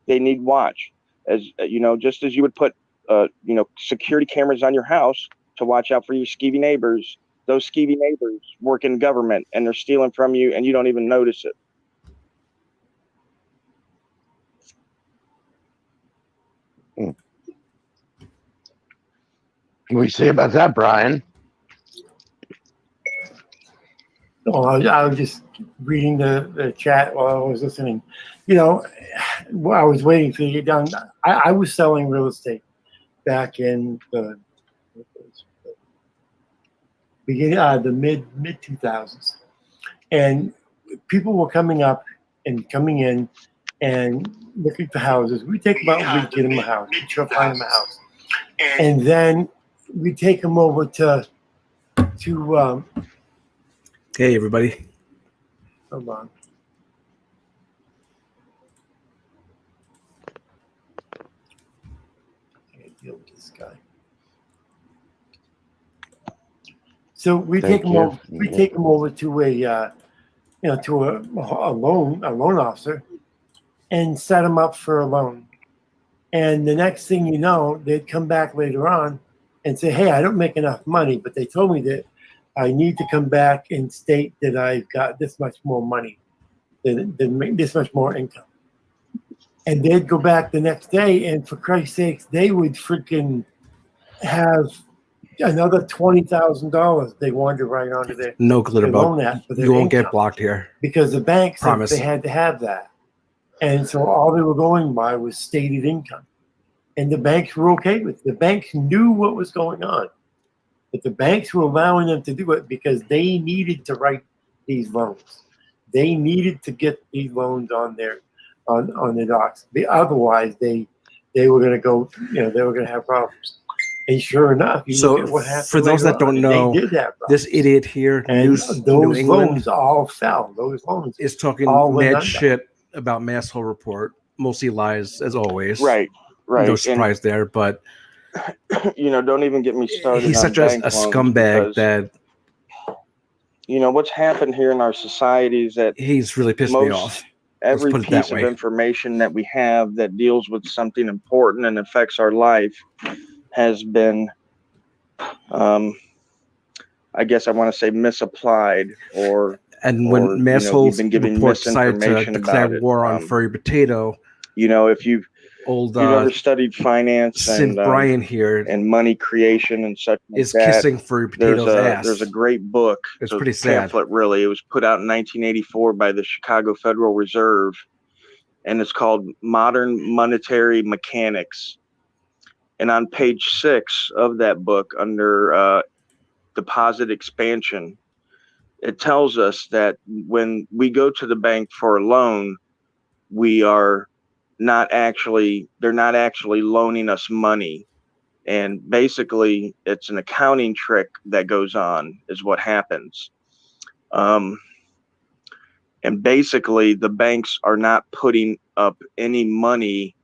They need watch, as just as you would put security cameras on your house to watch out for your skeevy neighbors. Those skeevy neighbors work in government, and they're stealing from you, and you don't even notice it. What do we say about that, Brian? Oh, I was just reading the chat while I was listening. While I was waiting for you to get done, I was selling real estate back in the beginning, the mid 2000s, and people were coming in and looking for houses. We take them out, we get them a house, we try to find them a house, and then we take them over to Hey, everybody. hold on. I can't deal with this guy. So we take them over. We take them over to a loan officer, and set them up for a loan. And the next thing you know, they'd come back later on and say, "Hey, I don't make enough money, but they told me that I need to come back and state that I've got this much more money, than make this much more income." And they'd go back the next day, and for Christ's sakes, they would freaking have another $20,000 they wanted to write onto their No clue about loan app for their you won't income, get blocked here. because the bank said Promise. they had to have that. And so all they were going by was stated income. And the banks were okay with it. The banks knew what was going on. But the banks were allowing them to do it because they needed to write these loans. They needed to get these loans on their docs. Otherwise, they were going to go, they were going to have problems. And sure enough, So look at what happened for those that later on, don't know, they did have problems. this idiot here, And New those England, loans all fell. Those loans is talking all went mad under. shit about Masshole Report. Mostly lies, as always. Right. No surprise there, but don't even get me started. he's on such a bank loans scumbag because, that what's happened here in our society is that he's really pissed me off. Every put it that piece of way. information that we have that deals with something important and affects our life has been, I guess I want to say, misapplied, and when Masshole Report decided to misinformation declare about it. war on Furry Potato, If you've ever studied finance St. Brian here and money creation and such like is that, kissing Furry Potato's ass. There's a great book. It's pretty sad. Pamphlet, really. It was put out in 1984 by the Chicago Federal Reserve, and it's called Modern Monetary Mechanics. And on page 6 of that book, under deposit expansion, it tells us that when we go to the bank for a loan, they're not actually loaning us money. And basically it's an accounting trick that goes on, is what happens. And basically the banks are not putting up any money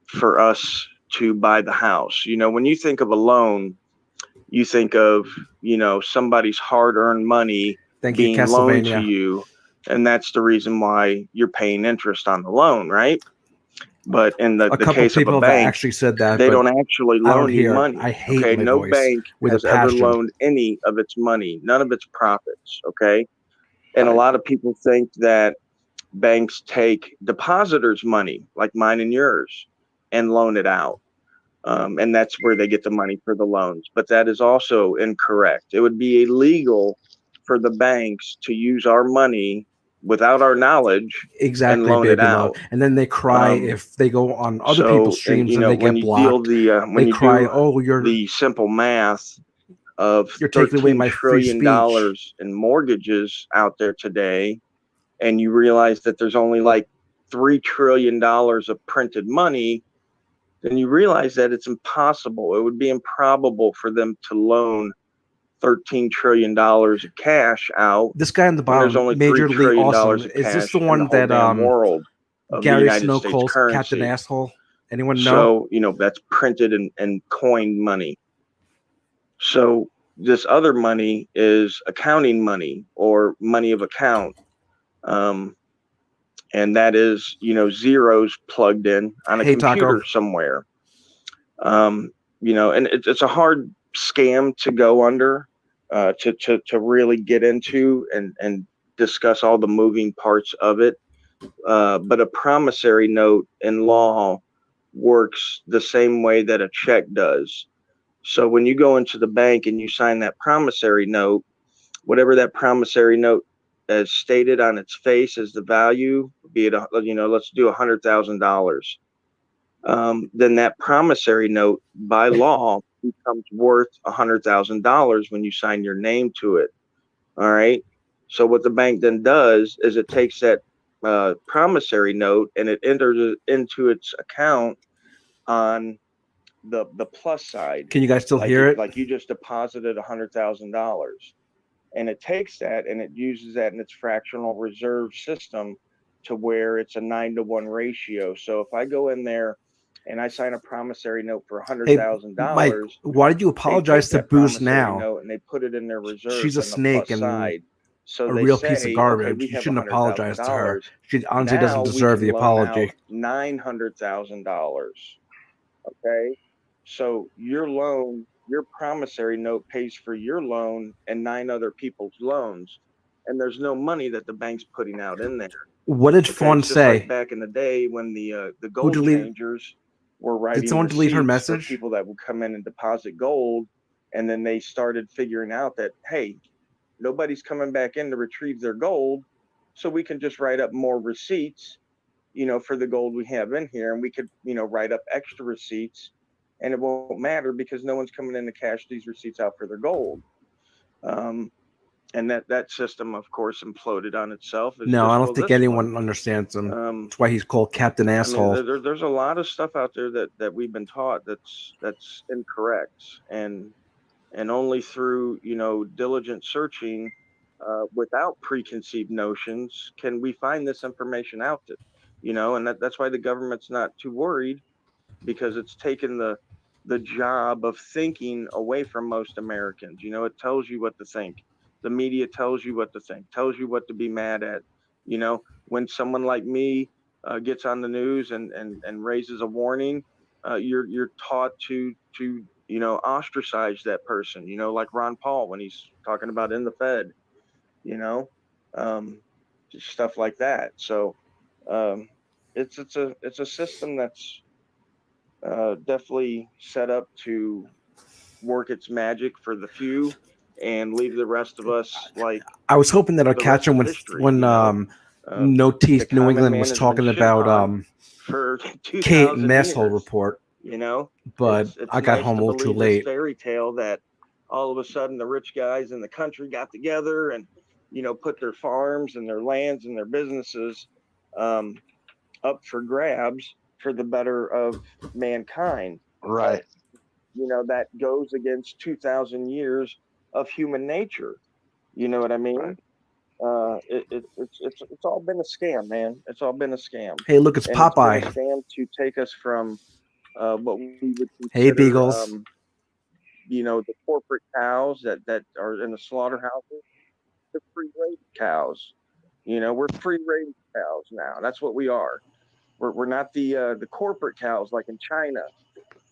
for us to buy the house. When you think of a loan, you think of, somebody's hard-earned money being loaned to you. And that's the reason why you're paying interest on the loan, right? But in the case of a bank, actually said that they don't actually loan you money. I hate my no voice bank has ever loaned any of its money, none of its profits. Okay. And a lot of people think that banks take depositors' money, like mine and yours, and loan it out. And that's where they get the money for the loans. But that is also incorrect. It would be illegal for the banks to use our money without our knowledge and loan it out. And then they cry if they go on other people's streams and they get blocked. They cry, "Oh, you're the simple math of taking away my $13 trillion in mortgages out there today, and you realize that there's only like $3 trillion of printed money, then you realize that it's impossible. It would be improbable for them to loan $13 trillion of cash out. This guy on the bottom, there's only majorly awesome. Is this the one that world Gary Snow calls Captain Asshole? Anyone know? So, that's printed and coined money. So this other money is accounting money or money of account. And and that is, zeros plugged in on a computer somewhere. And it's a hard scam to go under, to really get into and discuss all the moving parts of it. But a promissory note in law works the same way that a check does. So when you go into the bank and you sign that promissory note, whatever that promissory note as stated on its face as the value, be it, let's do $100,000. Then that promissory note by law becomes worth $100,000 when you sign your name to it. All right. So what the bank then does is it takes that promissory note and it enters it into its account on the plus side. Can you guys still hear it? Like you just deposited $100,000, and it takes that and it uses that in its fractional reserve system to where it's a 9-to-1 ratio. So if I go in there and I sign a promissory note for $100,000, why did you apologize to Booze now? And they put it in their reserve. She's a snake and side. So a real piece of garbage. You shouldn't apologize to her. She honestly doesn't deserve the apology. $900,000. Okay, so your promissory note pays for your loan and 9 other people's loans, and there's no money that the bank's putting out in there. What did Fawn say? Like back in the day when the gold changers were writing. Did someone delete her message? For people that would come in and deposit gold, and then they started figuring out that, hey, nobody's coming back in to retrieve their gold, so we can just write up more receipts, for the gold we have in here, and we could, write up extra receipts, and it won't matter because no one's coming in to cash these receipts out for their gold. And that system, of course, imploded on itself. No, I don't think anyone understands him. That's why he's called Captain Asshole. There's a lot of stuff out there that we've been taught that's incorrect, and only through diligent searching, without preconceived notions, can we find this information out there. And that's why the government's not too worried, because it's taken the job of thinking away from most Americans. It tells you what to think. The media tells you what to think, tells you what to be mad at. When someone like me gets on the news and raises a warning, you're taught to ostracize that person, like Ron Paul when he's talking about in the Fed, just stuff like that. So it's a system that's definitely set up to work its magic for the few and leave the rest of us like. I was hoping that I'd catch him when No Teeth New England was talking about for Kate and Asshole report. But it's I got nice home a little too late. Fairy tale that all of a sudden the rich guys in the country got together and put their farms and their lands and their businesses up for grabs for the better of mankind. Right. That goes against 2,000 years of human nature. You know what I mean? Right. It's all been a scam, man. It's all been a scam. Hey, look, it's Popeye. It's been a scam to take us from what we would consider, hey, Beagles. The corporate cows that are in the slaughterhouses, the free range cows. We're free range cows now. That's what we are. We're not the corporate cows like in China.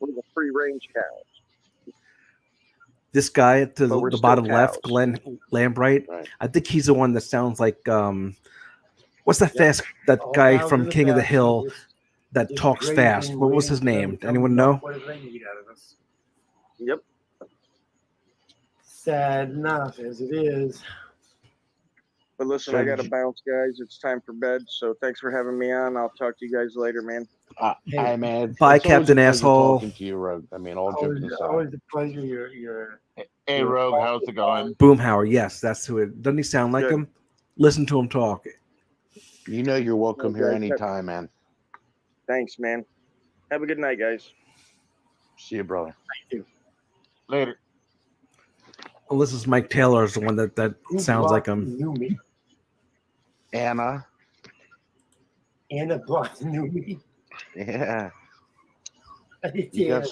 We're the free range cows. This guy to the bottom left, Glenn Lambright. Right. I think he's the one that sounds like what's that guy from King of the Hill that talks fast? What was his name? Anyone know? Yep. Sad enough as it is. But listen, I got to bounce, guys. It's time for bed. So thanks for having me on. I'll talk to you guys later, man. Hey, man. Bye, Captain Asshole. Talking to you, Rogue. I mean, all jokes aside. Always a pleasure. You're Hey, Rogue, how's it going? Boomhauer. Yes, that's who it. Doesn't he sound like him? Listen to him talk. You're welcome here anytime, man. Thanks, man. Have a good night, guys. See you, brother. Thank you. Later. Well, this is Mike Taylor, is the one that sounds like him. Knew me. Anna blocked knew me. Yeah. You got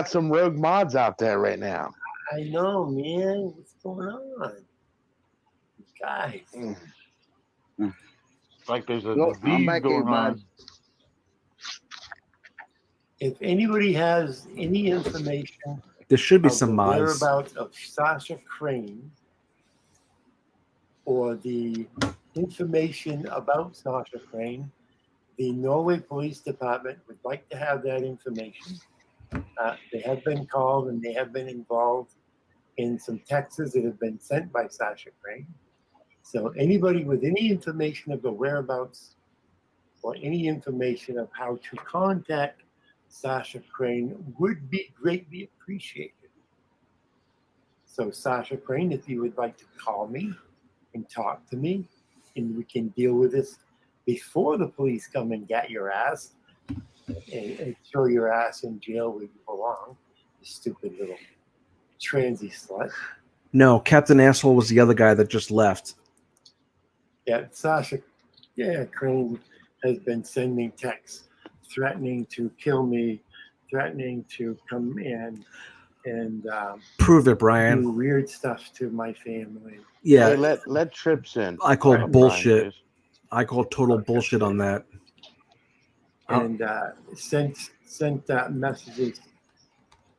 some rogue mods out there right now. I know, man. What's going on? Guys. like there's a Nope, I'm disease back going here, on. bud. If anybody has any information There should be of some the mods. whereabouts of Sasha Crane or the information about Sasha Crane, the Norway Police Department would like to have that information. They have been called and they have been involved in some texts that have been sent by Sasha Crane. So anybody with any information of the whereabouts or any information of how to contact Sasha Crane would be greatly appreciated. So Sasha Crane, if you would like to call me and talk to me, and we can deal with this before the police come and get your ass and throw your ass in jail where you belong, you stupid little transy slut. No, Captain Asshole was the other guy that just left. Yeah, Sasha Crane has been sending texts threatening to kill me, threatening to come in and Prove it, Brian. do weird stuff to my family. Yeah, Hey, let Trips in. I call Brian, bullshit. please. I call total bullshit on that. And sent messages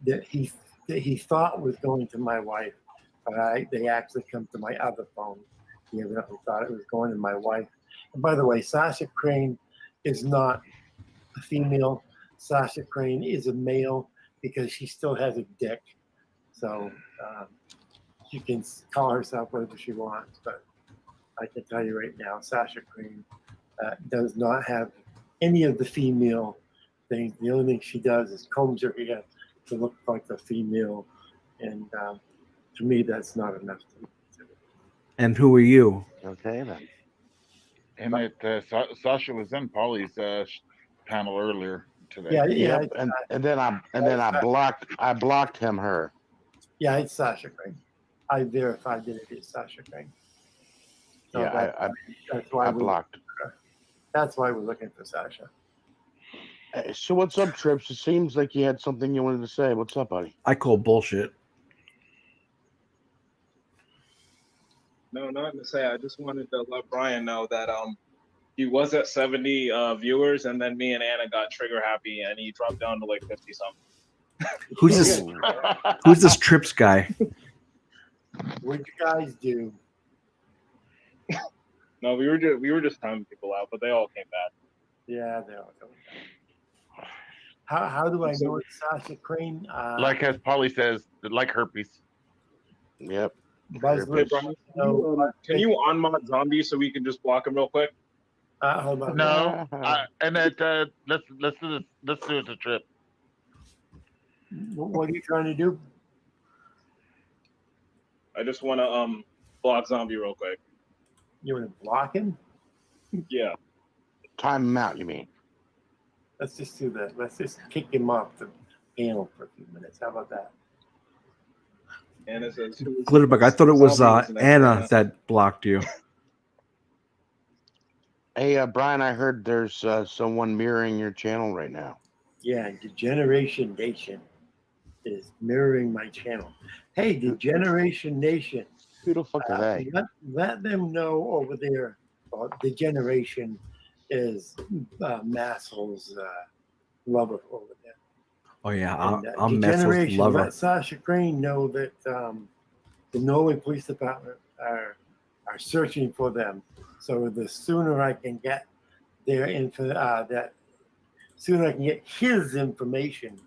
that he thought was going to my wife, but they actually come to my other phone. He evidently thought it was going to my wife. And by the way, Sasha Crane is not a female. Sasha Crane is a male because she still has a dick. So she can call herself whatever she wants. But I can tell you right now, Sasha Crane does not have any of the female things. The only thing she does is combs her hair to look like a female. And to me, that's not enough to consider. And who are you? Okay, then. And Sasha was in Polly's panel earlier today. Yeah, Yep. And then I blocked her. Yeah, it's Sasha Crane. I verified that it is Sasha Crane. So Yeah, that's why I blocked. That's why we're looking for Sasha. Hey, so what's up, Trips? It seems like you had something you wanted to say. What's up, buddy? I call bullshit. No, nothing to say. I just wanted to let Brian know that he was at 70 viewers, and then me and Anna got trigger happy, and he dropped down to like 50 something. Who's this? Who's this Trips guy? What'd you guys do? No, we were just timing people out, but they all came back. Yeah, they're all coming back. How do I know it's Sasha Crane? Like as Polly says, like herpes. Yep. Buzz Hey, Brian, can you unmod zombie so we can just block him real quick? Hold on. No, and that let's do this. Let's do it to Trip. What are you trying to do? I just want to block zombie real quick. You want to block him? Yeah. Time him out, you mean? Let's just do that. Let's just kick him off the panel for a few minutes. How about that? Anna says, Glitterbug, I thought it was Anna that blocked you. Hey, Brian, I heard there's someone mirroring your channel right now. Yeah, Degeneration Nation is mirroring my channel. Hey, Degeneration Nation. Who the fuck are they? Let them know over there. Degeneration is Masshole's lover over there. Oh yeah, And, I'm Masshole's Degeneration, lover. let Sasha Crane know that the Norway Police Department are searching for them. So the sooner I can get their sooner I can get his information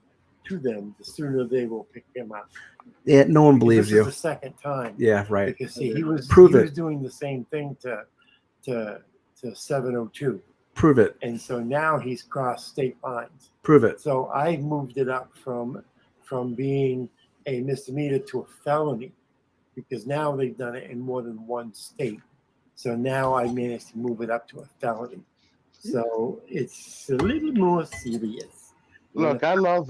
to them, the sooner they will pick him up. Yeah, no one believes this you. Is the second time. Yeah, right. Because see, he was doing the same thing to 702. Prove it. And so now he's crossed state lines. Prove it. So I moved it up from being a misdemeanor to a felony, because now they've done it in more than one state. So now I managed to move it up to a felony. So it's a little more serious. Look, I love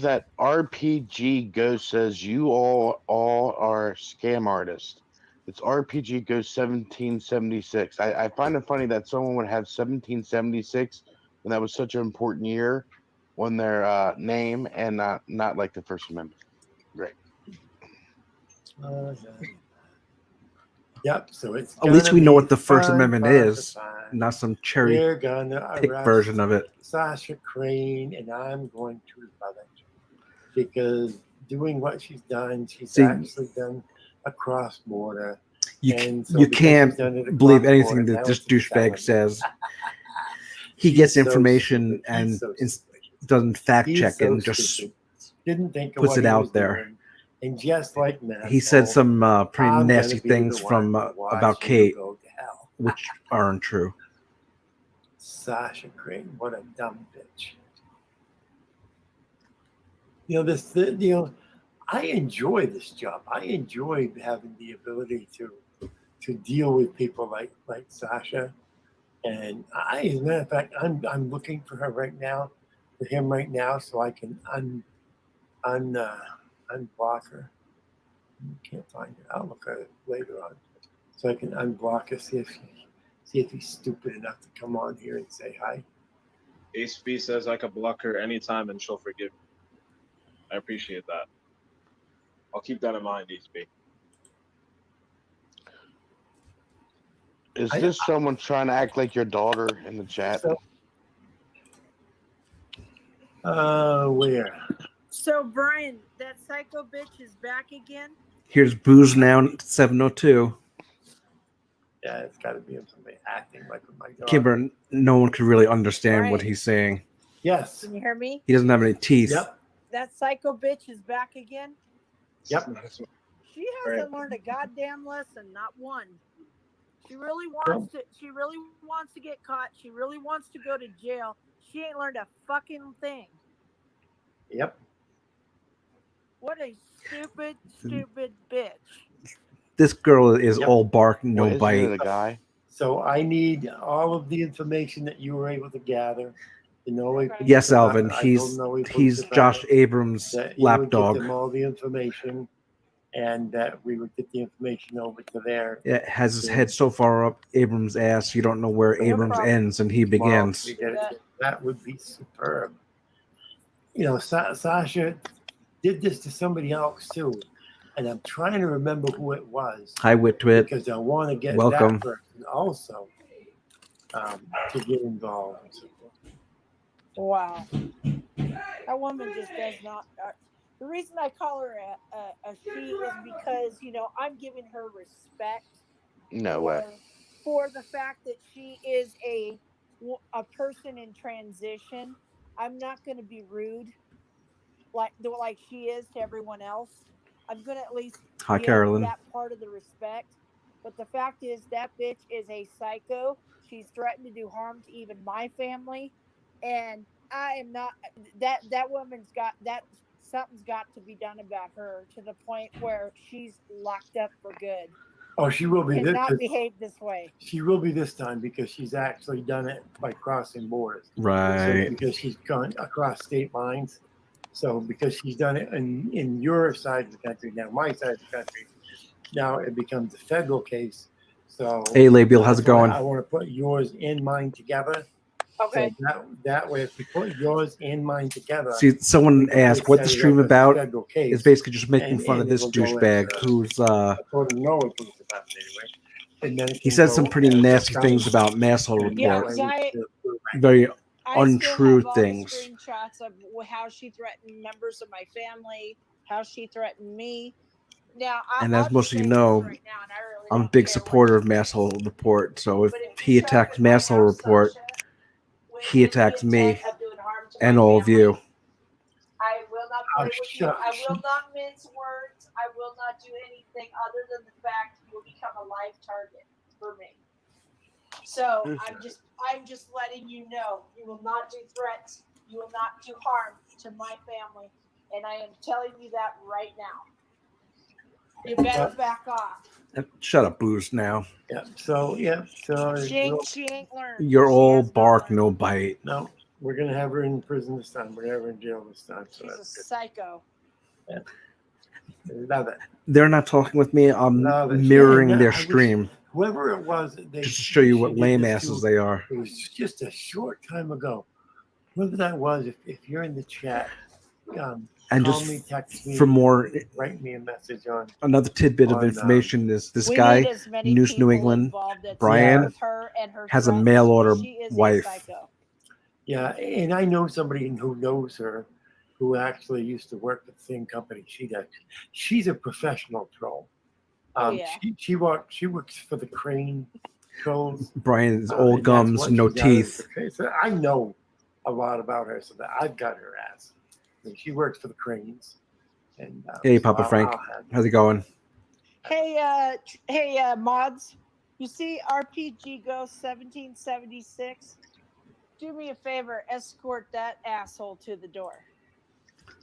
that RPG Ghost says you all are scam artists. It's RPG Ghost 1776. I find it funny that someone would have 1776 when that was such an important year on their name, and not like the First Amendment. Great. Yep. So it's At least we know what the gonna be First fun, Amendment fun, is, fun. not some cherry We're gonna pick arrest version of it. Sasha Crane, and I'm going to love it because doing what she's done, she's See, actually done a cross border. You, And so you because can't she's done it believe across anything border, that now this it's a douchebag felony. says. He She's gets so information stupid. He's and so ins- stupid. doesn't fact He's check it so and just stupid. Didn't think of puts what it he out was there. doing. And just like Matt, He said some pretty I'm nasty gonna be things the from one to watch about you Kate, go to hell. which aren't true. Sasha Crane, what a dumb bitch. You know, I enjoy this job. I enjoy having the ability to deal with people like Sasha. And as a matter of fact, I'm looking for her right now, for him right now, so I can unblock her. Can't find her. I'll look at it later on, so I can unblock her. See if he's stupid enough to come on here and say hi. HB says I could block her anytime and she'll forgive me. I appreciate that. I'll keep that in mind, HB. Is this someone trying to act like your daughter in the chat? Where? So, Brian, that psycho bitch is back again? Here's Booze Now 702. Yeah, it's got to be somebody acting like my daughter. Kimber, no one could really understand what Right. he's saying. Yes. Can you hear me? He doesn't have any teeth. Yep. That psycho bitch is back again? Yep. She hasn't learned a goddamn lesson, not one. She really wants to get caught. She really wants to go to jail. She ain't learned a fucking thing. Yep. What a stupid bitch. This girl is all bark, no Isn't bite. it a guy? So I need all of the information that you were able to gather. Yes, Alvin. He's Josh Abrams' lapdog. Give them all the information, and that we would get the information over to there. It has his head so far up Abrams' ass, you don't know where Abrams ends and he begins. That would be superb. You know, Sasha did this to somebody else too, and I'm trying to remember who it was. Hi, Witwit. Because I want to get Welcome. that person also to get involved. Wow. That woman just does not. The reason I call her a she is because, you know, I'm giving her respect. No way. For the fact that she is a person in transition. I'm not going to be rude like she is to everyone else. I'm going to at least give that part of the respect. But the fact is that bitch is a psycho. She's threatened to do harm to even my family. And I am not that woman's got that. Something's got to be done about her to the point where she's locked up for good. Oh, she will be. Not behave this way. She will be this time because she's actually done it by crossing borders. Right. So because she's gone across state lines. So because she's done it in your side of the country, now my side of the country, now it becomes a federal case. So hey, Labiel, how's it going? I want to put yours and mine together. Okay. So that way, if we put yours and mine together. See, someone asked what the stream about. It's basically just making fun of this douchebag who's he said some pretty nasty things about Masshole Report. Very untrue things. Screenshots of how she threatened members of my family, how she threatened me. Now, and as most of you know, I'm a big supporter of Masshole Report. So if he attacked Masshole Report, he attacks me and all of you. I will not play with you. I will not mince words. I will not do anything other than the fact you will become a live target for me. So I'm just letting you know you will not do threats. You will not do harm to my family, and I am telling you that right now. You better back off. Shut up, Booze now. Yeah. So she ain't learned. You're all bark, no bite. No, we're gonna have her in prison this time. We're gonna have her in jail this time. So she's a psycho. Yeah. Love it. They're not talking with me. I'm mirroring their stream. Whoever it was, just to show you what lame asses they are. It was just a short time ago. Whoever that was, if you're in the chat, And call just me, text me, for more, write me a message on. another tidbit of on, information is this We guy, need as many News New people England, involved that Brian, support her and her has a threats, mail 'cause order she is a wife. psycho. Yeah, and I know somebody who knows her, who actually used to work at the same company she does. She's a professional troll. Oh, yeah. She works for the crane trolls. Brian's old and that's gums, what no she does. teeth. So I know a lot about her, so that I've got her ass. And she works for the cranes. And Hey, so Papa Frank, I'll have- how's it going? Hey, mods. You see RPG Ghost 1776? Do me a favor, escort that asshole to the door.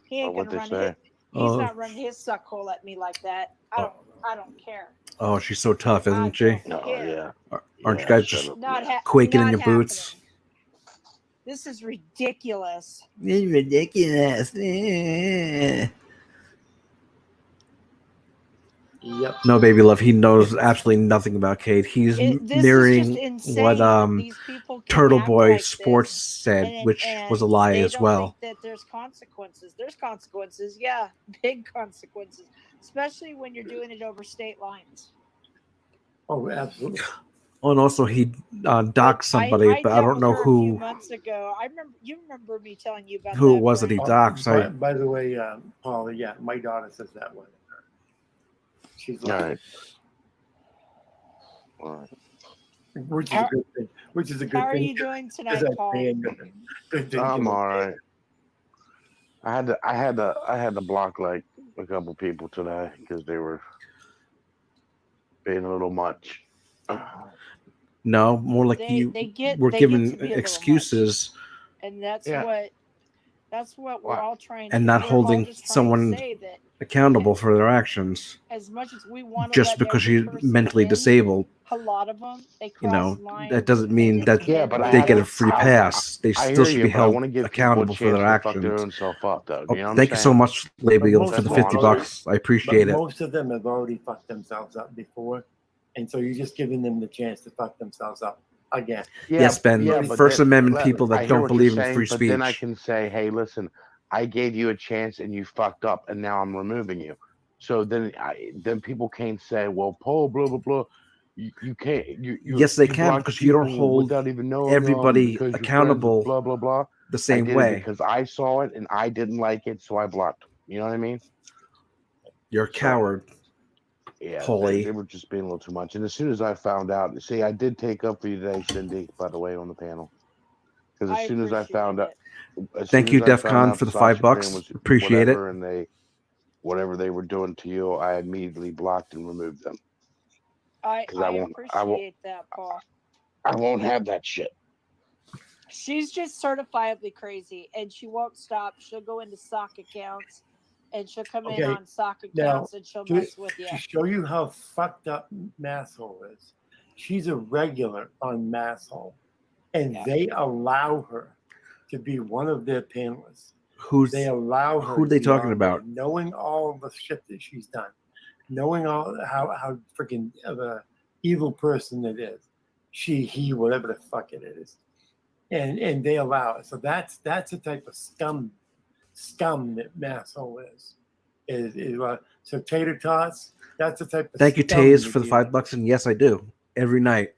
He ain't What'd gonna they run say? He's not running his suckhole at me like that. I don't care. Oh, she's so tough, I isn't she? don't care. Aren't you guys just Not quaking in not your boots? happening. This is ridiculous. It's ridiculous. Eh. Yep. No, baby love. He knows absolutely nothing about Kate. He's This mirroring is just insane what that these people can Turtle act Boy like Sports this, said, and which was a lie they as don't well. think that there's consequences. There's consequences, yeah, big consequences, especially when you're doing it over state lines. Oh, absolutely. Oh, and also he doxed somebody, but I dealt don't with know her a few who months ago. You remember me telling you about who that, it was that he Brian? doxed. By the way, Paul, yeah, my daughter says that one. She's All like, right. All right. which is a good thing. Which is a good How are thing. you doing tonight, Because Paul? Good thing. I'm all right. I had to block like a couple people today because they were being a little much. No, more like They get we're to given be a little excuses much. And that's Yeah. what we're all trying to and do. not We're all holding just trying to someone say that accountable for their actions as much as we want to just let because every she's person mentally in, disabled. a lot of them they You cross know, lines. that doesn't mean and that Yeah, but I they had get to- a free I- pass. They I still hear should you, be but I held want to give accountable people a for chance their to fuck their actions. own self up, though. Oh, You know what I'm thank you so saying? much, Labiel, most for the of them $50. already- I appreciate it. Most of them have already fucked themselves up before, and so you're just giving them the chance to fuck themselves up again. Yeah, Yes, Ben. but First then- Amendment let- people I that hear don't what you're believe in saying, free but then I speech. can say, hey, listen, I gave you a chance and you fucked up, and now I'm removing you. So then people can't say, well, Paul, blah blah blah. You can't. Yes, they you can, block because you don't people hold without even knowing them everybody because you're friends with accountable blah blah blah. the I same did it way. because I saw it and I didn't like it, so I blocked them. You know what I mean? You're a coward. Yeah, Paulie. they were just being a little too much. And as soon as I found out, see, I did take up for you today, Cindy, by the way, on the panel. Because as soon as I found out, Thank you, DEFCON, for the Sasha $5. Green was Appreciate it. whatever, and whatever they were doing to you, I immediately blocked and removed them. I won't- appreciate that, Paul. I won't have that shit. She's just certifiably crazy, and she won't stop. She'll go into sock accounts, and she'll come in Okay, on sock now, accounts, and she'll mess with you. To show you how fucked up Masshole is, she's a regular on Masshole, and they allow her to be one of their panelists. They allow her. Who are they to be talking on there, about? knowing all the shit that she's done, knowing all how freaking of a evil person it is, he, whatever the fuck it is, and they allow it. So that's the type of scum that Masshole is. So tater tots. That's the type of. Thank you, scum Taze, that for the you- $5. And yes, I do. Every night.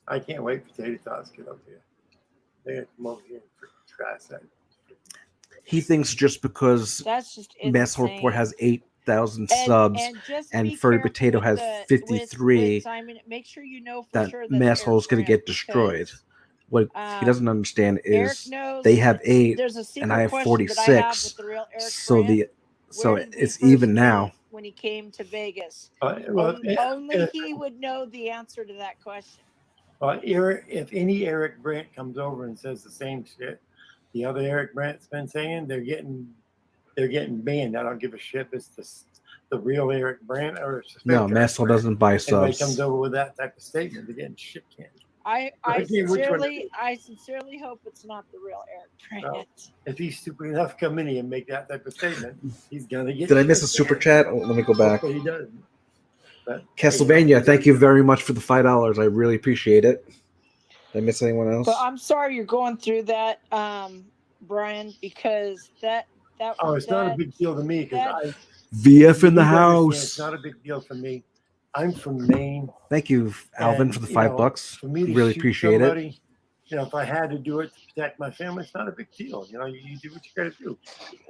I can't wait for tater tots to get up here. They're gonna come over here and freaking trash that. He thinks just because That's just Masshole Report has 8,000 And- subs and just and be Furry careful Potato with has the- 53, with Simon, make sure you know for that sure that Masshole's going to get destroyed. What he doesn't understand Eric is knows they have 8 there's a secret and I have question that I have 46. with the real Eric So Brandt. so Where did we it's first even meet now. when he came to Vegas. Well, Only he would know the answer to that question. Eric, if any Eric Brandt comes over and says the same shit the other Eric Brandt's been saying, they're getting banned. I don't give a shit if it's the real Eric Brandt or it's just No, Masshole doesn't buy Anybody subs. comes over with that type of statement, they're getting shit canned. I Okay, which one sincerely hope it's not the real Eric Brandt. If he's stupid enough to come in here and make that type of statement, he's gonna get. Did I miss a shit super canned. chat? Oh, let me go back. Hopefully he does. But, Castlevania, thank you very much for the $5. I really appreciate it. Did I miss anyone else? But I'm sorry you're going through that, Brian, because that Oh, it's not a big deal to me that- because VF in the It's house. not a big deal for me. I'm from Maine. Thank you, Alvin, and, for the you know, $5. For me to Really shoot appreciate it. somebody, if I had to do it to protect my family, it's not a big deal. You do what you got to do.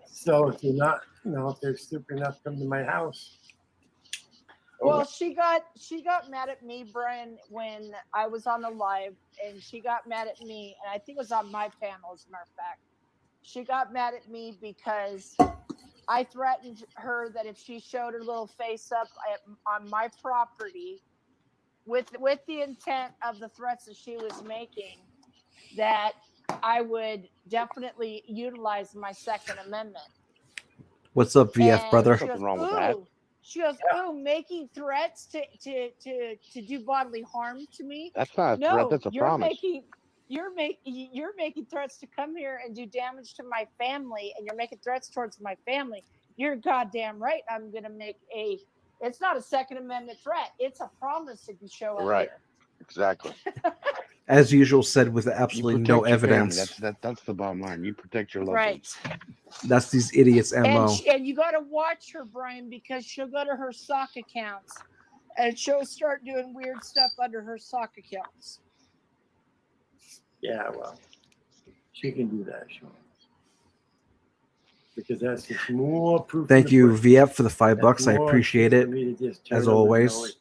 So if you're not, if they're stupid enough to come to my house. Well, she got mad at me, Brian, when I was on the live, and she got mad at me, and I think it was on my panel, as a matter of fact. She got mad at me because I threatened her that if she showed her little face up on my property, with the intent of the threats that she was making, that I would definitely utilize my Second Amendment. What's up, VF And brother? She goes, Nothing wrong with that. She goes, making threats to do bodily harm to me. That's not a threat. That's a promise. You're making threats to come here and do damage to my family, and you're making threats towards my family. You're goddamn right. I'm gonna make it's not a Second Amendment threat. It's a promise if you show up Right. here. Exactly. As usual, said with You absolutely protect no your family. evidence. That's the bottom line. You protect your loved Right. ones. That's these idiots' MO. And you got to watch her, Brian, because she'll go to her sock accounts and she'll start doing weird stuff under her sock accounts. Yeah, well, she can do that, Sean. Because that's just more proof. Thank you, VF, for the $5. I appreciate it. As always,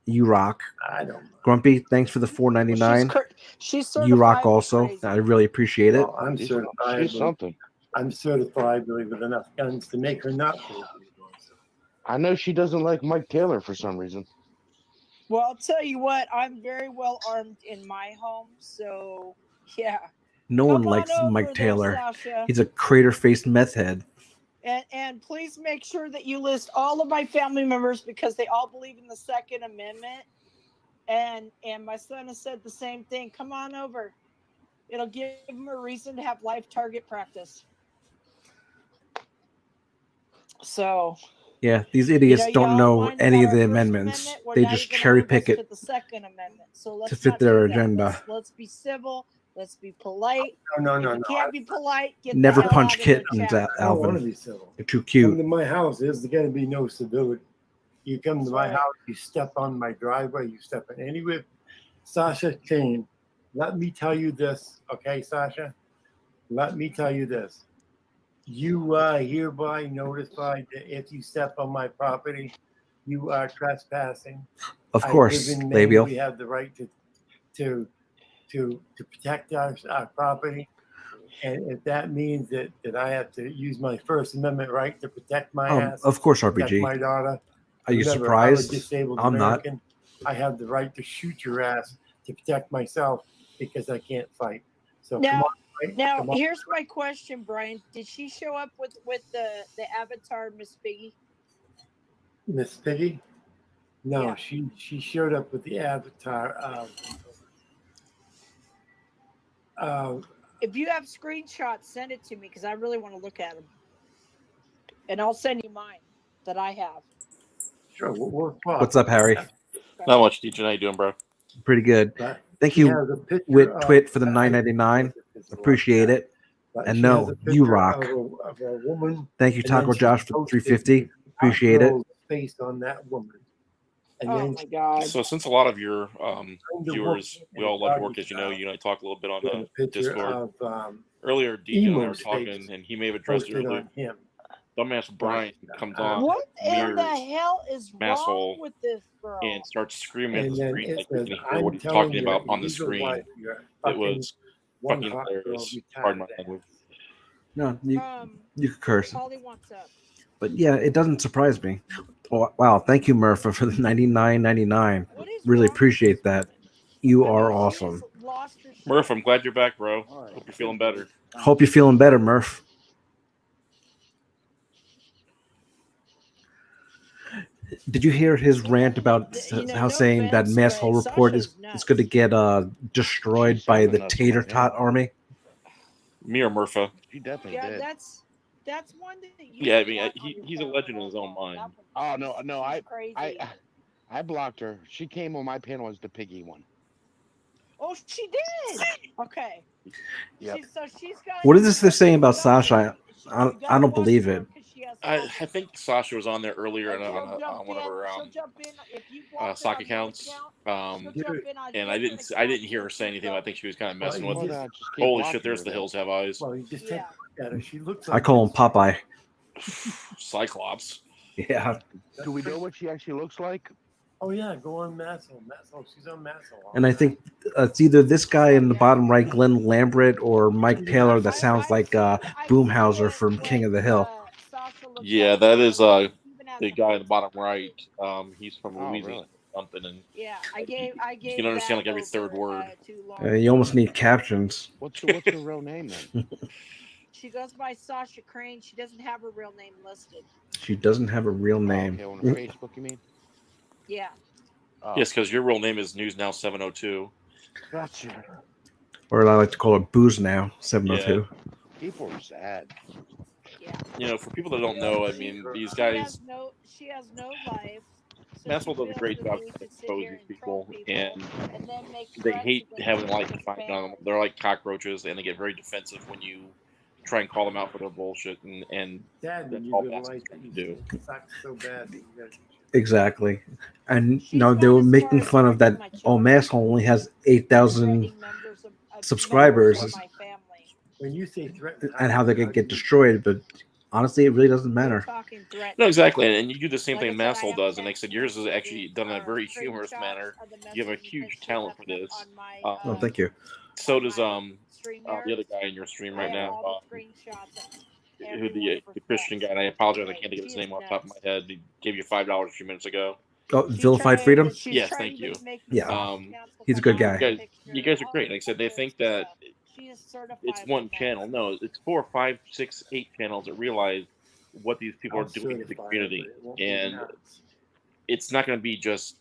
you rock. I don't know. Grumpy, thanks for the $4.99. She's You rock also. crazy. I really appreciate it. Well, I'm She's certified. something. I'm certified with enough guns to make her not crazy. I know she doesn't like Mike Taylor for some reason. Well, I'll tell you what, I'm very well armed in my home, so yeah. No one Come likes on over Mike there, Taylor. Sasha. He's a crater-faced meth head. And please make sure that you list all of my family members because they all believe in the Second Amendment. And my son has said the same thing. Come on over. It'll give him a reason to have live target practice. So Yeah, these idiots don't know any of the amendments. They just cherry pick it to the Second Amendment. So let's to fit not their do that. agenda. Let's be civil. Let's be polite. No. If you can't be polite, get Never the hell punch out of their kittens, chat. I don't want to Alvin. be civil. They're too Come cute. to my house. There's going to be no civility. You come to my Right. house, you step on my driveway, you step in anywhere. Sasha Kane, let me tell you this, okay, Sasha? Let me tell you this. You are hereby notified that if you step on my property, you are trespassing. Of I course, live in they Maine. will. We have the right to protect our property. And if that means that I have to use my First Amendment right to protect my ass, Of course, protect my RPG. daughter. Are you Remember, I'm a surprised? disabled I'm not. American. I have the right to shoot your ass to protect myself because I can't fight. So Now- come on. Right? Now, Come on. here's my question, Brian. Did she show up with the avatar Miss Piggy? Miss Piggy? No, Yeah. she showed up with the avatar. If you have screenshots, send it to me because I really want to look at them. And I'll send you mine that I have. Sure. What's up, Harry? Not much, DJ. How you doing, bro? Pretty good. But Thank she you, has a picture Wit of- Twit, for the I- $9.99. Appreciate it. But And she no, has a you picture rock. of a woman. Thank you, and then Taco she Josh, for the posted $3.50. our Appreciate it. girl's face on that woman. And Oh then my God. So, since a lot of your the viewers, woman we all love to work, doggy as you know. style. You and I talk a little bit on she has a picture Discord. of Earlier, DJ and I were Emo's talking, face and he may have addressed it posted earlier. on him. Dumbass Brian comes on, What in mirrors, the hell is asshole, wrong with this girl? and starts screaming at And the then screen it like you says, can hear I'm what he's telling talking you, about on the he's a screen. wife. You're a It fucking was one fucking hot girl, hilarious. retarded Pardon my ass. language. No, you could curse. Polly wants up. But yeah, it doesn't surprise me. Oh, wow, thank you, Murpha, for the $99.99. What is Really wrong appreciate with that. this woman? You I are mean, she awesome. has lost her shit. Murph, I'm glad you're back, bro. Hope you're feeling better. Hope you're feeling better, Murph. Did you hear his rant about how no saying that offense, mass but hole report Sasha's is nuts. going to get destroyed She's by the something else tater about him. tot army? Me or Murpha? She definitely Yeah, did. that's one that you. Yeah, I mean, block on your he's a phone. legend in his own mind. Oh no! She's crazy. I blocked her. She came on my panel as the piggy one. Oh, she did. Okay. Yep. She's got. What is this saying about Sasha? I don't believe it. I think Sasha was on there earlier And on one of her she'll jump in if you block sock her on one accounts. account, she'll jump in on And I different didn't accounts hear her and say anything. But I think she was kind of messing with. Well, Just keep Holy shit! blocking There's her the then. hills have eyes. Well, you just take a look at her. She looks I like call him Popeye. Cyclops. Yeah. Do we know what she actually looks like? Oh yeah, go on Massel. She's on Massel. And I think it's either this guy in the bottom right, Glenn Lambert, or Mike Taylor, that sounds like Boomhauser from King of the Hill. Yeah, that is the guy in the bottom right. He's from Oh, Louisiana really? or something, and Yeah, I gave. you can understand like every third word. You almost need captions. What's her real name then? She goes by Sasha Crane. She doesn't have her real name listed. She doesn't have a real name. Okay, on her Facebook, you mean? Yeah. Oh, Yes, because your real name is News Now 702. gotcha. Or I like to call it Booze Now 702. People are sad. Yeah. You know, for people that don't know, I mean, these guys. She has no life. So Maxwell she does a feels great the job need to sit exposing here and troll people, and and then make they threats hate against having her like and her fighting on them. family. They're like cockroaches, and they get very defensive when you try and call them out for their bullshit, and Dad, that's when all you that's realize what that you you do. suck so bad that you gotta Exactly. And She's no, they gone were as making far as fun of that. threatening my Oh, children Massel only has and 8,000 threatening members of subscribers, my family. When you say threaten, and how they could get destroyed. But honestly, it really doesn't We're matter. talking threat. No, exactly, and you do the same Like I thing said, I Massel have does, and like I text said, yours is actually messages, done in a very humorous screenshots manner. of the You have a messages huge that she talent left for this. on my Oh, thank you. So on does my stream there. the other guy in your stream I right have now, all the screenshots of who every one of her the Christian guy. threats. And I apologize, I Okay, can't think of his she is name off the top of nuts. my head. He gave you $5 a few minutes ago. Oh, Vilified Freedom? She's Yes, trying thank to you. make me Yeah. cancel He's a my good mom guy. picture, You guys are all great. this Like I said, they bullshit think that stuff. She is certified. it's one channel. No, it's 4, 5, 6, 8 channels that realize what these people are doing in the community, and it's not going to be just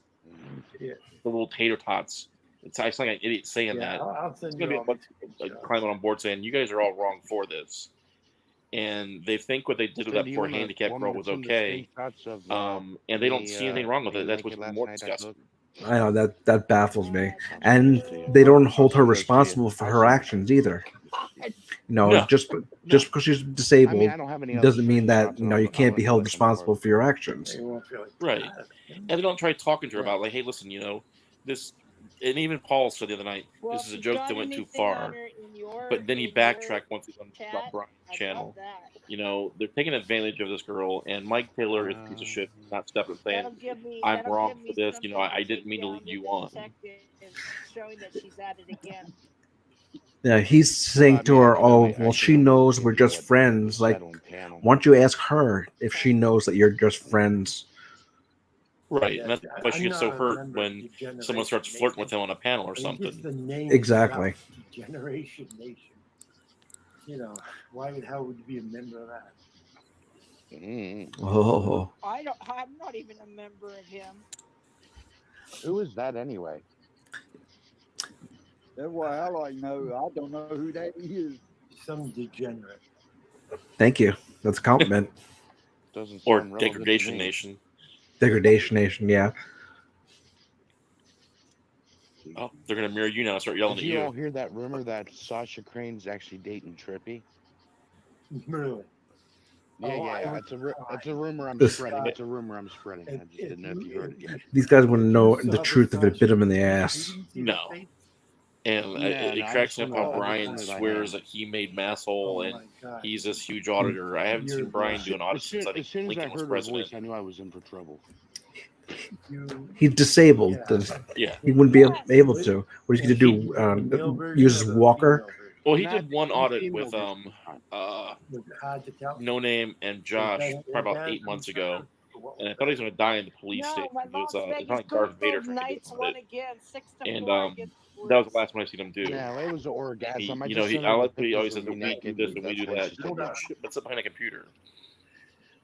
the little tater tots. It's like an idiot saying that. It's going to be a bunch of climbing on board saying you guys are all wrong for this, and they think what they did with that poor handicapped girl was okay, and they don't see anything wrong with it. That's what's more disgusting. I know that baffles me, and they don't hold her responsible for her actions either. No. Just because she's disabled I don't have any other doesn't mean that screenshots, you can't be held responsible for your actions. Right. And they don't try talking to her about like, hey, listen, this, and even Paul said the other night, this is a joke that went too far. But then he backtracked once he went about Brian's channel. They're taking advantage of this girl, and Mike Taylor is a piece of shit, not stepping up saying, I'm wrong for this. I didn't mean to lead you on. Showing that she's at it again. Yeah, he's saying to her, "Oh, well, she knows we're just friends. Like, why don't you ask her if she knows that you're just friends?" Right, and that's why she gets so hurt when someone starts flirting with him on a panel or something. Exactly. Generation Nation. Why the hell would you be a member of that? Oh, I'm not even a member of him. Who is that anyway? That's why I like know. I don't know who that is. Some degenerate. thank you. That's a compliment. Doesn't Or sound relevant Degradation to me. Nation. Degradation Nation, yeah. Oh, they're gonna mirror you now and start yelling Did at you you. all hear that rumor that Sasha Crane's actually dating Trippy? Really? Yeah. It's a rumor I'm spreading. It's a rumor I'm spreading. I just didn't know if you heard it yet. These guys wouldn't know the truth if it bit them in the ass. No. And it cracks me up how Brian swears that he made Masshole and he's this huge auditor. I haven't seen Brian do an audit since I think As soon as I Lincoln was heard her president. voice, I knew I was in for trouble. He's disabled. Yeah. He wouldn't be able to. What he's going to do? Use his walker? Well, he did one audit with No Name and Josh probably about 8 months ago, and I thought he was going to die in the police station. It's not like Darth Vader trying to do it. And that was the last one I seen him do. Yeah, it was an orgasm. I like what he always says, we do this and we do that. Let's sit behind a computer.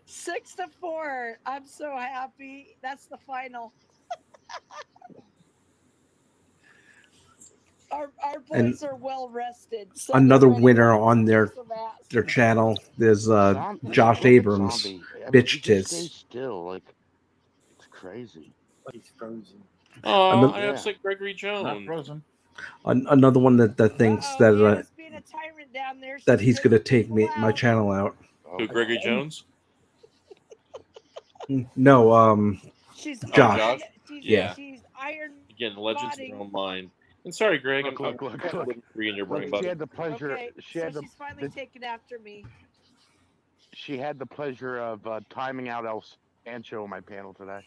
6-4. I'm so happy. That's the final. Our boys are well rested. So another winner on their channel is Josh Abrams. Bitch Stay tits. still, like it's crazy. He's frozen. Oh, I upset Gregory Jones. Not frozen. Another one that thinks that Anna's being a tyrant down there. that She's he's gonna kicking take people my out. channel out. Who, Gregory Jones? No, She's Josh. iron, she's, Yeah. she's iron. Again, legends in modding. their own mind. And sorry, Greg, Look. I'm living free in your brain, She buddy. had the pleasure. Okay, She so had she's finally taken after me. She had the pleasure of timing out El Sancho on my panel today.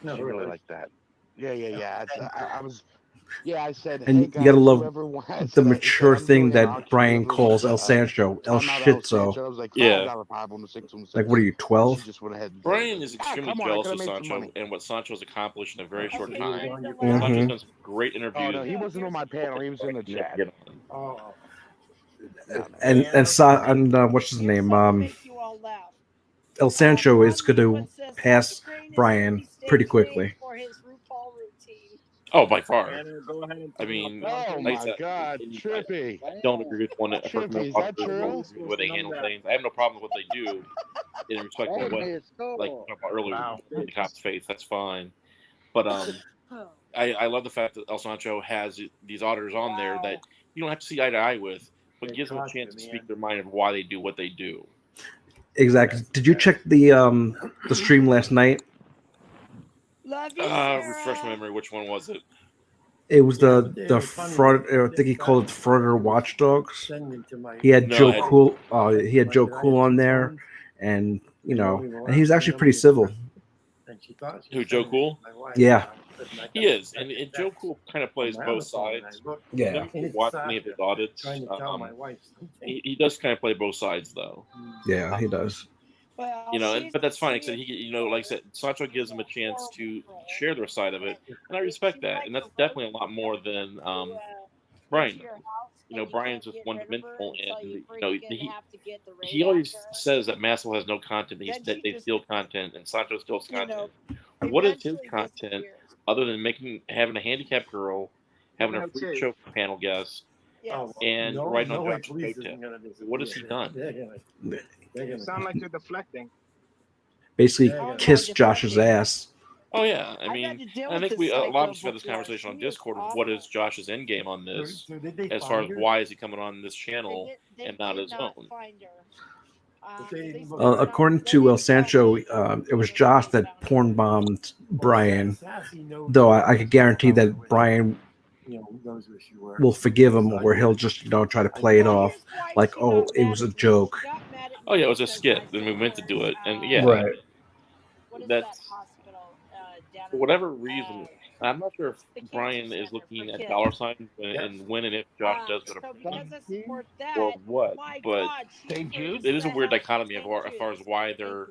No, She really liked that. Yeah. I was. Yeah, I said. And Hey you guys, gotta love whoever wants, the I said, mature I'm thing doing an that auction, Brian whoever calls wants, El Sancho, El time out El Shitzo. Sancho. I was like, Yeah. $5 5 on the 616. Like, what are you, 12? She just went ahead and did Brian it. is extremely come on, I jealous coulda of made some Sancho money. and what Sancho's accomplished in a very short Okay, time. here's the Mhm. last. Sancho's done some great Oh interviews. no, he wasn't on my panel. He was in the chat. Oh. And what's his Here's name? something to make you all laugh. El Sancho is going to Hollywood says pass Ukraine is Brian only stage pretty name quickly. For his RuPaul routine. Oh, by far. Anna, go ahead and I mean, Oh like I my said, God, and Trippy. I don't agree with one Trippy, person is that true? the way they handle things. I have no problem with what they do in respect to what, Hey, Skull. like you talked about earlier, Wow. in the cop's face. That's fine. But I love the fact that El Sancho has these auditors on there that you don't have to see eye to eye with, but gives them a chance to speak their mind of why they do what they do. Exactly. Did you check the stream last night? Love you, Refresh my memory. Which one was it? It was the fraud. I think he called it Frauder Watchdogs. He had No, Joe Cool. He had Joe Cool on there, and and he was actually pretty civil. Who, Joe Cool? Yeah. He is, and Joe Cool kind of plays both sides. Yeah. If you watch any of his audits, he does kind of play both sides, though. Yeah, he does. Well, but that's fine. Except he, like I said, Sancho gives him a chance to share their side of it, and I respect that. And that's definitely a lot more than Brian. Brian's just one-dimensional, and he always says that Massimo has no content. That they steal content, and Sancho steals content. What is his content other than having a handicapped girl, having a freak show panel guest, and writing on Josh's coattail? What has he done? You sound like you're deflecting. Basically, kiss Josh's ass. Oh yeah, I mean, I think a lot of us have had this conversation on Discord of what is Josh's end game on this, as far as why is he coming on this channel and not his own. According to El Sancho, it was Josh that porn bombed Brian. Though I could guarantee that Brian will forgive him, or he'll just try to play it off like, oh, it was a joke. Oh yeah, it was a skit, and we meant to do it, and yeah, right. That's for whatever reason. I'm not sure if Brian is looking at dollar signs and when and if Josh does go to or what, but it is a weird dichotomy as far as why they're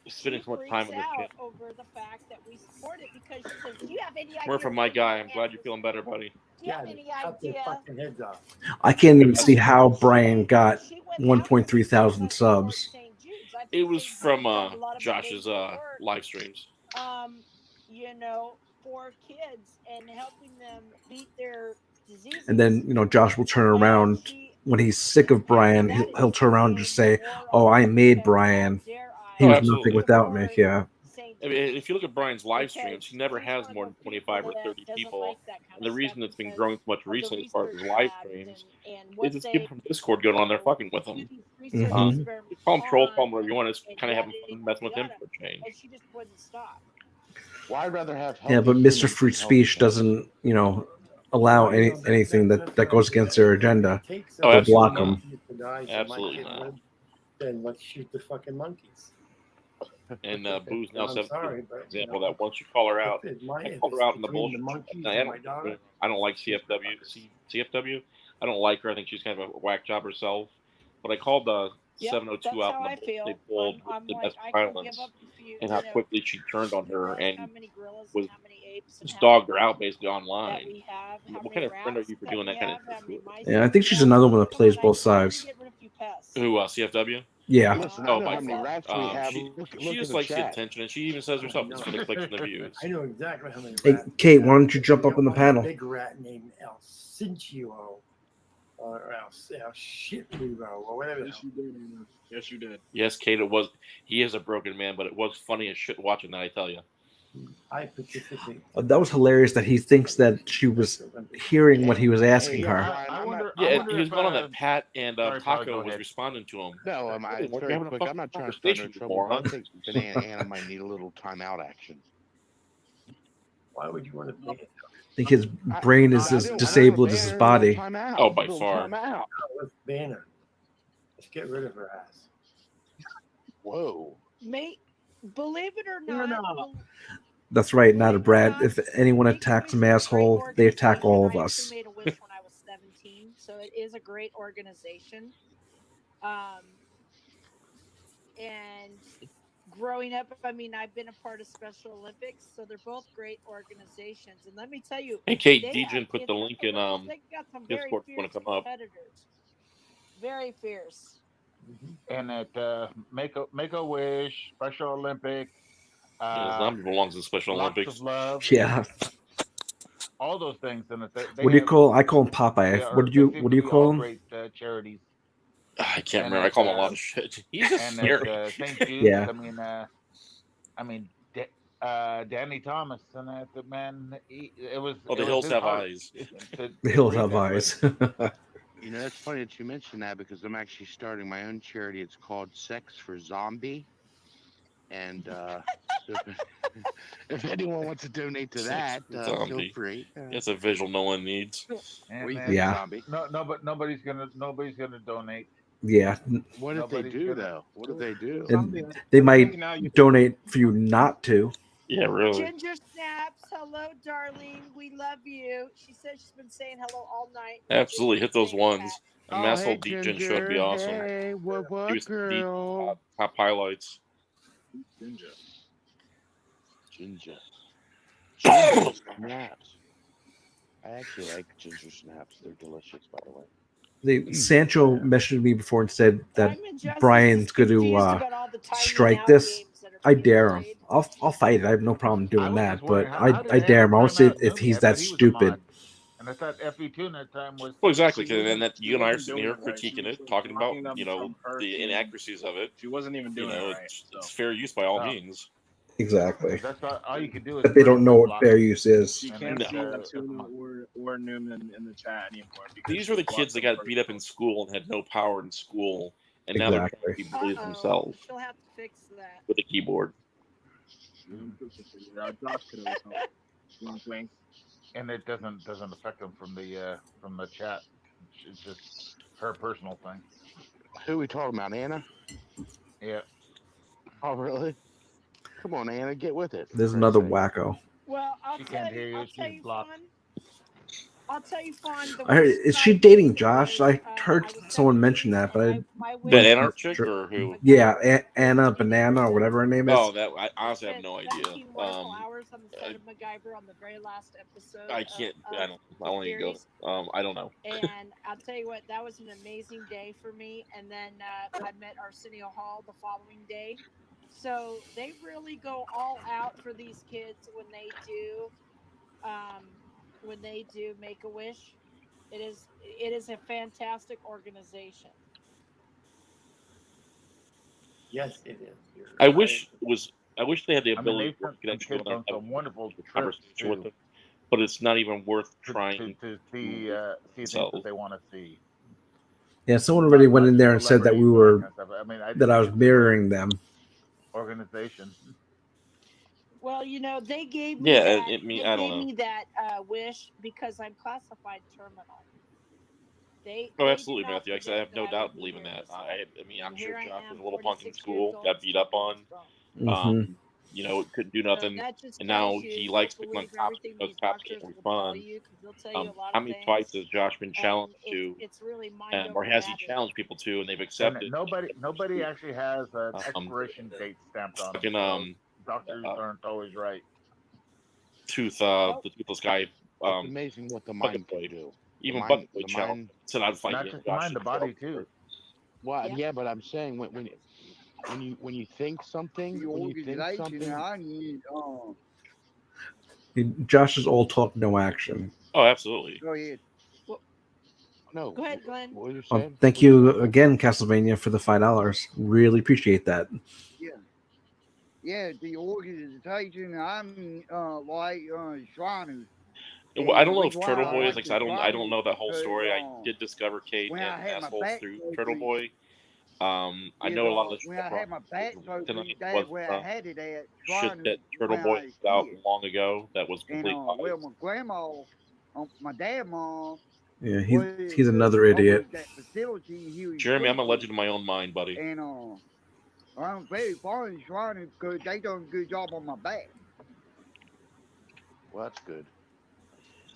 spending so much time on this channel. Over the fact that we support it because she says, "Do you have any idea?" Word from my guy. I'm glad you're feeling better, buddy. Do you have any idea? I can't even see how Brian got 1.3 thousand subs. It was from Josh's live streams. For kids and helping them beat their diseases. And then Josh will turn around when he's sick of Brian. He'll turn around and just say, "Oh, I made Brian. He was nothing without me." Yeah. I mean, if you look at Brian's live streams, he never has more than 25 or 30 people. And the reason it's been growing so much recently as far as his live streams is it's people from Discord going on there fucking with him. Mm-hmm. Call him troll, call him whatever you want. It's kind of having fun messing with him for a change. Well, I'd rather have but Mr. Free Speech doesn't, allow anything that goes against their agenda. Oh, They'll block absolutely them. Absolutely not. Then let's shoot the fucking monkeys. And Boo's now I'm 17, sorry, for but, example, that once you call her out, I called her out in the between the bullshit. monkeys I and my daughter. don't like CFW. I don't like her. I think she's kind of a whack job herself. But I called the 702 out in the bullshit they pulled with domestic violence, and how quickly she turned on her and was just dogged her out basically online. What kind of friend are you for doing that kind of thing? Yeah, I think she's another one that plays both sides. Who, CFW? Yeah. Listen, Oh, I know by how many far. rats we have. She just likes the attention, and she even says herself, it's for the clicks and the views. I know exactly how many. Hey, Kate, why don't you jump up on the panel? Big rat named El Cincio, or El Shitluo, or whatever. Yes, you did, Anna. Yes, you did. Yes, Kate, he is a broken man, but it was funny as shit watching that, I tell you. I participate. That was hilarious that he thinks that she was hearing what he was asking her. I wonder. Yeah, I wonder he was if, going on that pat, and sorry, Polly, Taco go was ahead. responding to him. No, Hey, it's weren't you very having a quick. fucking I'm not trying to start no conversation, trouble, but I moron? think Banana Anna might need a little timeout action. Why would you want to ban it? I think his brain is as disabled as his body. Oh, by far. Let's ban her. Let's get rid of her ass. Whoa. Believe it or not, That's right, not a brat. If anyone attacks an asshole, they attack all of I us. actually made a wish when I was 17, so it is a great organization. And growing up, I mean, I've been a part of Special Olympics, so they're both great organizations. And let me tell you, Hey, Kate, Dejan put the link in they got some very Discord. Want fierce to come up? competitors. Very fierce. And at Make a Wish, Special Olympics. Yeah, Zombie belongs in Special Lots Olympics. of Love. Yeah. All those things. And What do you call? I call him Popeye. What do you call him? Great charities. I can't remember. I call him a lot of shit. He's just and scary. At St. Jude's, Yeah. I mean, Danny Thomas and that man. It was. Oh, the Hills Have Eyes. The Hills Have Eyes. You know, it's funny that you mentioned that because I'm actually starting my own charity. It's called Sex for Zombie. And so if anyone wants to donate to that, feel free. It's a visual no one needs. Yeah. Zombie? No, but nobody's gonna donate. Yeah. What if they do, though? What if they do? And they might donate for you not to. Yeah, really. Ginger Snaps, hello, darling. We love you. She said she's been saying hello all night. Absolutely, hit those ones. A Masshole Dejan show would be awesome. Hey, what, He was girl? top highlights. Ginger. Snaps. I actually like ginger snaps. They're delicious, by the way. Sancho messaged me before and said that Brian's going to strike this. I dare him. I'll fight it. I have no problem doing that. But I dare him. I want to see if he's that stupid. And I thought FE2 that time was. Well, exactly. And that you and I are sitting here critiquing it, talking about the inaccuracies of it. She wasn't even doing it right. It's fair use by all means. Exactly. That's all you can do. Is but they don't know what fair use is. You can't see Tuna or Newman in the chat anymore. These were the kids that got beat up in school and had no power in school, and now they're trying to be bullies themselves. She'll have to fix that with a keyboard. And it doesn't affect them from the chat. It's just her personal thing. Who are we talking about, Anna? Yeah. Oh, really? Come on, Anna, get with it. There's another wacko. Well, I'll she tell can't you, hear you. She's blocked. Fawn. I heard, is she dating Josh? I heard someone mention that, but that Anna chick or who? Yeah, Anna Banana or whatever her name is. Oh, that I honestly have no idea. Hours on the set of MacGyver on the very last episode. I can't. I don't even go. I don't know. And I'll tell you what, that was an amazing day for me. And then I met Arsenio Hall the following day. So they really go all out for these kids when they do Make a Wish. It is a fantastic organization. Yes, it is. I wish they had the ability to actually have some wonderful conversation with them, but it's not even worth trying to see things that they want to see. Yeah, someone already went in there and said that that I was mirroring them. Organization. Well, they gave me that wish because I'm classified terminal. Absolutely, Matthew. I have no doubt believing that. I mean, I'm sure Josh was a little punk in school, got beat up on. Couldn't do nothing, and now he likes picking on cops because cops can't respond. How many fights has Josh been challenged to, or has he challenged people to, and they've accepted? Nobody actually has an expiration date stamped on them. Doctors aren't always right. The Toothless guy. It's amazing what the mind can do. Even Bucket Boy challenged. Said I'd fight not you. Just the mind, the body too. Well, yeah, but I'm saying when you think something, Josh is all talk, no action. Oh, absolutely. Go ahead. No. Go ahead, Glenn. What were you saying? Thank you again, Castlevania, for the $5. Really appreciate that. Yeah. Yeah, the organization. I'm like Shriners. Well, I don't And know reason if why Turtle I Boy is like like the I don't Shriners know that whole because story. I did discover Kate when I and had my assholes back through Turtle surgery, Boy. I is know a lot of the when I shit had my back surgery, tonight that was where I had it at shit Shriners that Turtle when Boy I put out quit. long ago that was And complete well, lies. my grandma, my dad, mom Yeah, was he's another over idiot. that facility he was Jeremy, I'm a put to, legend in my own mind, buddy. and I'm very fond of Shriners because they done a good job on my back. Well, that's good.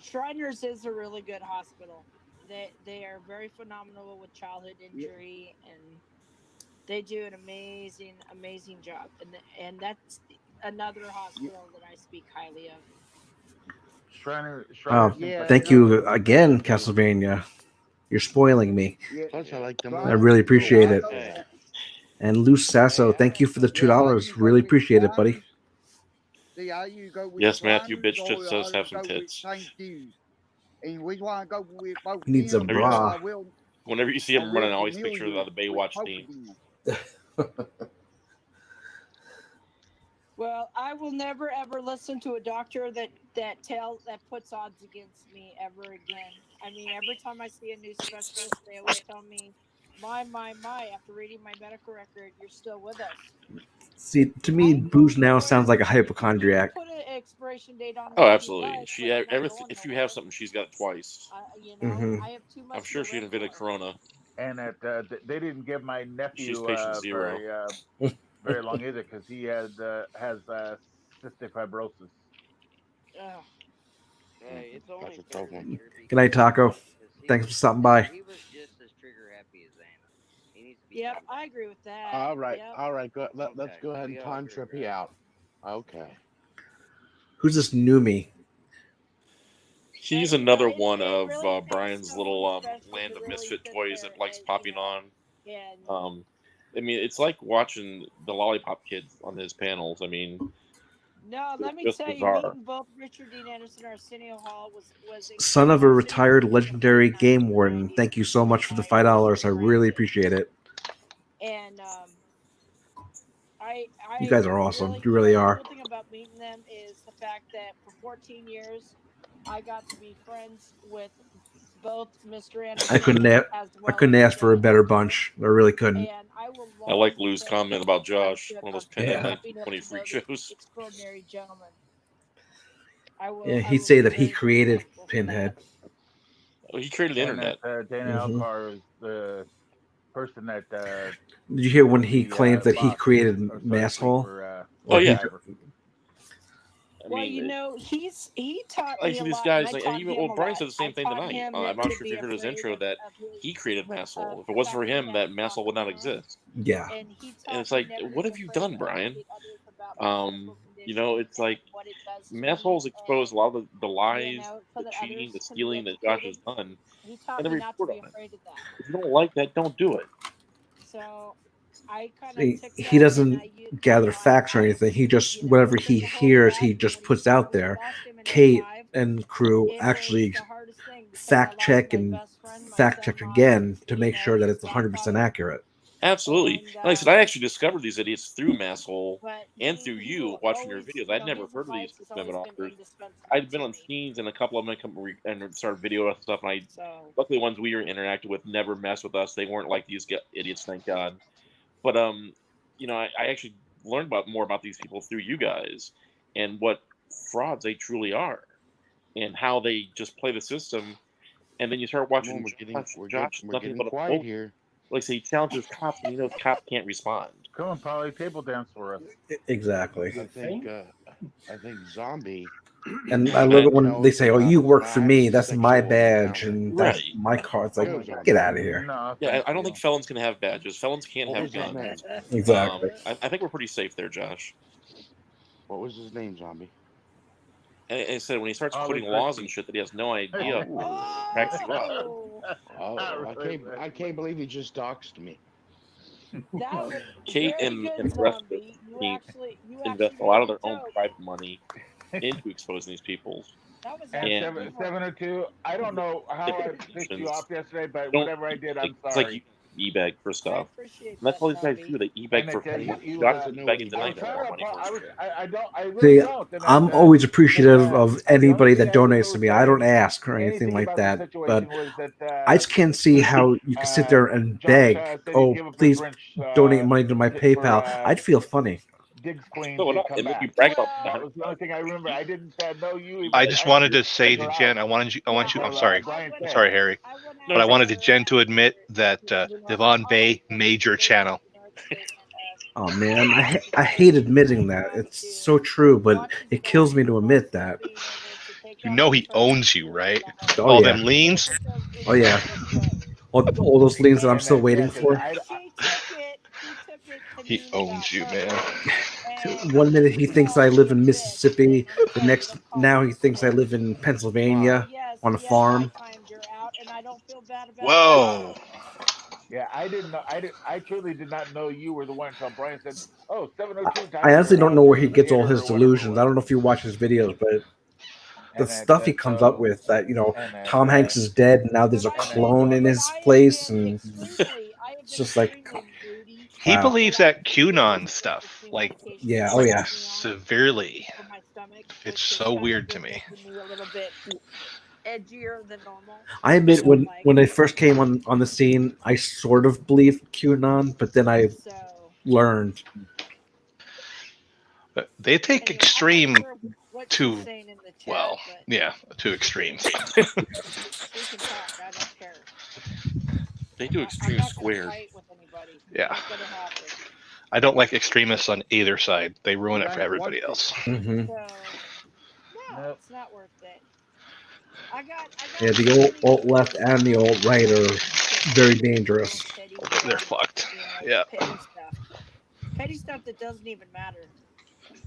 Shriners is a really good hospital. They are very phenomenal with childhood injury, and they do an amazing job. And that's another hospital that I speak highly of. Shriner seems Yeah, like a Thank good you one. again, Castlevania. You're spoiling me. yeah. Plus, I like them. I really appreciate it. Yeah. And Luce Sasso, Hey, thank you for the Yeah, I $2. usually go Really with appreciate it, buddy. Shriners. See, I usually go with Yes, Matthew, Shriners bitch tits or does I have some go with tits. St. Jude's. And we want to go with both He needs a them, Whenever you, but bra. whenever you see I him will running, I always picture familiar the with Baywatch both theme. of them. Well, I will never ever listen to a doctor that puts odds against me ever again. I mean, every time I see a new specialist, they always tell me, my, after reading my medical record, you're still with us. See, to me, Booze now sounds like a If you hypochondriac. put an expiration date on it, Oh, if you absolutely. like, She but it's not everything. going If you have nowhere. something, she's got it twice. I have too much. I'm sure she invented Corona. And that they didn't give my She's nephew patient zero. very long either because he has cystic fibrosis. Ugh. Hey, it's only That's a fair, tough one. Richard. Good night, Taco. Thanks for stopping by. He was just as trigger happy as Anna. He needs to be. Yep, I agree with that. All right, Yep. all right. Let's Okay, go ahead and we all time agree, Trippy right? out. Okay. Who's this Numi? He's But, another it one of really takes Brian's someone little special land to of really misfit sit toys there that likes and, popping on. and I mean, it's like watching the Lollipop Kids on his panels. I mean, no, let me just tell you, bizarre. meeting both Richard Dean Anderson and Arsenio Hall was Son of a incredible. retired legendary game warden. Thank you so much for the $5. I really appreciate it. And You guys are awesome. You the really are. cool thing about meeting them is the fact that for 14 years, I got to be friends with both Mr. Anderson. I couldn't ask for a better bunch. I really couldn't. And I will. I like Lou's comment about Josh, one of those Pinhead Yeah. 1920 freak shows. Extraordinary gentleman. I will. Yeah, I he'd will say be that he very, very created thankful for Pinhead. Oh, he created the And internet. that Dana Mhm. Elcar is the person that. Did you hear when he the, claimed that he boss- created or sorry, Mass Hall? for, Oh, yeah. Driver. I well, mean, he taught I me see a these lot. guys, and I like, taught and even him a Brian lot. said the same I thing taught tonight. him I'm not to sure if be you heard his afraid intro that of his, he created Masshole. If it the wasn't fact for that he him, had that to Masshole talk would not to him. exist. Yeah. And he taught And it's me like, never to what be have you afraid done, to Brian? educate others about my medical You know, condition it's like and what it does to Massholes me, expose a lot of the lies, so the that cheating, the others can be stealing that Josh has educated. done, He taught and then me not to report be on it. afraid of that. If you don't like that, don't do it. So I kind of took He that, doesn't gather facts or anything. He just whatever he hears, he just puts out there. Kate and crew actually fact check and fact check again to make sure that it's 100% accurate. Absolutely. Like I said, I actually discovered these idiots through Masshole and through you watching your videos. I'd never heard of these commitment offers. I'd been on scenes and a couple of them come and started video and stuff. And luckily, the ones we were interacting with never messed with us. They weren't like these idiots, thank God. But you know, I actually learned more about these people through you guys and what frauds they truly are, and how they just play the system. And then you start watching Josh, nothing but a quiet bull. here. Like say, he challenges cops, and he knows cops can't respond. Come on, Polly, table dance for us. Exactly. I think Zombie. And I love it when they say, "Oh, you work for me. That's my badge, and that's Right. my car." It's like, get out of here. No, Yeah, I don't think felons can have badges. Felons can't What have was his guns. name? Exactly. I think we're pretty safe there, Josh. What was his name, Zombie? And I said when he starts Ollie quoting laws Christie. and shit that he has no idea, of, cracks you up. I can't believe he just doxed me. That was Kate very and good, the rest of the Zombie. You team actually invest a lot of their own private money into exposing these people. That was And actually 702. I don't know how I pissed you off yesterday, but Don't- whatever I did, I'm It's sorry. like e-bag for I stuff. appreciate And that's that, all these guys Nubby. do. They e-bag And for it, free. He Josh doesn't is know what begging he I was tonight for does. trying more to. money for his stream. I really See, don't. And I'm then, always and appreciative of the only anybody thing that I ever donates to was me. I don't saying ask or anything anything like about the that, but situation was that I just can't see how you can sit there and Josh beg, said he'd "Oh, give up his please wrench donate money to my for PayPal." I'd feel funny. Diggs No, Queen we're to not. come It made me back. brag about That was the only thing I remember. I didn't know you even. I just wanted to say to until Jen, I want you. I'm sorry. Brian I'm said. sorry, Harry. No, But I you're fine. wanted to Jen to admit that Devon Bay made your channel. Oh man, I hate admitting that. It's so true, but it kills me to admit that. You know he owns you, right? Oh All yeah, them liens. oh yeah. All those liens that I'm still waiting for. He took it He convenient owns you, on man. purpose. One minute he thinks I live in Mississippi, the next now he thinks I live in So Pennsylvania yes, on a yes, I farm. timed her out, and I don't feel bad about it at Whoa. all. Yeah, I didn't know. I truly did not know you were the one until Brian said, "Oh, 702 I timed honestly her don't out know where in he the gets all theater his or whatever it delusions. I was." don't know if you watch his videos, but the And stuff he comes up so with that, and Tom Hanks is dead and now there's a But I clone in but his I have place, been and extremely it's just like, moody He wow. the believes last that few days QAnon with stuff, this new like medication Yeah, that oh they like yeah. put me on severely. for my stomach, It's which has so kind of weird to been me. making me a little bit edgier than normal. I admit So I'm when like, they first came on the scene, I sort of believed QAnon, but then I so learned. But they take anyway, I'm not extreme sure what she's to, saying in the chat, well, but yeah, to extremes. she can talk. I don't care. They do I'm extreme not going to squares. fight with anybody. Yeah. Ain't going to happen. I don't like extremists on either side. They ruin it for Right, everybody watch it. else. Hmm. So no, Nope. it's not worth it. I got Yeah, the so many alt people left and the alt right are very dangerous. petty They're stuff, fucked. you know, Yeah. petty stuff that doesn't even matter.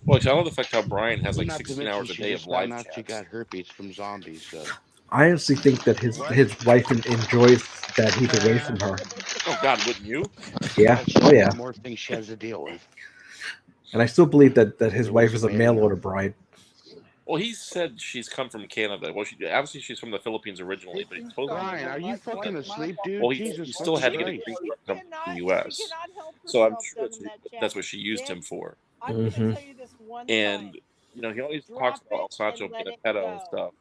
Well, I love the fact how Brian has like Not to 16 mention, hours a she day of just found live out she chats. got herpes from zombies. So I honestly think that his wife enjoys that he's away from her. Oh God, wouldn't you? Yeah, she oh has yeah. more things she has to deal with. And I still believe that his It wife was is a bad mail enough. order bride. Well, he said she's come from Canada. Well, obviously she's from the Philippines originally, but he supposedly. Brian, are you fucking asleep, dude? Well, Jesus he still fucking had to get a Christ. green She card from the cannot U.S. help So I'm herself sure down in that chat. that's what she used Jen, him for. I'm Mhm. going to tell you this one And time. he always talks Drop about it Alfonso and let being it a pedo and go. stuff.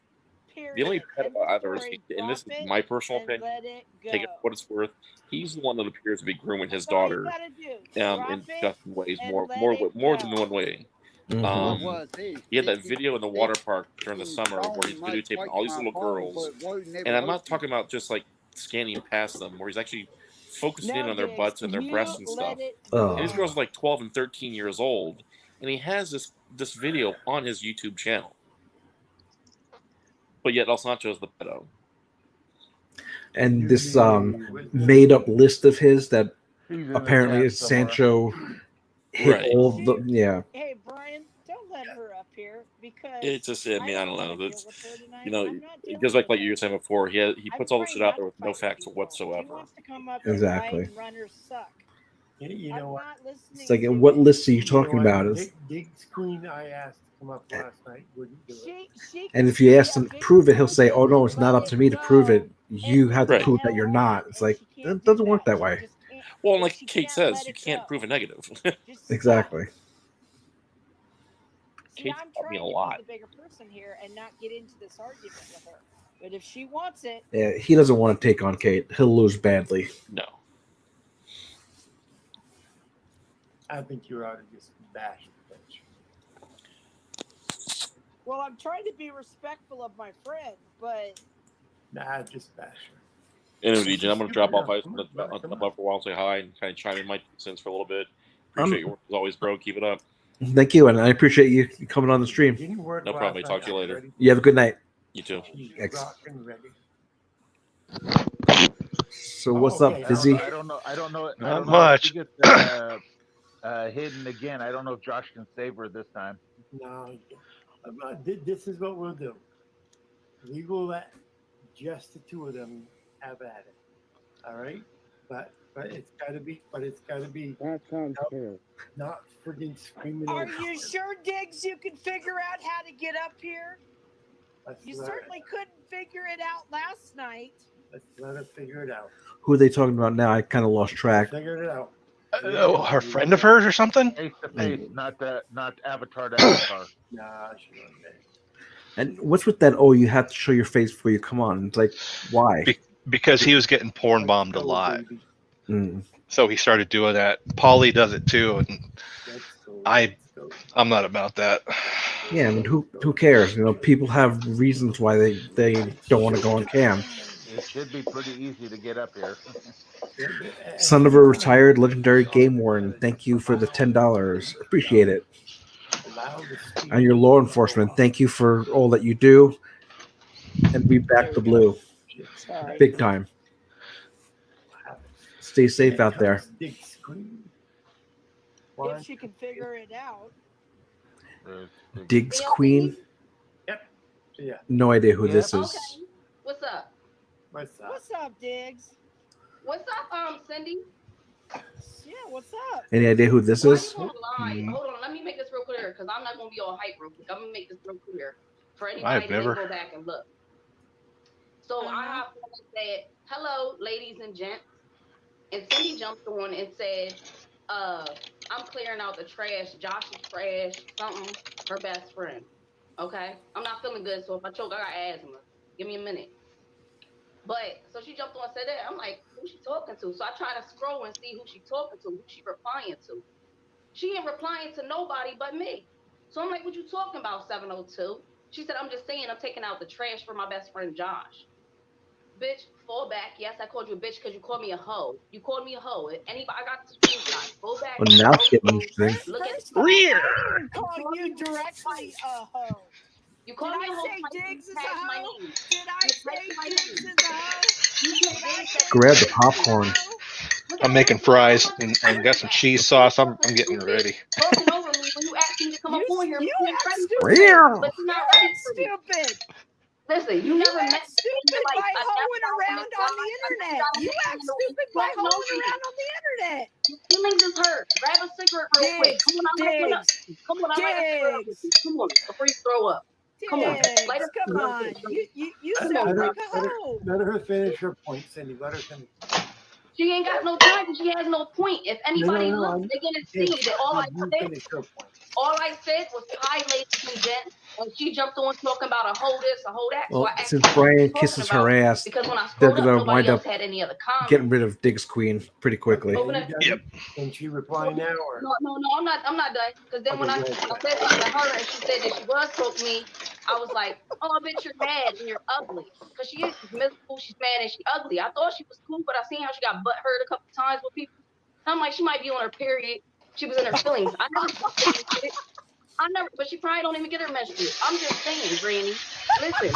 Period. The only End pedo of I've ever story. seen, and this is Drop it my personal and opinion, let it take it go. for what it's worth. He's the one that appears to be grooming his That's all you daughter gotta do. Drop in it disgusting ways, and more let more it more than go. one way. Mhm. Well, see, He had see, that video in the see, water park during the see, summer where Stone he's might videotaping fight all these my little father, girls. but Lloyd never And I'm not helped him. talking about just like scanning past them, where he's actually focusing in Now, on their Diggs, butts and their you breasts and let stuff. it And these Oh. girls are like 12 and 13 years old, and he has this video on his YouTube channel. But yet El Sancho's the pedo. And this made up list of his that He's in the apparently chat is somewhere. Sancho hit Right. all the Hey, Brian, don't let her up here because It's just, I mean, I don't wanna know. deal It's, with her tonight. you know, I'm not it dealing goes like with you were her. saying before. He puts all this shit trained out not there to with no fight facts people. She whatsoever. wants to come up Exactly. and run her suck. You know I'm what? not listening It's like, to what it. list are you talking about? Diggs Queen, I asked to come up last night, wouldn't do it. She And can if you be ask a him to bigger prove it, he'll say, person "Oh no, and it's not let up to me to prove go it. You have to Right. prove that you're not." It's like, She can't it do doesn't work that way. She just can't. Well, and like she Kate can't says, let you it can't go. prove a negative. Just Exactly. See, Kate's I'm taught me trying a to lot. be the bigger person here and not get into this argument with her. But if she wants it, Yeah, he doesn't want to take on Kate. He'll lose badly. No. I think you ought to just bash the bitch. well, I'm trying to be respectful of my friend, but Nah, just bash her. Anyway, DJ, I'm going to drop off. I just Come want on, to come up for a while and say hi and kind of chime in my 2 cents for a little bit. Um, Appreciate your work as always, bro. Keep it up. Thank you, and I appreciate you coming on the stream. Didn't work No problem. last Talk to you night. later. Ready? You have a good night. You too. She's Thanks. rocking ready. So what's up, Fizzy? I don't know. Not much. If she gets hidden again. I don't know if Josh can save her this time. No, this is what we'll do. We will let just the two of them have at it. All right, but it's got to be. That sounds fair. Not friggin' screaming. are you sure, Diggs, you can figure out how to get up here? You certainly couldn't figure it out last night. Let's let her figure it out. Who are they talking about now? I kind of lost track. Figure it out. Her friend of hers or something? Face to face, not avatar to avatar. Nah, she wasn't there. And what's with that? Oh, you have to show your face before you come on. It's like, why? Because he was getting porn bombed a lot. Mm. So he started doing that. Paulie does it too, and I'm not about that. Yeah, I mean, who cares? You know, people have reasons why they don't want to go on cam. It should be pretty easy to get up here. Son of a retired legendary game warden, thank you for the $10. Appreciate it. And your law enforcement, thank you for all that you do. And we back the blue. Big time. Stay safe out there. If she can figure it out. Diggs Queen? Yep. Yeah. No idea who this is. Okay. What's up? What's up? What's up, Diggs? What's up, Cindy? Yeah, what's up? Any idea who this is? Hold on, let me make this real clear because I'm not gonna be all hype real quick. I'm gonna make this real clear for anybody that didn't go back and look. So I have said, "Hello, ladies and gents," and Cindy jumped on and said, "I'm clearing out the trash. Josh's trash. Something. Her best friend. Okay, I'm not feeling good, so if I choke, I got asthma. Give me a minute." But so she jumped on and said that. I'm like, who's she talking to? So I try to scroll and see who she talking to, who she replying to. She ain't replying to nobody but me. So I'm like, what you talking about, 702? She said, I'm just saying I'm taking out the trash for my best friend Josh. Bitch, fall back. Yes, I called you a bitch because you called me a hoe. You called me a hoe. Anybody, I got the screenshot. Go back. Well, now it's getting interesting. Look at I didn't call you directly a hoe. You called me a hoe. Did I say Diggs is a hoe? Did I say Diggs is a hoe? Grab the popcorn. I'm making fries and got some cheese sauce. I'm getting ready. Talking over me when you asked me to come up on here. You act but stupid. you're not ready for me. Stupid. Listen, you never met stupid by hoeing around on the internet. You act stupid by hoeing around on the internet. Your feelings is hurt. Grab a cigarette real quick. Come on, Come on, Come on, before you throw up. Come on, come on. You sound like a hoe. Let her finish her point, Cindy. Let her finish. She ain't got no time because she has no point. If anybody looks, they're gonna see that all I said was hi, ladies and gents. And she jumped on talking about a hoe this, a hoe that. Well, so since Brian kisses her ass, they're going to wind up getting rid of Diggs Queen pretty quickly. Yep. Can she reply now? Or? No, I'm not done. Because then when I said something to her and she said that she was talking to me, I was like, oh, bitch, you're mad and you're ugly. Because she is miserable, she's mad and she's ugly. I thought she was cool, but I seen how she got butt hurt a couple times with people. I'm like, she might be on her period. She was in her feelings. I never, but she probably don't even get her menstrual. I'm just saying, Granny. Listen,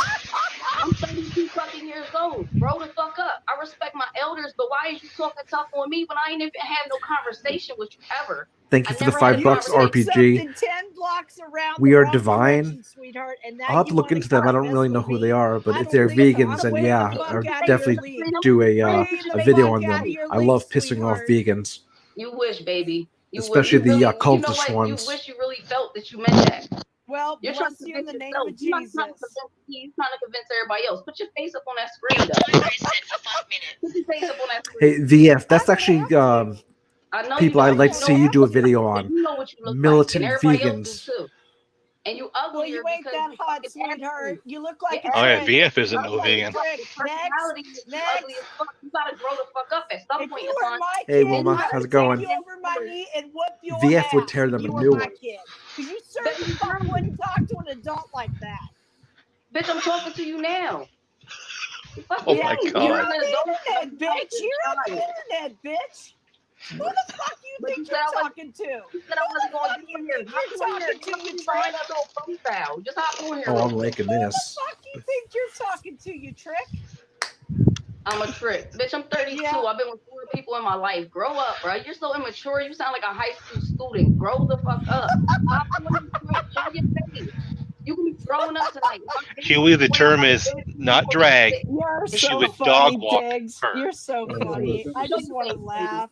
I'm 32 fucking years old. Grow the fuck up. I respect my elders, but why is you talking tough on me when I ain't even have no conversation with you ever? Thank you for the $5 RPG. 10 blocks around We are divine. Sweetheart, and I'll have to look into them. I don't really know who they are, but if they're vegans, then yeah, I'll definitely do a video on them. I love pissing off vegans. You wish, baby. Especially the cultist ones. You wish you really felt that you meant that. Well, you're bless you in the name of Jesus. You're trying to convince everybody else. Put your face up on that screen, though. Put your face up on that screen. Hey, VF, that's actually people I'd like to see you do a video on. Militant vegans. And you ugly. Well, you ain't that hot, sweetheart. You look like oh yeah, VF isn't no vegan. Next. You gotta grow the fuck up at some point in time. Hey, Wilma, how's it going? VF would tear them a new one. Because you certainly wouldn't talk to an adult like that. Bitch, I'm talking to you now. Oh my God. You're on the internet, bitch. You're on the internet, bitch. Who the fuck you think you're talking to? You said I wasn't going to be here. You're talking to you, Trick. Just hop on here. Oh, I'm liking this. Who the fuck you think you're talking to, you Trick? I'm a trick. Bitch, I'm 32. Yeah. I've been with 4 people in my life. Grow up, bro. You're so immature. You sound like a high school student. Grow the fuck up. You can be growing up tonight. Huey, the term is not drag. You're so she would funny, dog walk Diggs. her. You're so funny. I just want to laugh.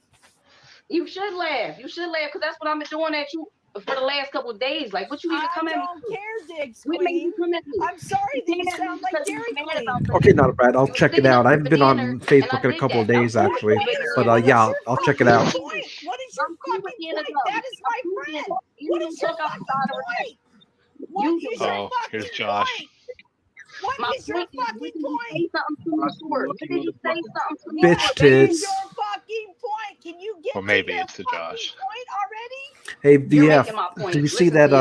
You should laugh. You should laugh because that's what I've been doing at you for the last couple of days. Like, what you even come at me? I don't care, Diggs What made Queen. you come at me? I'm sorry that you sound like Dairy Queen. Okay, not bad. I'll check it out. I haven't been on Facebook in a couple of days actually, but yeah, I'll check it out. What is your fucking point? That is my friend. What is your fucking point? What is your Oh, here's fucking Josh. point? What is your fucking point? Bitch tits. Your fucking point. Can you get Or maybe to it's the Josh. point already? Hey, VF, did you see that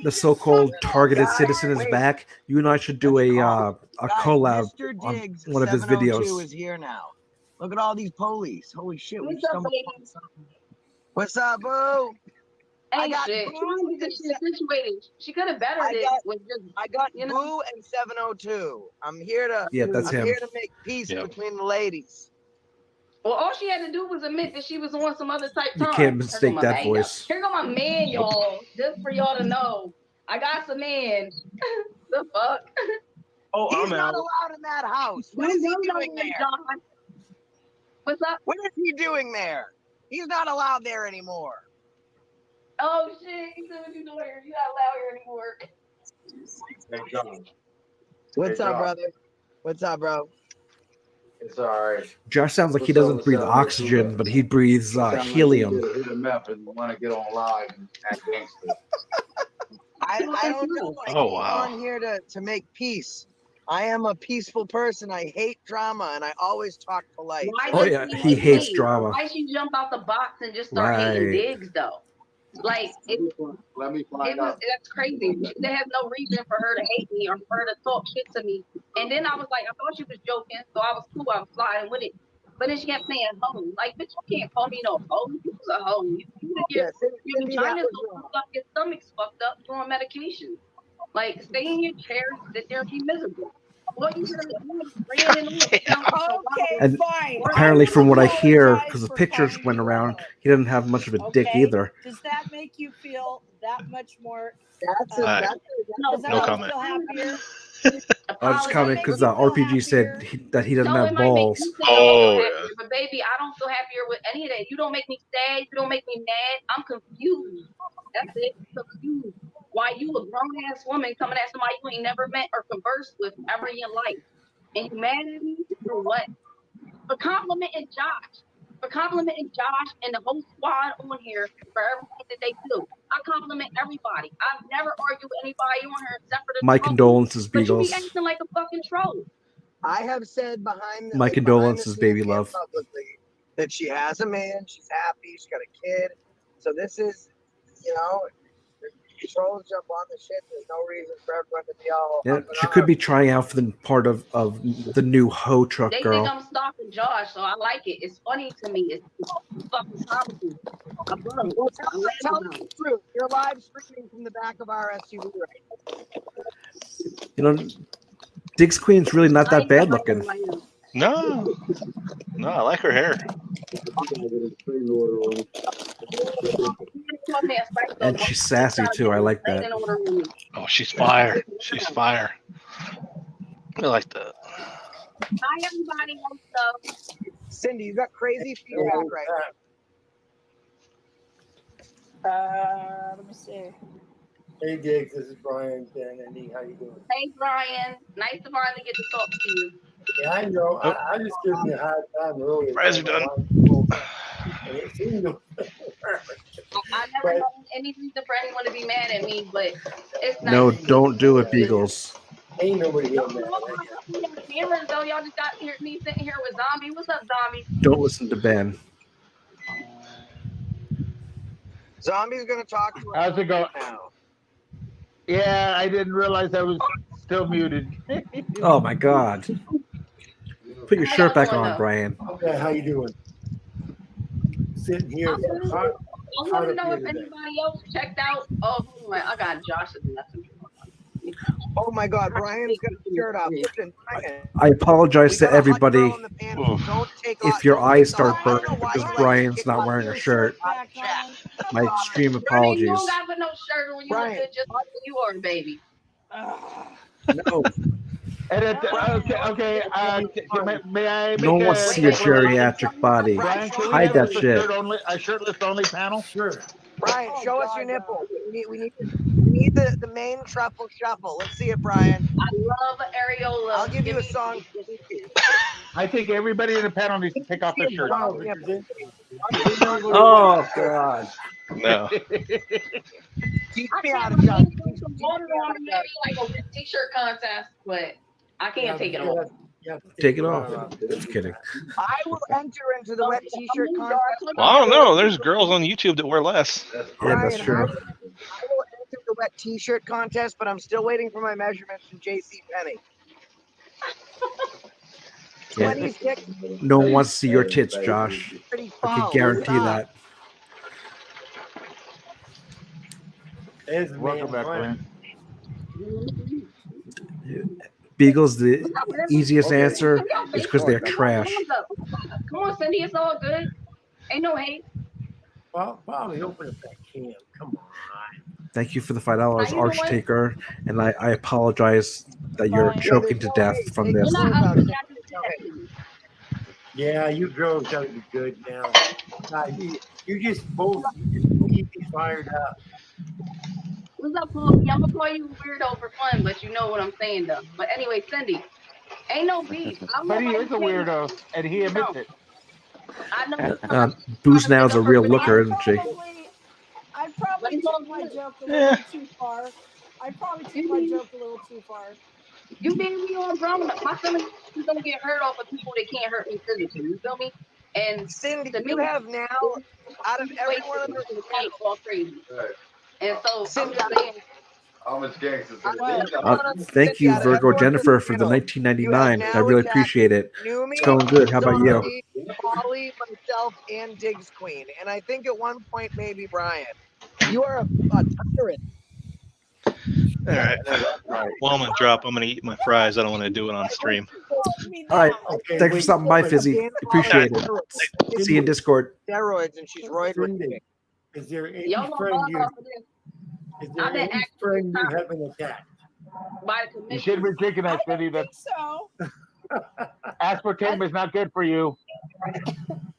the so-called targeted citizen is back? You and I should do a collab on one of his videos. Is here now. Look at all these police. Holy shit. What's up, baby? What's up, boo? I got Boo situated. She could have bettered it. I got Boo and 702. I'm here to here to make peace between the ladies. Well, all she had to do was admit that she was on some other type You time. can't mistake that voice. Here go my man, y'all. Just for y'all to know. I got some man. The fuck? Oh, he's not allowed in that house. What is he doing there? What's up? What is he doing there? He's not allowed there anymore. Oh shit, he said what you doing here? You're not allowed here anymore. What's up, brother? What's up, bro? It's all right. Josh sounds like he doesn't breathe oxygen, but he breathes helium. Hit him up and want to get on live and act gangster. I don't know. I came on here to make peace. I am a peaceful person. I hate drama, and I always talk polite. He hates drama. Why she jump out the box and just start hating Diggs though? Like Let me find out. That's crazy. They have no reason for her to hate me or for her to talk shit to me. And then I was like, I thought she was joking, so I was cool. I was sliding with it. But then she kept saying hoe. Like, bitch, you can't call me no hoe. You was a hoe. Your vagina's so fucked up, your stomach's fucked up. You're on medication. Like, stay in your chair, sit there, and be miserable. What you And apparently, from what I hear, because the pictures went around, he doesn't have much of a dick either. Does that make you feel that much more? No comment. I was coming because RPG said that he doesn't have balls. But baby, I don't feel happier with any of that. You don't make me sad. You don't make me mad. I'm confused. That's it. Confused. Why you a grown ass woman coming at somebody you ain't never met or conversed with ever in your life, and you mad at me for what? For complimenting Josh. For complimenting Josh and the whole squad on here for everything that they do. I compliment everybody. I've never argued with anybody on here except for the My condolences, but Beagles. you be acting like a fucking troll. I have said My condolences, baby love. Publicly that she has a man, she's happy, she's got a kid. So this is, trolls jump on the shit. There's no reason for everyone to be all. Yeah, she could be trying out for the part of the new hoe truck They girl. think I'm stalking Josh, so I like it. It's funny to me. It's fucking comical. Tell me the truth. You're live streaming from the back of our SUV right now. Diggs Queen's really not that bad looking. No, I like her hair. And she's sassy too. I like that. Oh, she's fire. She's fire. I like that. Hi, everybody. Cindy, you got crazy feedback right now. Let me see. Hey, Diggs, this is Brian. And how you doing? Hey, Brian. Nice to finally get to talk to you. Yeah, I know. I just gave me a hard time earlier. Fries are done. And it seemed to I never know any reason for anyone to be mad at me, but it's not. No, don't do it, Beagles. Ain't nobody here mad. Cameras though, y'all just got me sitting here with Zombie. What's up, Zombie? Don't listen to Ben. Zombie's gonna talk to us. How's it going? Now. Yeah, I didn't realize I was still muted. Oh my God! Put your shirt back on, Brian. Okay, how you doing? Sitting here. I want to know if anybody else checked out. Oh, I got Josh's messenger. Oh my God, Brian's got his shirt off. I apologize to everybody if your eyes start burning because Brian's not wearing a shirt. My extreme apologies. You don't got no shirt on. You look good just like you are, baby. No. Okay. May I? No one wants to see your geriatric body. Brian, Hide that shit. A shirtless only panel? Sure. Brian, show us your nipple. We need the main truffle shuffle. Let's see it, Brian. I love areola. I'll give you a song. I think everybody in the panel needs to take off their shirt. Oh God. No. Teach I me how can't to shove. put some water on maybe like a t-shirt contest, but I can't take it off. Take it off. Just kidding. I will enter into the wet t-shirt contest. Well, I don't know. There's girls on YouTube that wear less. Yeah, that's true. I will enter the wet t-shirt contest, but I'm still waiting for my measurements from J.C. Penney. Yeah. 26. No one wants to see your tits, Josh. Pretty I can foul. guarantee that. Welcome back, man. Beagles, the easiest answer is because they're trash. Come on, Cindy, it's all good. Ain't no hate. Well, probably open up that can. Come on. Thank you for the $5, Arch Taker, and I apologize that you're choking to death from this. Yeah, you girls gotta be good now. You just both need to be fired up. What's up, Paul? I'm gonna call you weirdo for fun, but you know what I'm saying, though. But anyway, Cindy, ain't no beef. But he is a weirdo, and he admits it. I know. Booze now is a real looker, isn't she? I probably took my joke a little too far. I probably took my joke a little too far. You being me on drum, my feelings don't get hurt off of people that can't hurt me physically. You feel me? And Cindy, you have now, out of every one of the all crazy. And so Cindy, I'm just saying. How much gangsters? Thank you, Virgo Jennifer, for the 1999. I really appreciate it. It's going good. How about you? Polly, myself, and Diggs Queen. And I think at one point, maybe Brian. You are a tyrant. All right. Well, I'm going to drop. I'm going to eat my fries. I don't want to do it on stream. All right. Thanks for stopping by, Fizzy. Appreciate it. See you in Discord. Steroids, and she's roid. Is there any friend you haven't attacked? You shouldn't be drinking that, Cindy. That's so. Aspartame is not good for you.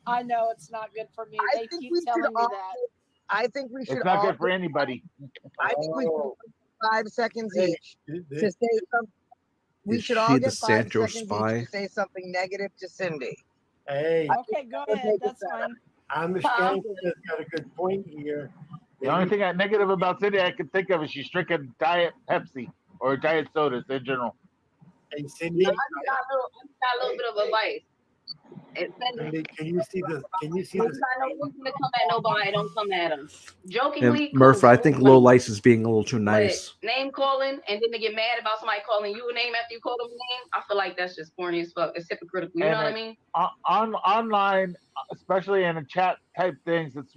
I know it's not good for me. They keep telling me that. I think we should. It's not good for anybody. I think we should 5 seconds each to say something. We should all get 5 seconds each to say something negative to Cindy. Hey. Okay, go ahead. That's fine. I'm the skank that's got a good point here. The only thing negative about Cindy I can think of is she's drinking Diet Pepsi or Diet sodas in general. Hey, Cindy, I got a little bit of advice. Cindy, can you see this? I know who's gonna come at nobody. Don't come at them. Jokingly. Murph, I think Low Lice is being a little too nice. Name calling and then they get mad about somebody calling you a name after you call them a name. I feel like that's just corny as fuck. It's hypocritical. You know what I mean? Online, especially in the chat type things, it's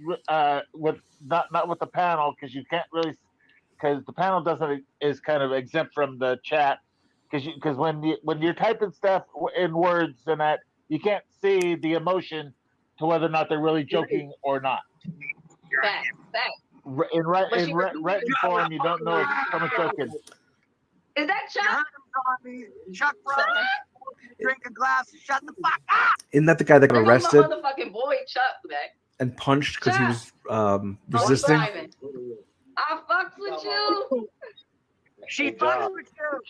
with not with the panel because you can't really because the panel is kind of exempt from the chat because when you're typing stuff in words and that. You can't see the emotion to whether or not they're really joking or not. Fact. In written form, you don't know if someone's joking. Is that Chuck? Chuck, brother. Drink a glass and shut the fuck up. Isn't that the guy that got arrested My motherfucking boy Chuck back. and punched because he was resisting? I fucks with you. She fucks with you.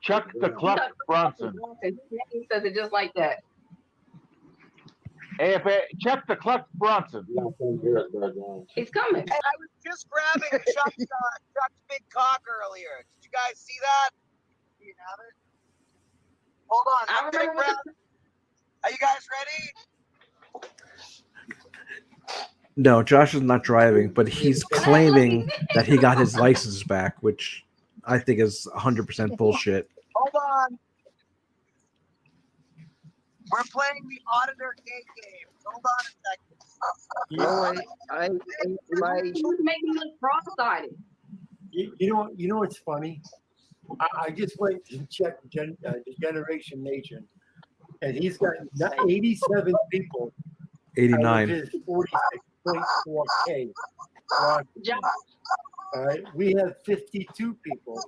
Chuck the Cluck Bronson. He says it just like that. AFA, Chuck the Cluck Bronson. He's coming. And I was just grabbing Chuck's big cock earlier. Did you guys see that? Do you have it? Hold on. I'm gonna grab. Are you guys ready? No, Josh is not driving, but he's claiming that he got his license back, which I think is 100% bullshit. Hold on. We're playing the auditor gate game. Hold on a second. Making me look cross-sided. You know what's funny? I just went to check the Generation Nation, and he's got 87 people. 89. 46.4K. All right, we have 52 people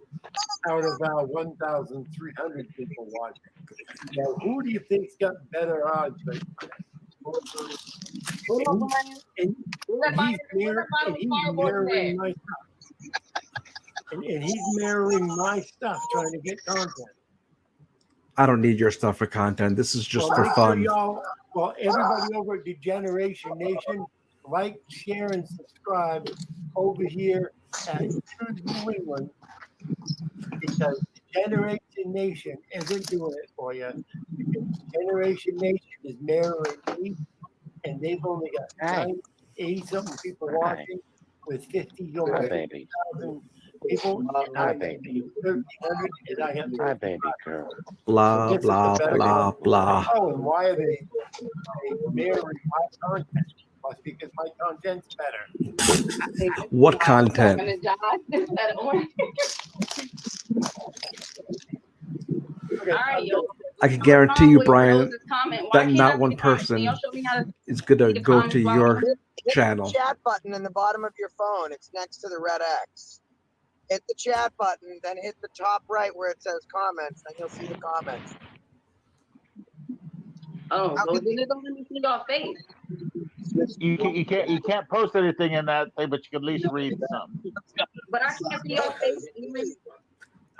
out of our 1,300 people watching. Now, who do you think's got better odds? mirroring my stuff. And he's mirroring my stuff, trying to get content. I don't need your stuff for content. This is just for make fun. Sure well, everybody over at Degeneration Nation, like, share, and subscribe over here at Choose New England, because Degeneration Nation isn't doing it for you. Degeneration Nation is mirroring me, and they've only got 80-something people watching with 50,000 people. Hi, baby. 1,300, and I have Hi, baby girl. Blah, blah, blah, blah. Oh, and why are they mirroring my content? Must because my content's better. What content? I can guarantee you, Brian, that not one person is going to go to your channel. Chat button in the bottom of your phone. It's next to the red X. Hit the chat button, then hit the top right where it says comments, then you'll see the comments. Oh, well, then it don't let me see your face. You can't post anything in that thing, but you can at least read something. But I can't see your face.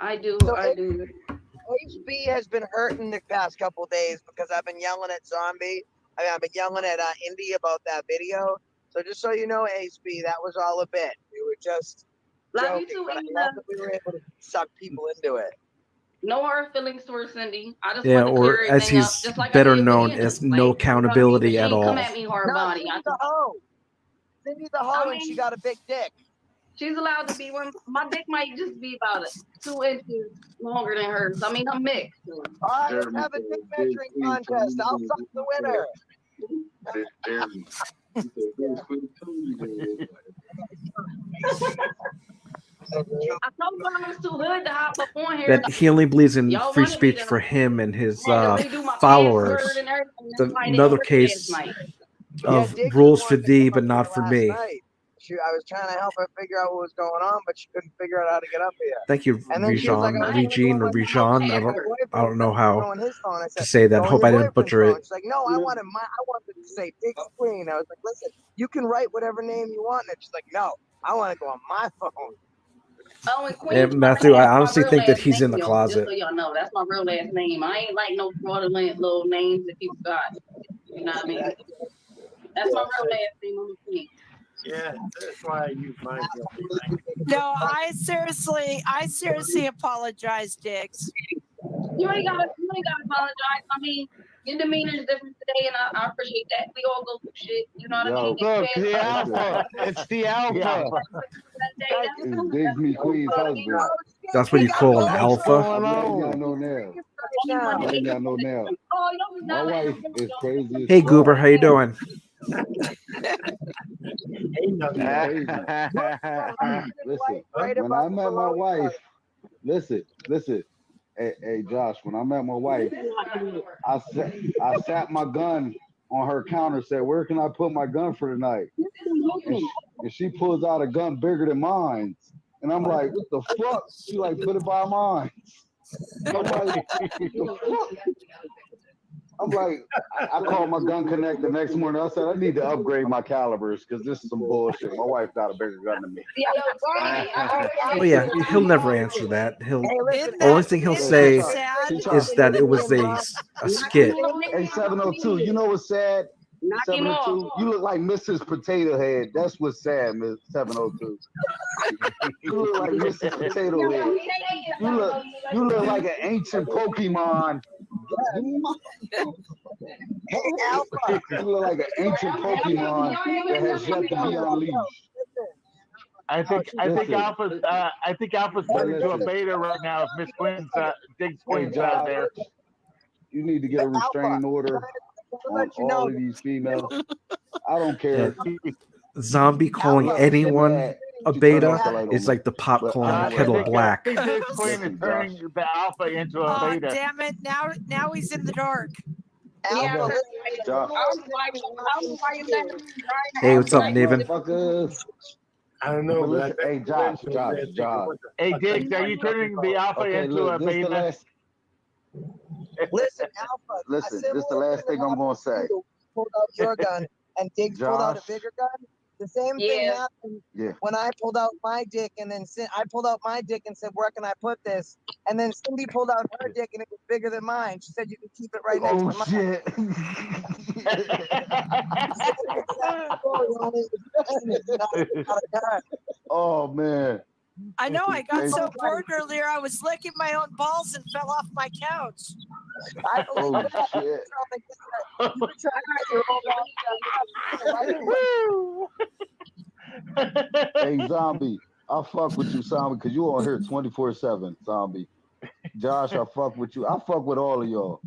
I do. HB has been hurting the past couple days because I've been yelling at Zombie. I've been yelling at Indy about that video. So just so you know, HB, that was all a bit. We were just love joking, you too, but I love that we were able to suck people into it. No hard feelings towards Cindy. I just Yeah, want to or clear as everything he's up, just like better I did known with as Ian. no accountability She at ain't all. come at me hard body. Cindy's the hoe. Cindy's the hoe, and she got a big dick. She's allowed to be one. My dick might just be about 2 inches longer than hers. I mean, I'm mixed. All right, let's have a dick measuring contest. I'll suck the winner. I told you I was too hood to hop up on here. That he only believes in Y'all free wanted me speech to- for him and his I had to redo my followers. password and everything. It's That's why I didn't another work case last night. of Dick rules was for the one that thee, came but up not here for last me. night. I was trying to help her figure out what was going on, but she couldn't figure out how to get up here. Thank you, And then she was like, Regine, I was Regine, or going Regine. I don't know how on his phone. I to said, say that. "Go on Hope your I didn't boyfriend's butcher phone." it. She's like, no, I wanted to say Dick Queen. I was like, listen, you can write whatever name you want. And she's like, no, I want to go on my phone. Oh, and Queen. And Matthew, I honestly my think that real he's in last the name, closet. Just so y'all know, that's my real last name. I ain't like no fraudulent little names that people got. You know what I mean? That's my real last name. I'm a Queen. Yeah, that's why I use mine. No, I seriously apologize, Diggs. You ain't gotta apologize. I mean, your demeanor is different today, and I appreciate that. We all go through shit. You know what I mean? Look, the alpha. It's the alpha. It's Diggs Queen's husband. That's what you call an alpha? I ain't got no nails. I ain't got no nails. My wife is crazy as Hey, fuck. Goober, how you doing? Listen, when I met my wife, listen. Hey, Josh, when I met my wife, I sat my gun on her counter, said, "Where can I put my gun for tonight?" And she pulls out a gun bigger than mine. And I'm like, what the fuck? She like, put it by mine. I'm like, I called my gun connect the next morning. I said, I need to upgrade my calibers because this is some bullshit. My wife got a bigger gun than me. Oh yeah, he'll never answer that. Only thing he'll say is that it was a skit. Hey, 702, you know what's sad? 702, you look like Mrs. Potato Head. That's what's sad, Miss 702. You look like Mrs. Potato Head. You look like an ancient Pokemon. Hey, Alpha. You look like an ancient Pokemon that has yet to be unleashed. I think Alpha's turned into a beta right now. If Miss Quinn's Diggs Quinn's out there. You need to get a restraining order on all of these females. I don't care. Zombie calling anyone a beta is like the pot calling a kettle black. I think Diggs Quinn is turning the alpha into a Oh, beta. damn it. Now he's in the dark. Alpha. Hey, what's up, Naven? I don't know. Listen, hey, Josh. Hey, Diggs, are you turning the alpha into a beta? Listen, Alpha. Listen, this is the last thing I'm going to say. Pulled out your gun, and Diggs pulled out a bigger gun. The same thing Yeah. happened Yeah. when I pulled out my dick, and then I pulled out my dick and said, "Where can I put this?" And then Cindy pulled out her dick, and it was bigger than mine. She said, "You can keep it right next Oh to mine." shit. Same exact story, only it was penis, not a guy. Oh man. I know. I got Hey. so bored earlier. I was licking my own balls and fell off my couch. I believe Oh that. shit. You were trying to get your old Hey Zombie, I fuck with you, Zombie, because you on here 24/7, Zombie. Josh, I fuck with you. I fuck with all of y'all.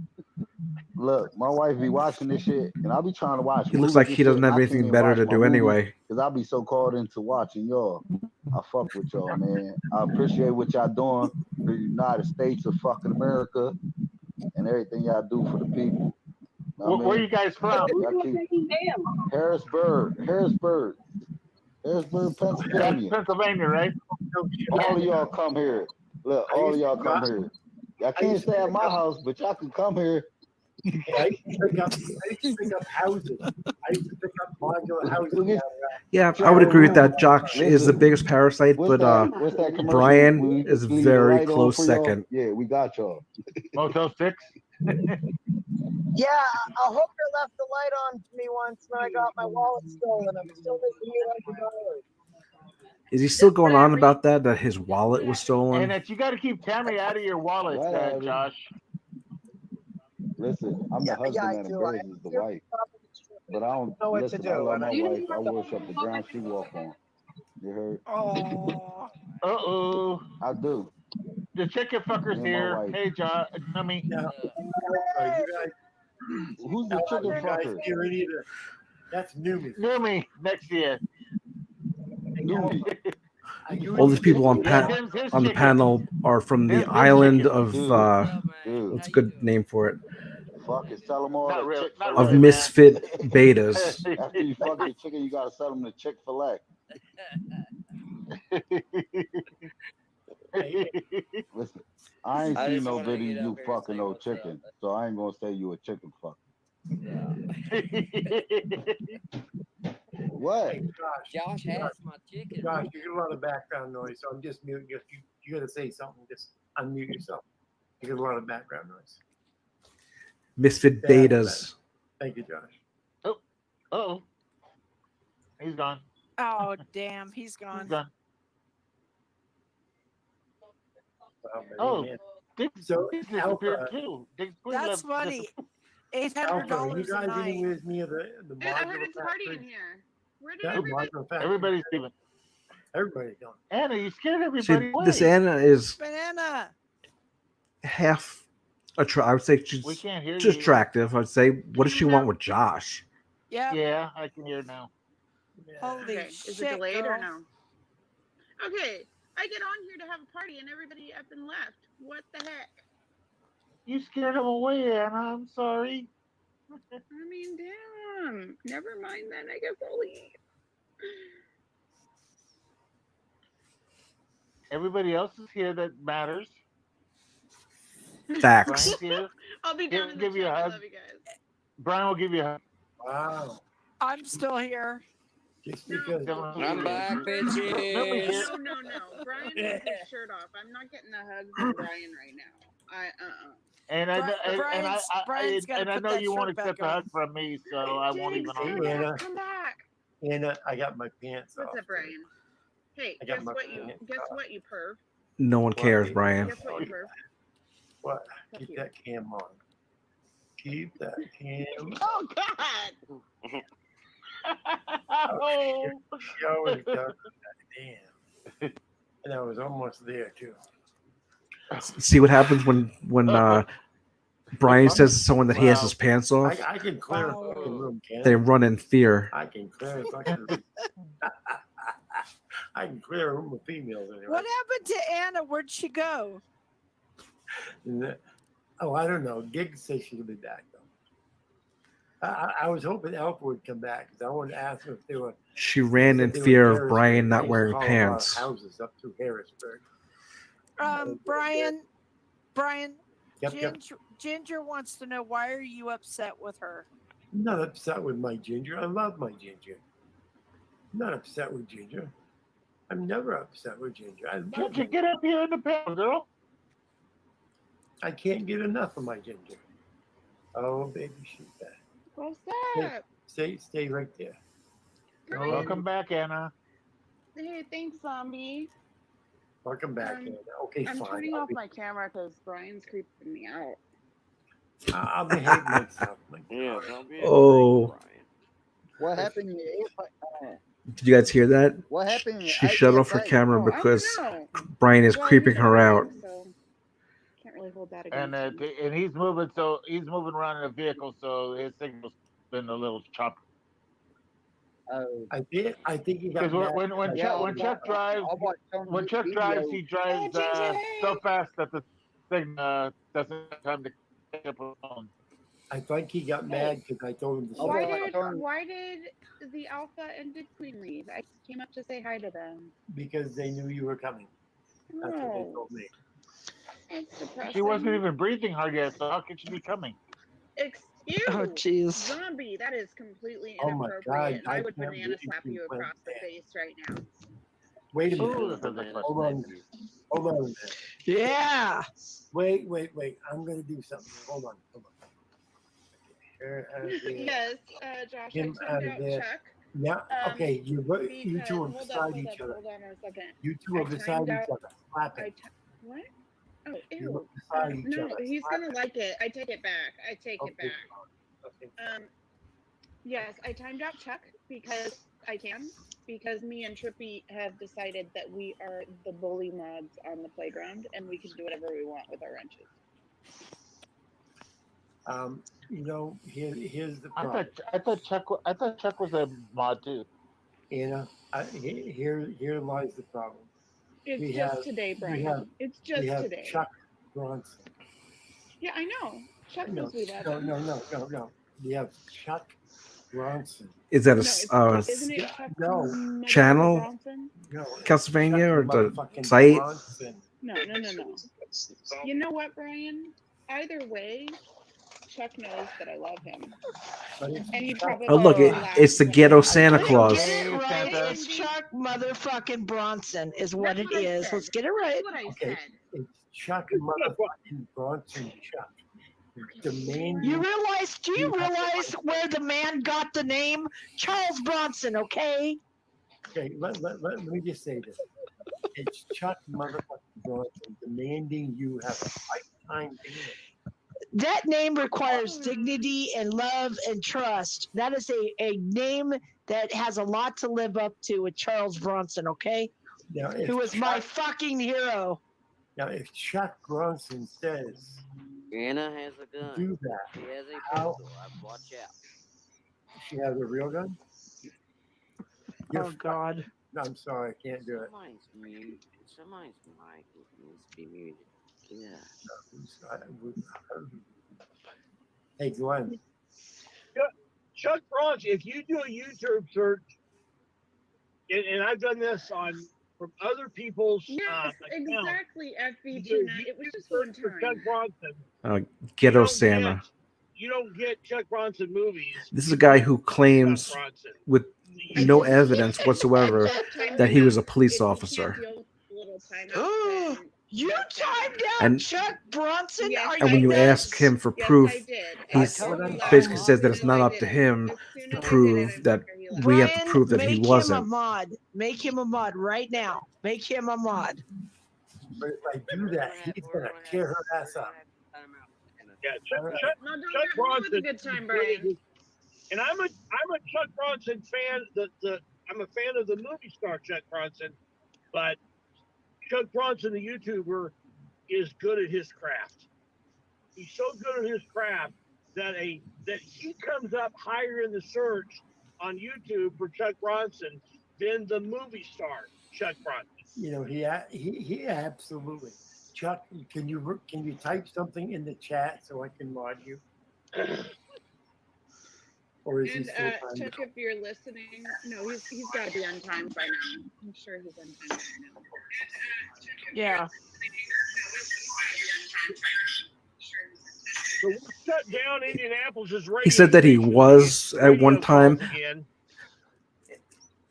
Look, my wife be watching this shit, and I'll be trying to watch He looks movies like and he shit, doesn't and have I can't anything even better watch to my do movies anyway. because I'll be so caught into watching y'all. I fuck with y'all, man. I appreciate what y'all doing for the United States of fucking America and everything y'all do for the people. Where you guys from? Harrisburg, That's Pennsylvania. Pennsylvania, right? All of y'all come here. Look, all of y'all come here. Y'all can't stay at my house, but y'all can come here. I used to pick up houses. I used to pick up modular houses. Yeah, I would agree with that. Josh is the biggest parasite, but What's that commercial? Brian We is leave the very light on close for y'all? second. Yeah, we got y'all. Motel 6? Yeah, a hooker left the light on for me once when I got my wallet stolen. I'm still missing $800. Is he still going on about that? That his wallet was stolen? And that you got to keep Tammy out of your wallet, Josh. Listen, I'm the husband and Bears is the wife. But I don't know what listen, to I do. love my wife. I worship the ground she walk on. You heard? Oh. Uh-oh. I do. The chicken fucker's Me and my here. wife. Hey, Josh. I mean, Who's the chicken fucker? That's Newman. Numi next year. Newman. All these people on the panel are from the island of what's a good name for it? Fuck it, sell them all Not to really, Chick-fil-A. not Of really, misfit betas. After you fuck the chicken, you gotta sell them to Chick-fil-A. Listen, I ain't seen no video of you fucking no chicken, so I ain't gonna say you a chicken fucker. What? Josh has my chicken. Josh, you get a lot of background noise, so I'm just muting you. You got to say something. Just unmute yourself. You get a lot of background noise. Misfit betas. Thank you, Josh. Oh, he's gone. Oh, damn. He's gone. He's gone. Oh, Oh, Diggs so disappeared too. Diggs That's funny. $800 Are you a guys night. any with me of the I heard modular it's a party in factory? here. Where did That everybody? modular factory. Everybody's leaving. Everybody's gone. Anna, you scared See, everybody away. this Anna is Banana. half I would say she's We can't hear just you. attractive. I'd say, what does she want with Josh? Yep. Yeah, I can hear now. Holy Okay, shit, is it delayed girl. or no? Okay, I get on here to have a party and everybody up and left. What the heck? You scared him away, Anna. I'm sorry. I mean, damn. Never mind then. I guess I'll leave. Everybody else is here that matters. Facts. Brian's here. I'll be down in the Give you a chat. I hug. love you guys. Brian will give you a hug. Wow. I'm still here. Just because. I'm back, bitches. No. Brian has his shirt off. I'm not getting a hug from Brian right now. And I know you won't accept a hug on. from me, so I won't even offer Anna, it. Come back. Anna, I got my pants off. What's up, Brian? Hey, I got guess my what you pants guess off. what you perv? No one cares, Brian. Guess what you perv? What? Keep that cam on. Keep that cam. Oh God! Oh. Show is done. Damn. And I was almost there too. See what happens when Brian says to someone that he has his pants off? I can clear a fucking room, can't They run in fear. I can clear a fucking room. I can clear a room with females anyway. What happened to Anna? Where'd she go? Oh, I don't know. Gig says she'll be back though. I was hoping Alpha would come back because I wanted to ask her if they were. She ran in fear of Brian not wearing pants. Houses up through Harrisburg. Brian, Yep. Ginger wants to know, why are you upset with her? I'm not upset with my Ginger. I love my Ginger. I'm not upset with Ginger. I'm never upset with Ginger. I love Ginger, her. get up here in the panel, girl. I can't get enough of my Ginger. Oh, baby, she's back. What's up? Stay right there. Welcome back, Anna. Hey, thanks, Zombie. Welcome back, Anna. Okay, I'm fine. turning off my camera because Brian's creeping me out. I'll behave myself. Yeah, don't be a Oh. creep, Brian. What happened in your Did you guys hear that? What happened in your She shut off her IDFA? camera Oh, I don't because know. Brian is Well, creeping he's her out. driving, so can't really hold that And against him. and he's moving, so he's moving around in a vehicle, so his signal's been a little choppy. I think he got Because mad. when Chuck drives, he drives so fast that the signal doesn't have time to catch up with the phone. I think he got mad because I told him to Why did the Alpha and Big Queen leave? I came up to say hi to them. because they knew you were coming. That's what they Oh, told me. it's depressing. She wasn't even breathing hard yet, so how could she be coming? Excuse Oh, jeez. Zombie, that is completely Oh my inappropriate. God, I would I can't banana believe slap you you went across the there. face right now. Wait a Ooh, minute. that's a good Hold on. Hold on a minute. Yeah. Wait. I'm going to do something. Hold on. Yes, Josh, Him I out turned of out there. Chuck. Yeah. Okay. You two are Hold beside on each other. a second. You two are beside each other. Slapping. What? Oh, You ew. look beside each No, other. he's gonna like it. I take it back. It Okay. back. Yes, I timed out Chuck because I can. Because me and Trippy have decided that we are the bully mods on the playground, and we can do whatever we want with our wrenches. Here's the problem. I thought Chuck was a mod too. Anna, here lies the problem. It's just today, Brian. It's just today. Chuck Bronson. Yeah, I know. Chuck knows we love him. No. We have Chuck Bronson. Is that Isn't it Chuck channel? Bronson? No, Castlevania or the motherfucking site? Bronson. No. You know what, Brian? Either way, Chuck knows that I love him. And you probably Oh, look, it's the ghetto Santa Claus. Get it right. It's Chuck motherfucking Bronson is what it is. Let's get it right. That's what I said. It's Chuck motherfucking Bronson. Chuck. Do you realize where the man got the name? Charles Bronson, okay? Okay, let me just say this. It's Chuck motherfucking Bronson demanding you have a lifetime ban. That name requires dignity and love and trust. That is a name that has a lot to live up to with Charles Bronson, okay? Now, who is my fucking hero. Now, if Chuck Bronson says Anna has a gun. do that, She has a pistol. Watch out. She has a real gun? God. No, I'm sorry, I can't do it. Someone's mic needs to be muted. Yeah. Hey, Glenn. Chuck Bronson, if you do a YouTube search, and I've done this from other people's yes, exactly, FVG. It was just one time. Chuck Bronson. Ghetto Santa. You don't get Chuck Bronson movies. This is a guy who claims with no evidence whatsoever that he was a police officer. Ooh, you timed out And- Chuck Bronson? Are And when you ask him for proof, he basically says that it's not up to him to prove that we have to prove that he make wasn't. him a mod. Make him a mod right now. Make him a mod. But if I do that, he's going to tear her ass up. Yeah, Chuck Bronson. A good time, Brian. And I'm a Chuck Bronson fan. I'm a fan of the movie star Chuck Bronson, but Chuck Bronson, the YouTuber, is good at his craft. He's so good at his craft that he comes up higher in the search on YouTube for Chuck Bronson than the movie star Chuck Bronson. You know, he absolutely. Chuck, can you type something in the chat so I can mod you? Or is he still trying Chuck, if you're listening, no, he's got to be on time by now. I'm sure he's on time by now. Yeah. So we shut down Indianapolis' radio. He said that he was at one time.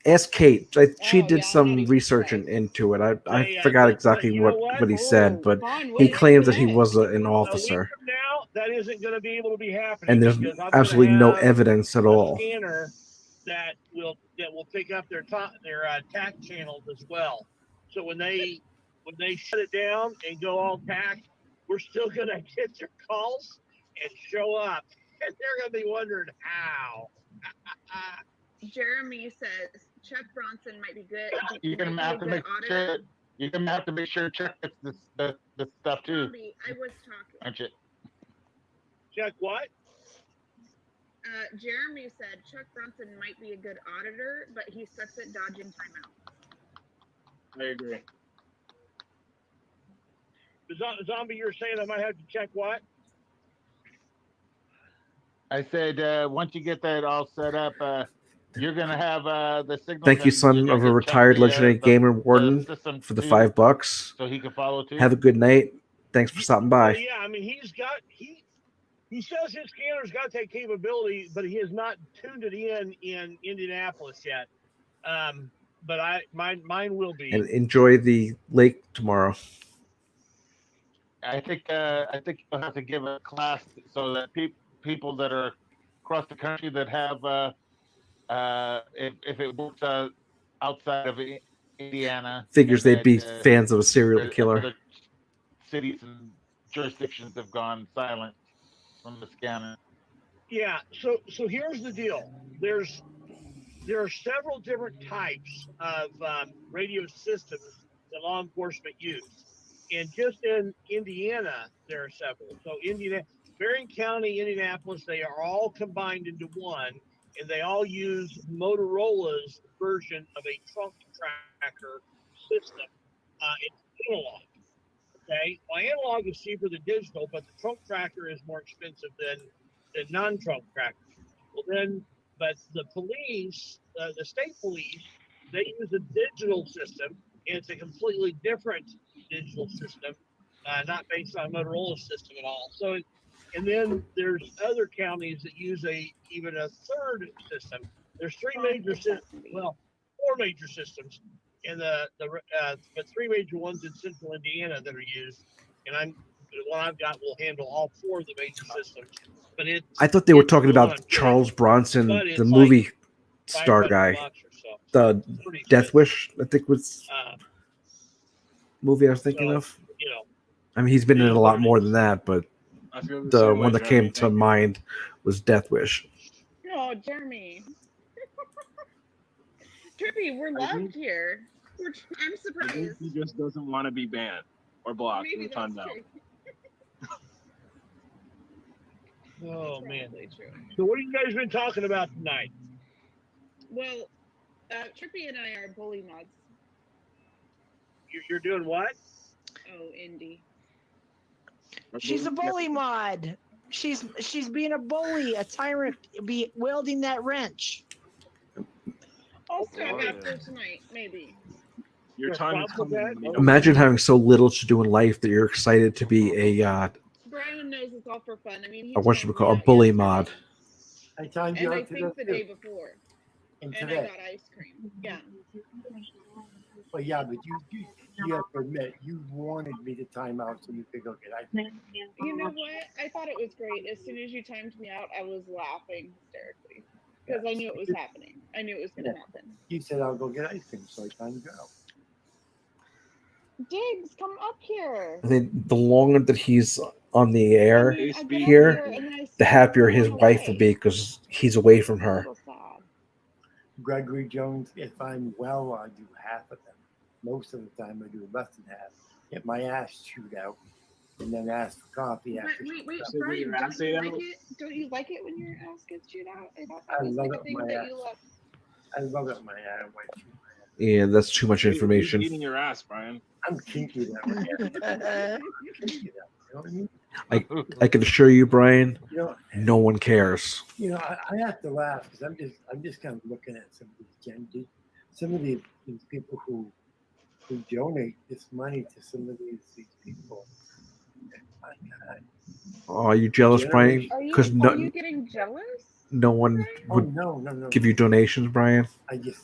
Ask Kate. She did some research into it. I forgot exactly what he said, but he claims that he was an officer. From now, that isn't going to be able to be happening. And there's because I'm absolutely gonna no have evidence at a all. scanner that will pick up their TAC channels as well. So when they shut it down and go all TAC, we're still going to get your calls and show up, and they're going to be wondering how. Jeremy says Chuck Bronson might be good. You're gonna have to make sure. You're gonna have to make sure Chuck gets the stuff too. Zombie, I was talking. Aren't you? Chuck, what? Jeremy said Chuck Bronson might be a good auditor, but he sucks at dodging timeout. I agree. Zombie, you're saying I might have to check what? I said once you get that all set up, you're gonna have the signal. Thank you, son of a retired legendary gamer warden, for the $5. So he can follow too. Have a good night. Thanks for stopping by. Yeah, I mean he says his scanner's got that capability, but he has not tuned it in Indianapolis yet. But mine will be. And enjoy the lake tomorrow. I think you'll have to give a class so that people that are across the country that have if it works outside of Indiana, Figures they'd be fans of a serial killer. Other cities and jurisdictions have gone silent from the scanner. Yeah. So here's the deal. There are several different types of radio systems that law enforcement use. And just in Indiana, there are several. So Marion County, Indianapolis, they are all combined into one, and they all use Motorola's version of a trunk tracker system. It's analog. Okay, well, analog is cheaper than digital, but the trunk tracker is more expensive than non-trunk trackers. Well, but the police, the state police, they use a digital system, and it's a completely different digital system, not based on Motorola's system at all. So, and then there's other counties that use even a third system. There's four major systems, and but three major ones in central Indiana that are used. And the one I've got will handle all four of the major systems. But I thought they were talking about Charles Bronson, the movie star guy. The Death Wish, I think was movie I was thinking of. I mean, he's been in a lot more than that, but the one that came to mind was Death Wish. Oh, Jeremy. Trippy, we're loved here. I'm surprised. He just doesn't want to be banned or blocked Maybe in the time now. Oh man. So what have you guys been talking about tonight? Well, Trippy and I are bully mods. You're doing what? Oh, Indy. She's a bully mod. She's being a bully, a tyrant, be wielding that wrench. I'll stop after tonight, maybe. Your time is coming. Imagine having so little to do in life that you're excited to be a Brian knows it's all for fun. I mean, what should we call a bully mod. I timed you and I out think the day before. And I today. got ice cream. Yeah. Well, yeah, but you have to admit, you wanted me to time out so you could go get ice cream. You know what? I thought it was great. As soon as you timed me out, I was laughing hysterically because I knew it was happening. I knew it was going to happen. You said I'll go get ice cream, so I timed you out. Diggs, come up here. I think the longer that he's on the air here, the happier his wife will be because he's away from her. Gregory Jones, if I'm well, I do half of them. Most of the time, I do less than half. Get my ass chewed out, and then ask for coffee after. Wait, Brian, don't you like it when your ass gets chewed out? I thought that was love like a it thing when my that ass. you love. I love it when my ass chew. Yeah, that's too much information. Eating your ass, Brian. I'm kinky that way. You know what I mean? I can assure you, Brian, You know, no one cares. You know, I have to laugh because I'm just kind of looking at some of these people who donate this money to some of these people. My God. Oh, are you jealous, Brian? Are you, Because are you getting jealous? no one would no. give you donations, Brian? I'm just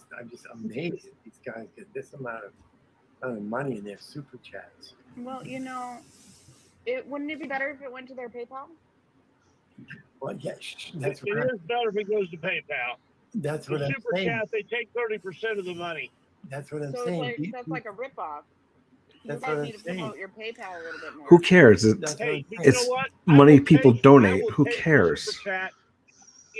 amazed that these guys get this amount of money in their super chats. Well, wouldn't it be better if it went to their PayPal? Well, yes, that's It is better if it goes to PayPal. That's the what I'm super saying. chat, they take 30% of the money. That's what I'm So saying. it's like, that's like a ripoff. You That's guys what I'm need to saying. promote your PayPal a little bit more. Who cares? It's Hey, you it's know what? money people donate. I will Who take cares? the super chat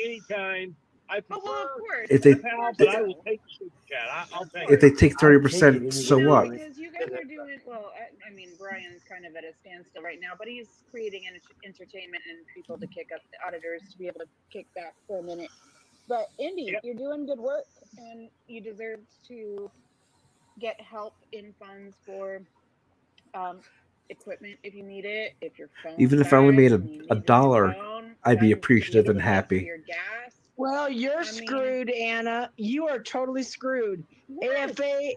anytime. I prefer If they- PayPal, but I will take the super chat. I'll take If it. they take 30%, so what? Because you guys are doing well. I mean, Brian's kind of at a standstill right now, but he's creating entertainment and people to kick up the auditors to be able to kick back for a minute. But Indy, you're doing good work, and you deserve to get help in funds for equipment if you need it. If your phone Even if I only dies made and you need a dollar, phone, I'd be funds to appreciative able and to pay for happy. your gas. Well, you're screwed, Anna. You are totally screwed. AFA.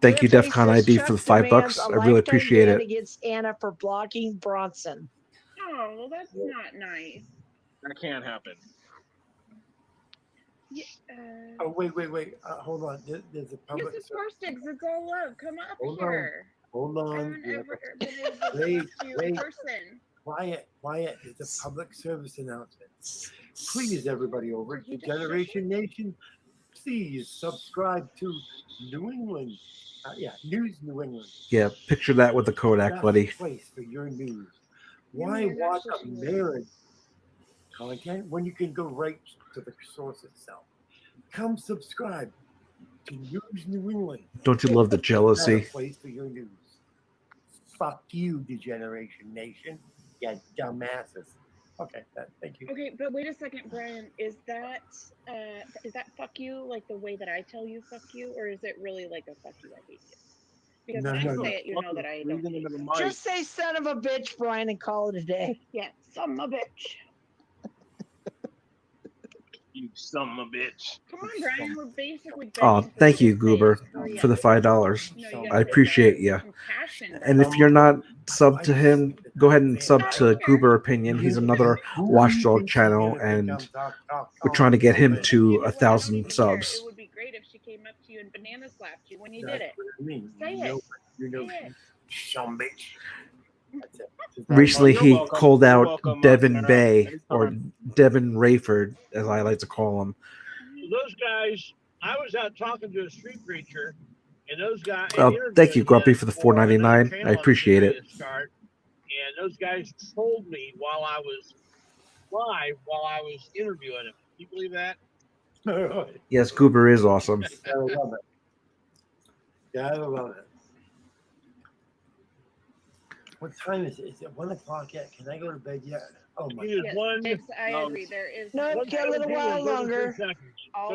Thank you, AFA DEFCON says ID, Chuck for the $5. demands a I really lifetime appreciate ban it. against Anna for blocking Bronson. Oh, well, that's not nice. That can't happen. Yeah, Oh, wait. Hold on. There's a public. Use the score sticks. It's all love. Come up Hold here. Hold on. Everyone ever been able to Wait, trust you in wait. person. Quiet. It's a public service announcement. Please, everybody over to Generation Nation, please subscribe to New England. News New England. Yeah, picture that with the Kodak, Best buddy. place for your news. Yeah, Why you're not watch a pushing it. mirrored content when you can go right to the source itself? Come subscribe to News New England. Don't you love the jealousy? Better place for your news. Fuck you, Degeneration Nation. You dumbasses. Okay, thank you. Okay, but wait a second, Brian. Is that fuck you like the way that I tell you fuck you, or is it really like a fuck you, I hate you? Because when I say it, you know that I don't hate you. Just say son of a bitch, Brian, and call it a day. Yeah, son of a bitch. You son of a bitch. Come on, Brian. We're basically Oh, begging for thank you, space. Goober, Hurry for the up. $5. No, you I gotta appreciate you. compassion, And if you're not subbed to him, go ahead and sub to Goober Opinion. He's another watchdog channel, and we're trying to get him to 1,000 subs. It would be great if she came up to you and banana slapped you when you did it. Say it. Say it. Some bitch. Recently, You're he welcome. called You're out welcome, Devin Sarah. Bay, Anytime. or Devin Rayford, as I like to call him. Those guys, I was out talking to a street preacher, and those guys. Thank you, Grumpy, for the $4.99. I appreciate it. Start, and those guys told me while I was live, while I was interviewing him. Can you believe that? Yes, Goober is awesome. Gotta love it. Gotta love it. What time is it? Is it 1 o'clock yet? Can I go to bed yet? Oh my God. Yes, I agree. There is No, get a little while longer. Go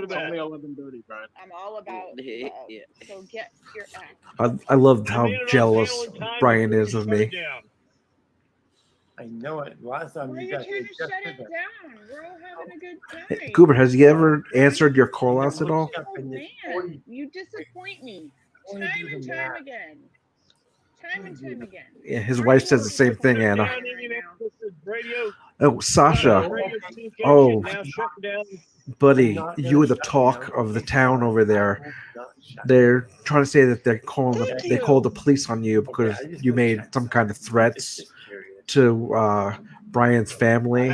to bed. Only 11:30, Brian. I'm all about love. So get your act. I love how jealous Brian is of me. I know it. Last time Why are you you guys trying to shut it down? We're all having a good time. Goober, has he ever answered your call outs at all? Oh man, you disappoint me time and time again. Time and time again. Yeah, his wife says the same thing, Anna. Oh, Sasha. Oh, buddy, you were the talk of the town over there. They're trying to say that they called the police on you because you made some kind of threats to Brian's family.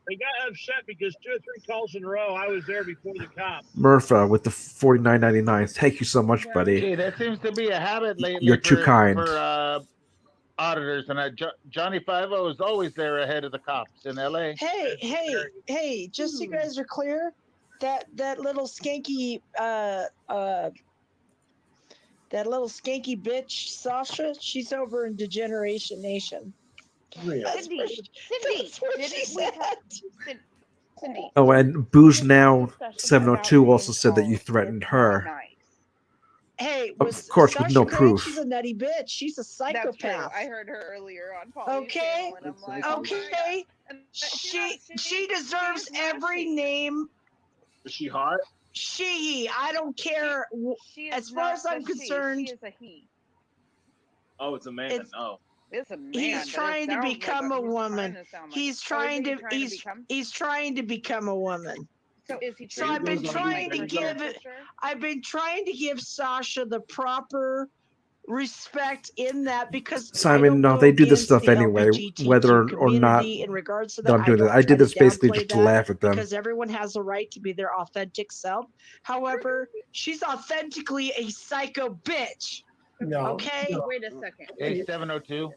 They got upset because 2 or 3 calls in a row, I was there before the cops. Murpha with the $49.99. Thank you so much, buddy. Okay, that seems to be a habit lately. You're too kind. For auditors, and Johnny 5-0 is always there ahead of the cops in LA. Hey! Just so you guys are clear, that little skanky bitch Sasha, she's over in Degeneration Nation. Cindy. Oh, and Booze Now 702 also said that you threatened her. Hey, Of course, with no proof. She's a nutty bitch. She's a psychopath. That's true. I heard her earlier on Paul's Okay. channel, and I'm like, okay. She deserves every name. Is she hot? I don't care. As far as I'm concerned. She is a he. Oh, it's a man. Oh. It's a man. He's trying to become a woman. He's trying to he's trying to become a woman. So is he? So I've been trying to give Sasha the proper respect in that, because Simon, no, they do this stuff anyway, whether or not in regards to that I'm doing it. I did this basically just to laugh at them. because everyone has the right to be their authentic self. However, she's authentically a psycho bitch. No. Okay. No. Wait a second. Hey, 702.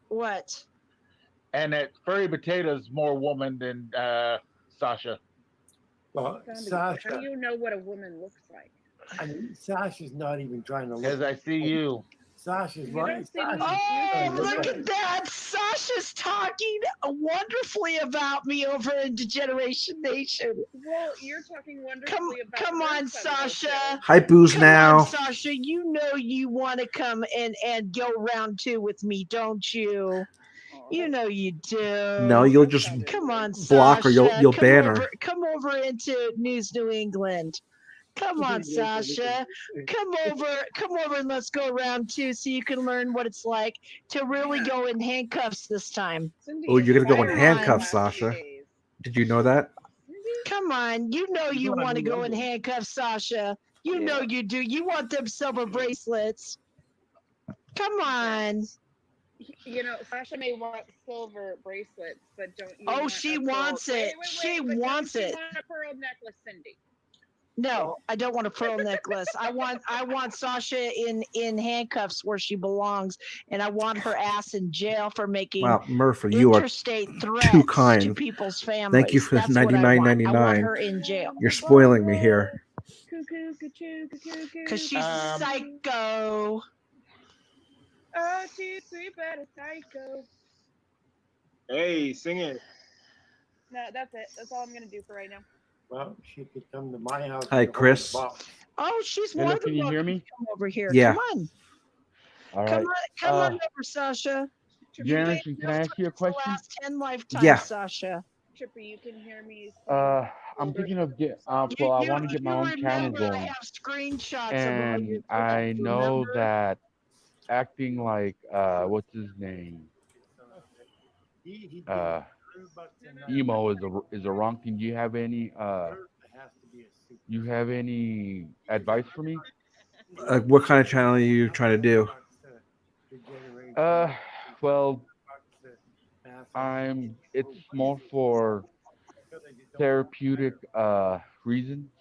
What? And that Furry Potato's more woman than Sasha. Well, How Sasha, do you know what a woman looks like? I mean, Sasha's not even trying to look. Because I see you. Sasha's right. Oh, look at that! Sasha's talking wonderfully about me over in Degeneration Nation. Well, you're talking wonderfully about. Come on, Sasha. Hi, Booze Come now. on, Sasha. You know you want to come and go round 2 with me, don't you? You know you do. No, you'll just Come on, block or Sasha. you'll ban her. Come over into News New England. Come on, Sasha. Come over and let's go around 2 so you can learn what it's like to really go in handcuffs this time. Oh, you're gonna go in handcuffs, Sasha. Did you know that? Come on, you know you want to go in handcuffs, Sasha. You know you do. You want them silver bracelets. Come on. You know, Sasha may want silver bracelets, but don't you? Oh, she wants it. She wants it. You want a pearl necklace, Cindy? No, I don't want a pearl necklace. I want Sasha in handcuffs where she belongs, and I want her ass in jail for making Wow, Murphy, you are interstate threats too kind. to people's families. Thank you for That's what I want. I want her in jail. You're spoiling me here. Because she's psycho. Oh, she's sweet, but a psycho. Hey, sing it. No, that's it. That's all I'm gonna do for right now. Well, she could come to my house. Hi, Chris. Oh, she's Hello, more than can you hear welcome me? to come over here. Yeah. Come on. All right. Come on over, Sasha. Janice, can I ask you a question? The last 10 lifetimes, Yeah. Sasha. Tripper, you can hear me. I'm thinking of well, I want to get my own channel I going, have screenshots of all your and I know remember? that acting like what's his name, emo is a wrong thing. Do you have any advice for me? What kind of channel are you trying to do? Well, it's more for therapeutic reasons.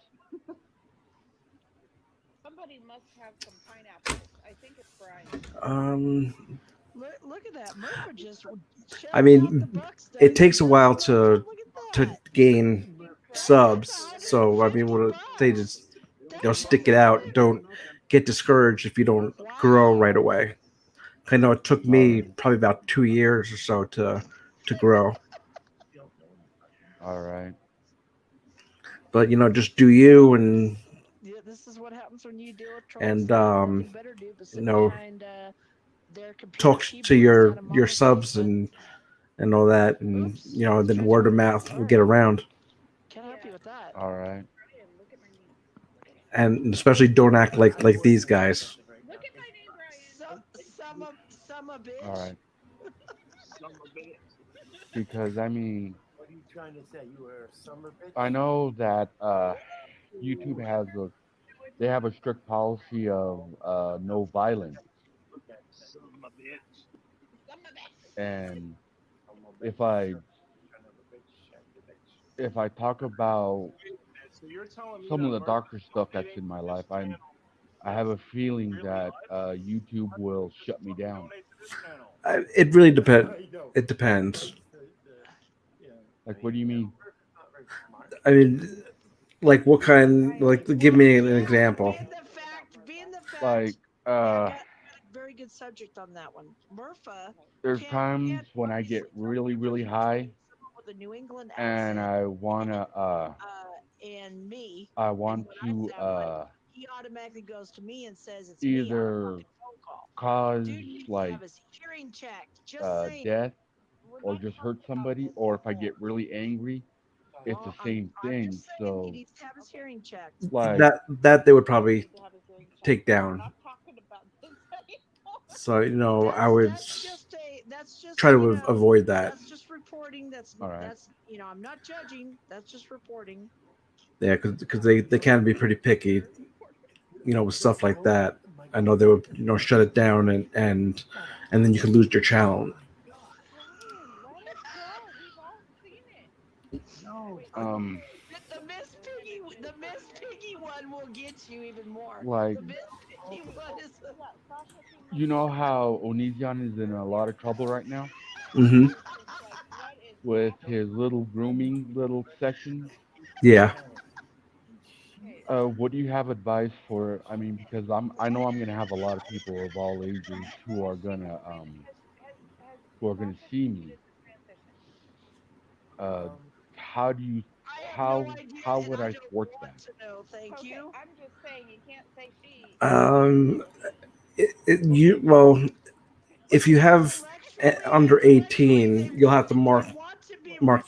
Somebody must have some pineapples. I think it's Brian. Look at that. Murphy just I mean, it takes a while to gain subs. So I mean, what they just stick it out. Don't get discouraged if you don't grow right away. I know it took me probably about 2 years or so to grow. All right. But just do you, and this is what happens when you deal with and behind, their computer talk to keyboards, not a your subs and all that, and then word of mouth will get around. Can't help you with that. All right. And especially don't act like these guys. Look at my name, Brian. Some bitch. All right. Because I mean, What are you trying to say? You were a summer bitch? I know that YouTube they have a strict policy of no violence, and if I talk about some of the darker stuff that's in my life, I have a feeling that YouTube will shut me down. It really depends. It depends. Like, what do you mean? I mean, like what kind? Like, give me an example. Like, very good subject on that one. Murpha. There's times when I get really, really high, With a New England and accent, I wanna and me. I want and to he automatically goes to me and says it's either cause like have his hearing checked. Just saying. death or just hurt somebody, or if I get really angry, it's the same thing. So He needs to have his hearing checked. like That they would probably take down. So I would. that's just try to avoid that. That's just reporting. That's I'm not judging. That's just reporting. Yeah, because they can be pretty picky, with stuff like that. I know they would shut it down and then you could lose your channel. The Miss Piggy one will get you even more. Like, The Miss Piggy one is. you know how Onision is in a lot of trouble right now Mm-hmm. with his little grooming little section. Yeah. What do you have advice for? I mean, because I know I'm gonna have a lot of people of all ages who are gonna see me. How do you how would I thwart that? Thank you. I'm just saying you can't say she. If you have under 18, you'll have to mark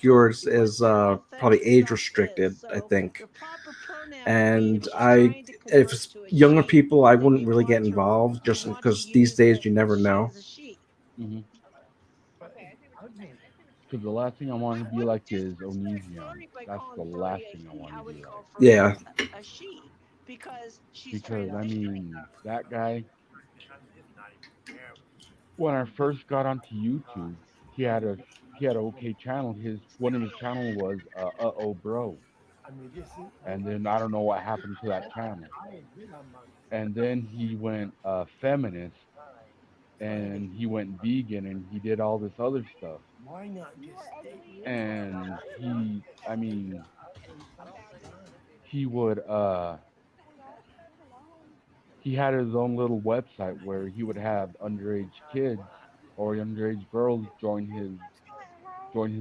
yours as probably age restricted, I think. And if it's younger people, I wouldn't really get involved just because these days you never know. Mm-hmm. Because the last thing I want to be like is Onision. That's the last thing I want to be like. Yeah. A she because Because I mean, that guy. When I first got onto YouTube, he had a okay channel. One of his channel was oh bro, and then I don't know what happened to that channel. And then he went feminist, and he went vegan, and he did all this other stuff. Why not just stay? And I mean, he would he had his own little website where he would have underage kids or underage girls join his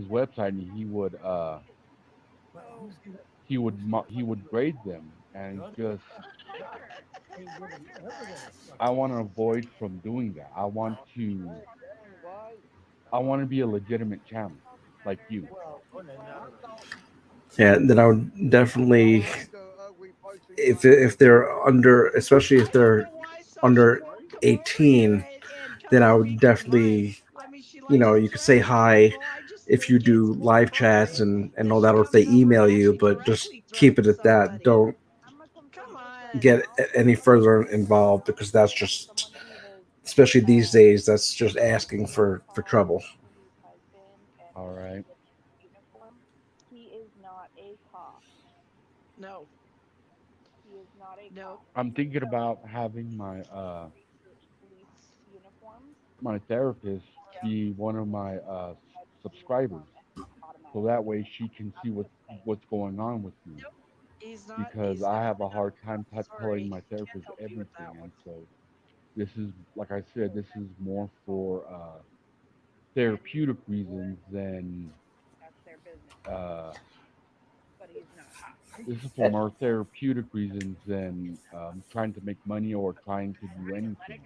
website, and he would grade them, and just I want to avoid from doing that. I want to be a legitimate channel like you. Yeah, then I would definitely, if they're under, especially if they're under 18, then I would definitely, you could say hi if you do live chats and all that, or if they email you, but just keep it at that. Don't get any further involved because that's just, especially these days, that's just asking for trouble. All right. He is not a cop. No. He is not a cop. I'm thinking about having my therapist be one of my subscribers, so that way she can see what's going on with me. Because I have a hard time telling my therapist everything, and so this is, like I said, this is more for therapeutic reasons than this is for more therapeutic reasons than trying to make money or trying to do anything.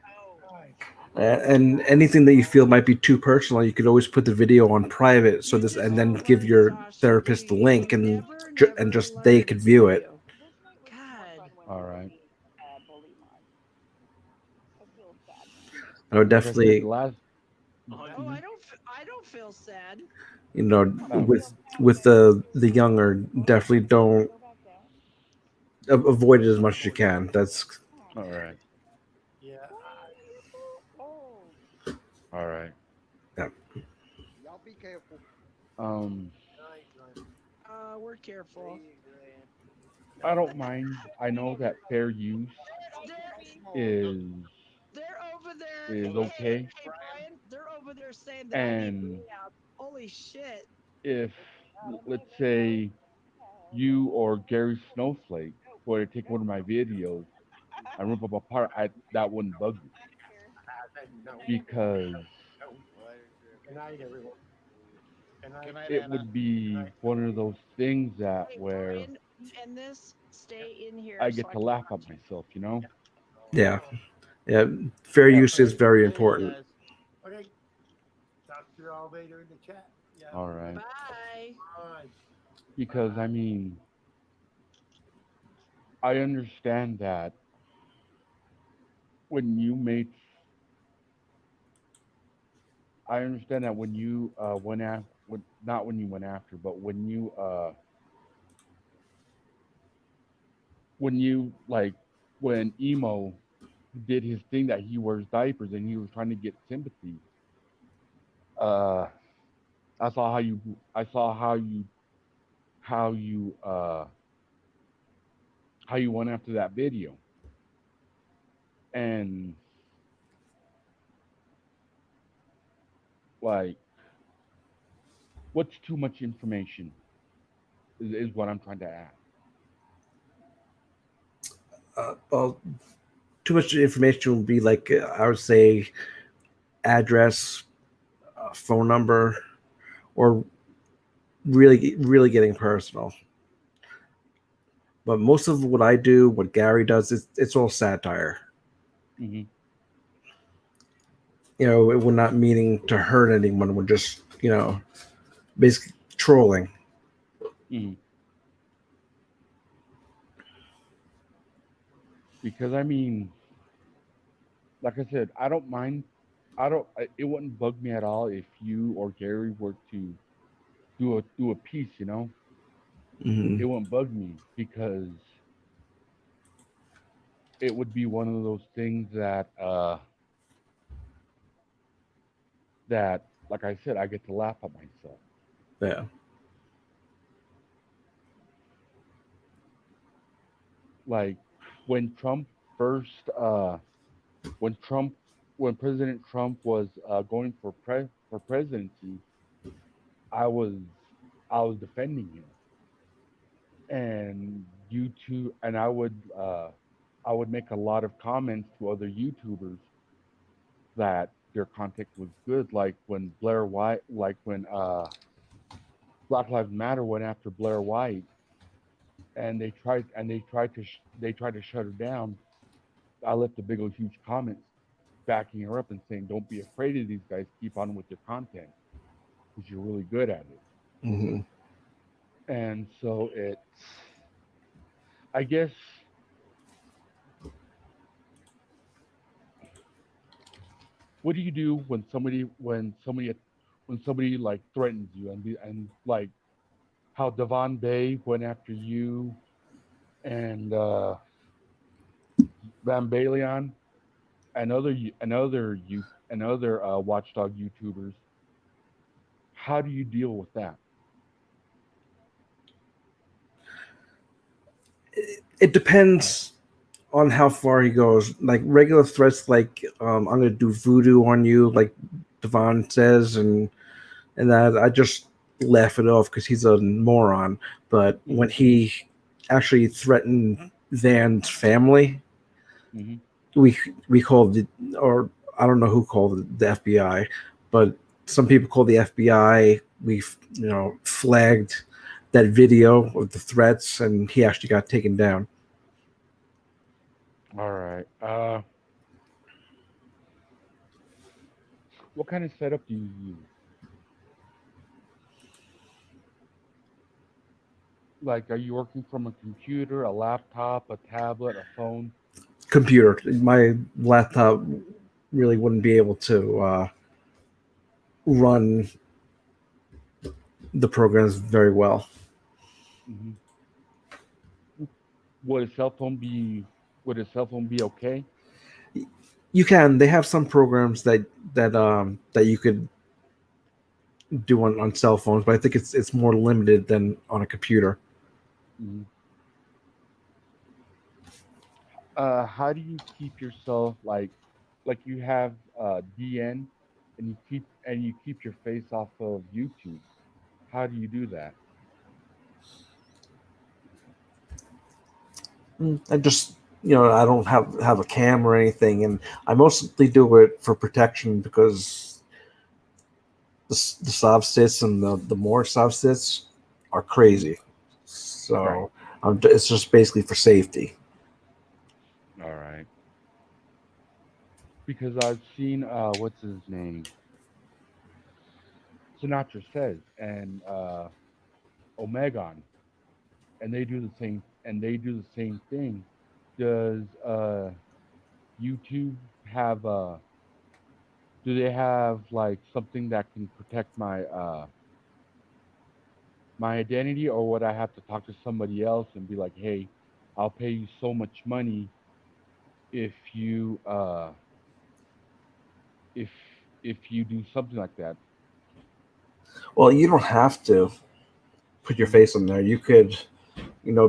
And anything that you feel might be too personal, you could always put the video on private, and then give your therapist the link, and just they could view it. God. All right. I would definitely, Oh, I don't feel sad. with the younger, definitely don't avoid it as much as you can. That's all right. Yeah. All right. Yeah. Y'all be careful. We're careful. I don't mind. I know that fair use is over there. Okay. Hey, Brian, they're over there saying that And I need to out. Holy shit. If, let's say, you or Gary Snowflake were to take one of my videos and rip them apart, that wouldn't bug me. Because Good night, everyone. it would be one of those things that where And this, stay in here. I get to laugh at myself, yeah. Fair use is very important. Okay. Talk to you all later in the chat. Yeah. All right. Bye. Bye. Because I mean, I understand that when you made I understand that when you went after, not when you went after, but when you like when emo did his thing that he wears diapers and he was trying to get sympathy. Uh, I saw how you how you went after that video, and like what's too much information is what I'm trying to ask. Well, too much information would be like I would say address, phone number, or really getting personal. But most of what I do, what Gary does, it's all satire. Mm-hmm. We're not meaning to hurt anyone. We're just basically trolling. Mm-hmm. Because I mean, like I said, I don't mind. It wouldn't bug me at all if you or Gary were to do a piece. Mm-hmm. It wouldn't bug me because it would be one of those things that like I said, I get to laugh at myself. Yeah. Like when Trump first when President Trump was going for presidency, I was I was defending him, and YouTube, and I would make a lot of comments to other YouTubers that their content was good, like when Blair White, like when Black Lives Matter went after Blair White, and they tried to shut her down. I left a big old huge comments backing her up and saying, "Don't be afraid of these guys. Keep on with your content because you're really good at it." Mm-hmm. And so I guess, what do you do when somebody like threatens you and like how Devon Bay went after you and Van Baleon and other watchdog YouTubers? How do you deal with that? It depends on how far he goes. Like regular threats, like I'm gonna do voodoo on you, like Devon says, and that I just laugh it off because he's a moron. But when he actually threatened Van's family, Mm-hmm. we called it, or I don't know who called it, the FBI, but some people called the FBI. We flagged that video of the threats, and he actually got taken down. All right. What kind of setup do you use? Like, are you working from a computer, a laptop, a tablet, a phone? Computer. My laptop really wouldn't be able to run the programs very well. Mm-hmm. Would a cell phone be okay? You can. They have some programs that you could do on cell phones, but I think it's more limited than on a computer. Mm-hmm. How do you keep yourself like you have DN and you keep your face off of YouTube? How do you do that? I just I don't have a cam or anything, and I mostly do it for protection because the soft sits and the more soft sits are crazy. So Right. it's just basically for safety. All right. Because I've seen what's his name? Sinatra Says and Omegon, and they do the same thing. Does YouTube have Do they have like something that can protect my my identity, or would I have to talk to somebody else and be like, hey, I'll pay you so much money if you if if you do something like that? Well, you don't have to put your face on there. You could,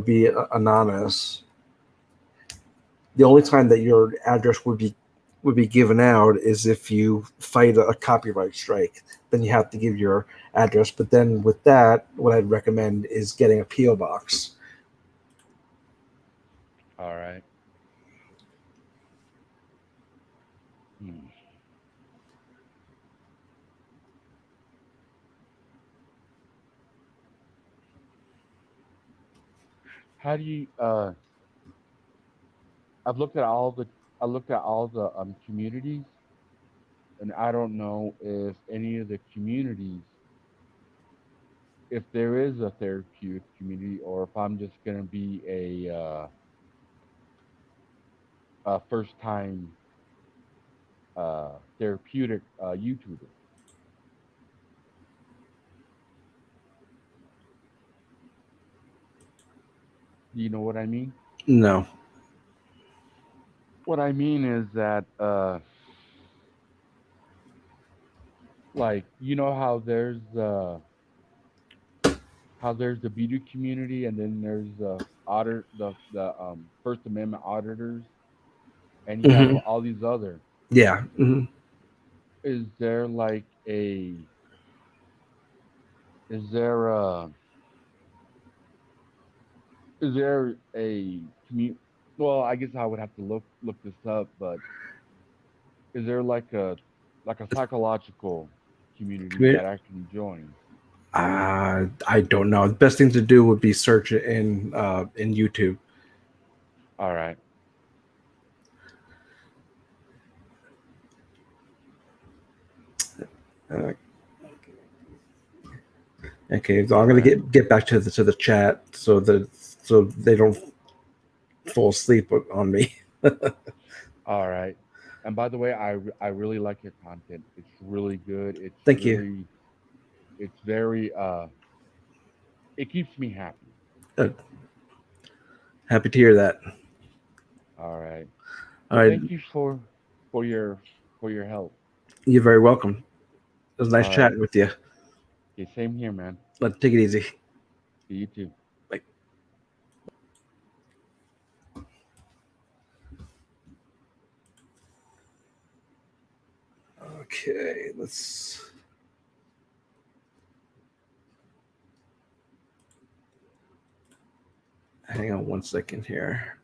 be anonymous. The only time that your address would be given out is if you fight a copyright strike. Then you have to give your address. But then with that, what I'd recommend is getting a PO box. All right. How do you I've looked at all the communities, and I don't know if any of the communities, if there is a therapeutic community, or if I'm just gonna be a first time therapeutic YouTuber. Do you know what I mean? No. What I mean is that like, how there's the beauty community, and then there's the First Amendment auditors, and you have Hmm. all these other. Yeah. Hmm. Is there like is there a is there a commu well, I guess I would have to look this up, but is there like a psychological community that I can join? I don't know. The best thing to do would be search it in YouTube. All right. Uh, okay, so I'm All gonna right. get back to the chat so they don't fall asleep on me. All right. And by the way, I really like your content. It's really good. Thank you. It's very it keeps me happy. Good. Happy to hear that. All right. All Well, right, thank you for your help. you're very welcome. It was nice All right. chatting with you. Okay, same here, man. Let's take it easy. You too. Bye. Okay, let's. Hang on 1 second here.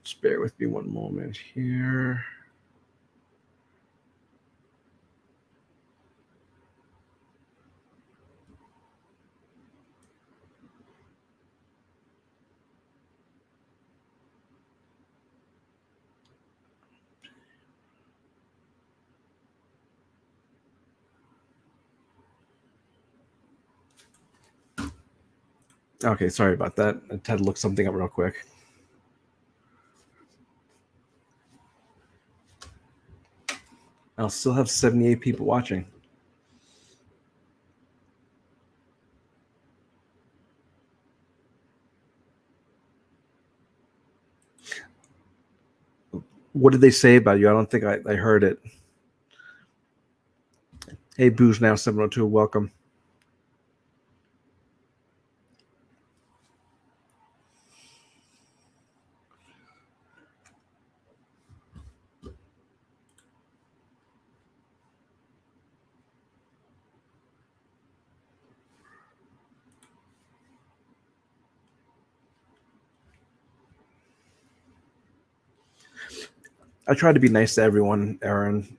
Just bear with me one moment here. Okay, sorry about that. I had to look something up real quick. I'll still have 78 people watching. What did they say about you? I don't think I heard it. Hey, Booze Now 702, welcome. I try to be nice to everyone, Aaron.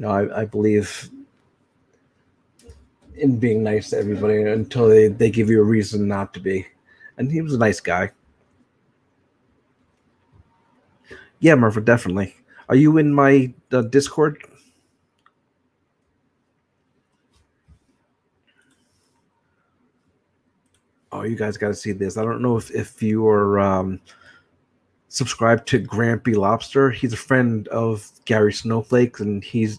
I believe in being nice to everybody until they give you a reason not to be. And he was a nice guy. Yeah, Murphy, definitely. Are you in my Discord? Oh, you guys got to see this. I don't know if you are subscribed to Grampy Lobster. He's a friend of Gary Snowflake, and he's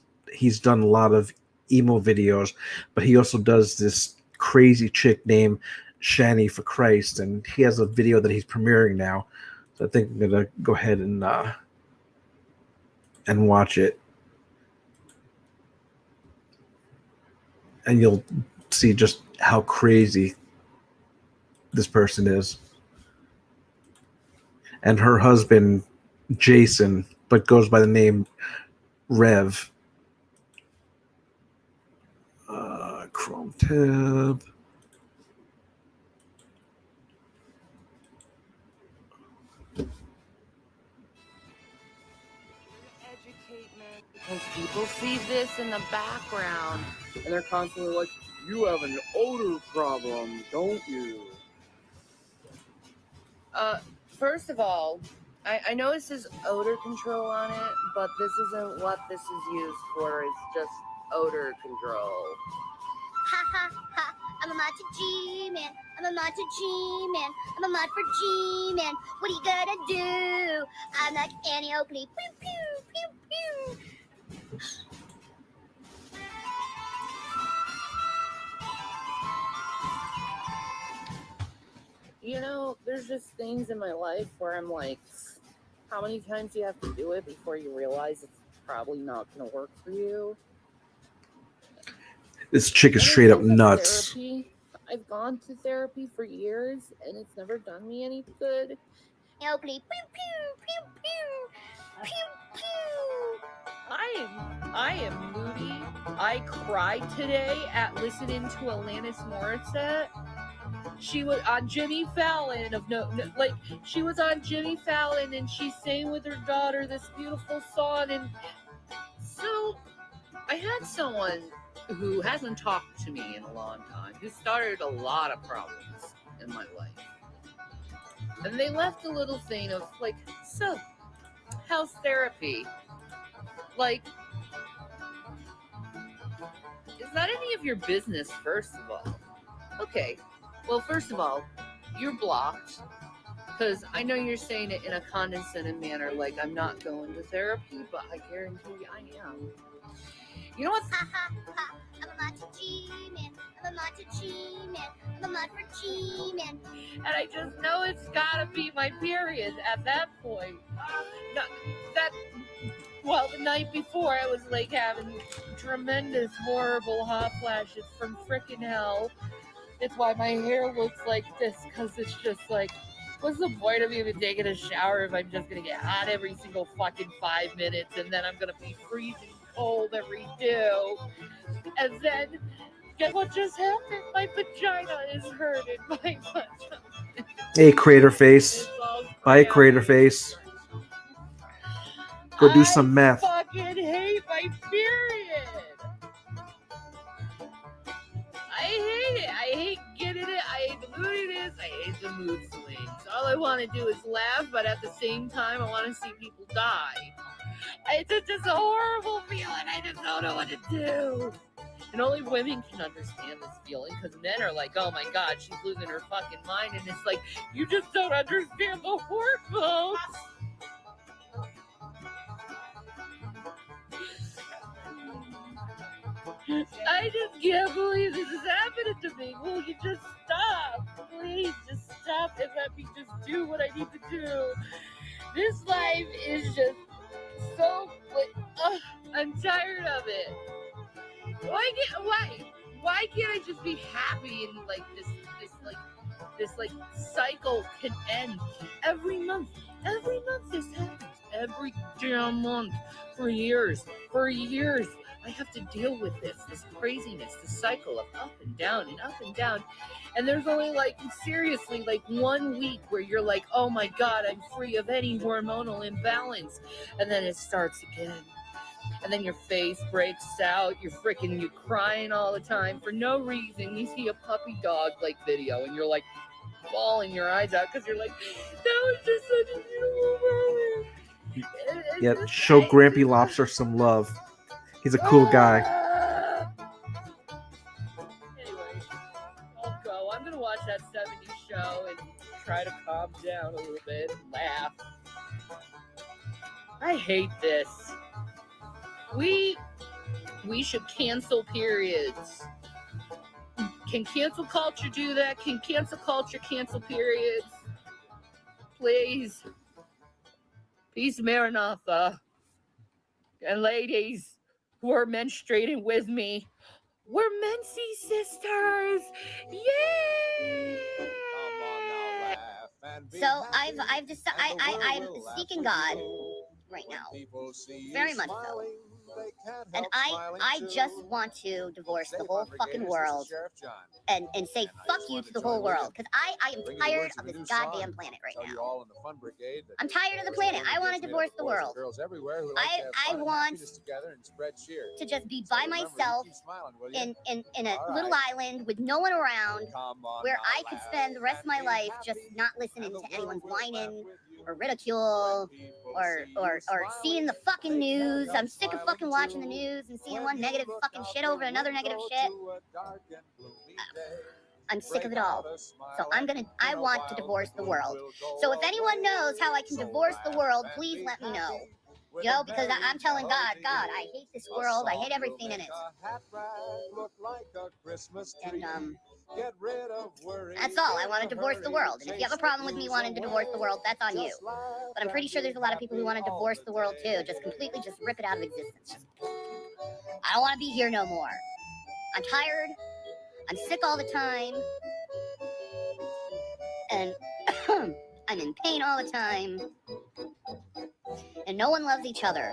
done a lot of emo videos, but he also does this crazy chick named Shani for Christ, and he has a video that he's premiering now. So I think I'm gonna go ahead and watch it, and you'll see just how crazy this person is. And her husband, Jason, but goes by the name Rev. Chrome tab. Because people see this in the background and they're constantly like, you have an odor problem, don't you? First of all, I know it says odor control on it, but this isn't what this is used for. It's just odor control. Ha ha ha, I'm a mod to G-Man. I'm a mod to G-Man. I'm a mod for G-Man. What are you gonna do? I'm like Annie Oakley. Pew, pew, pew, pew. You know, there's just things in my life where I'm like, how many times do you have to do it before you realize it's probably not going to work for you? This chick is straight up nuts. Therapy, I've gone to therapy for years, and it's never done me any good. Oakley, pew, pew, pew, pew, pew, pew. I am moody. I cried today at listening to Alanis Morissette. She was on Jimmy Fallon she was on Jimmy Fallon and she sang with her daughter this beautiful song. And so I had someone who hasn't talked to me in a long time, who started a lot of problems in my life. And they left a little thing of like, so how's therapy? Like, is that any of your business, first of all? Okay. Well, first of all, you're blocked, because I know you're saying it in a condescending manner, like I'm not going to therapy, but I guarantee you I am. You know what? Ha ha ha, I'm a mod to G-Man. I'm a mod to G-Man. I'm a mod for G-Man. And I just know it's gotta be my period at that point. The night before I was like having tremendous, horrible hot flashes from frickin' hell. It's why my hair looks like this, because it's just like, what's the point of even taking a shower if I'm just going to get hot every single fucking 5 minutes, and then I'm going to be freezing cold every 2. And then, guess what just happened? My vagina is hurting. My vagina. Hey, Crater Face. Bye, Crater Face. Go do some math. I fucking hate my period. I hate it. I hate getting it. I hate the moodiness. I hate the mood swings. All I want to do is laugh, but at the same time, I want to see people die. It's just a horrible feeling. I just don't know what to do. And only women can understand this feeling, because men are like, oh my God, she's losing her fucking mind. And it's like, you just don't understand the hormones. I just can't believe this is happening to me. Will you just stop? Please just stop and let me just do what I need to do. This life is just so, I'm tired of it. Why can't I just be happy and like this cycle can end every month? Every month this happens. Every damn month for years. I have to deal with this craziness, this cycle of up and down and up and down. And there's only like, seriously, like 1 week where you're like, oh my God, I'm free of any hormonal imbalance. And then it starts again. And then your face breaks out. You're crying all the time for no reason. You see a puppy dog like video and you're like bawling your eyes out because you're like, that was just such a beautiful moment. Yeah, show Grampy Lobster some love. He's a cool guy. Anyway, I'll go. I'm gonna watch that 70s show and try to calm down a little bit and laugh. I hate this. We should cancel periods. Can cancel culture do that? Can cancel culture cancel periods? Please. Peace, Maranatha. And ladies who are menstruating with me, we're Mency sisters. Yay! So I've decided I'm seeking God right now, very much so. And I just want to divorce the whole fucking world and say fuck you to the whole world, because I am tired of this goddamn planet right now. I'm tired of the planet. I want to divorce the world. I want to just be by myself in a little island with no one around, where I could spend the rest of my life just not listening to anyone's whining or ridicule or seeing the fucking news. I'm sick of fucking watching the news and seeing one negative fucking shit over another negative shit. I'm sick of it all. So I want to divorce the world. So if anyone knows how I can divorce the world, please let me know. You know, because I'm telling God, I hate this world. I hate everything in it. And that's all. I want to divorce the world. And if you have a problem with me wanting to divorce the world, that's on you. But I'm pretty sure there's a lot of people who want to divorce the world too. Just completely just rip it out of existence. I don't want to be here no more. I'm tired. I'm sick all the time. And I'm in pain all the time. And no one loves each other.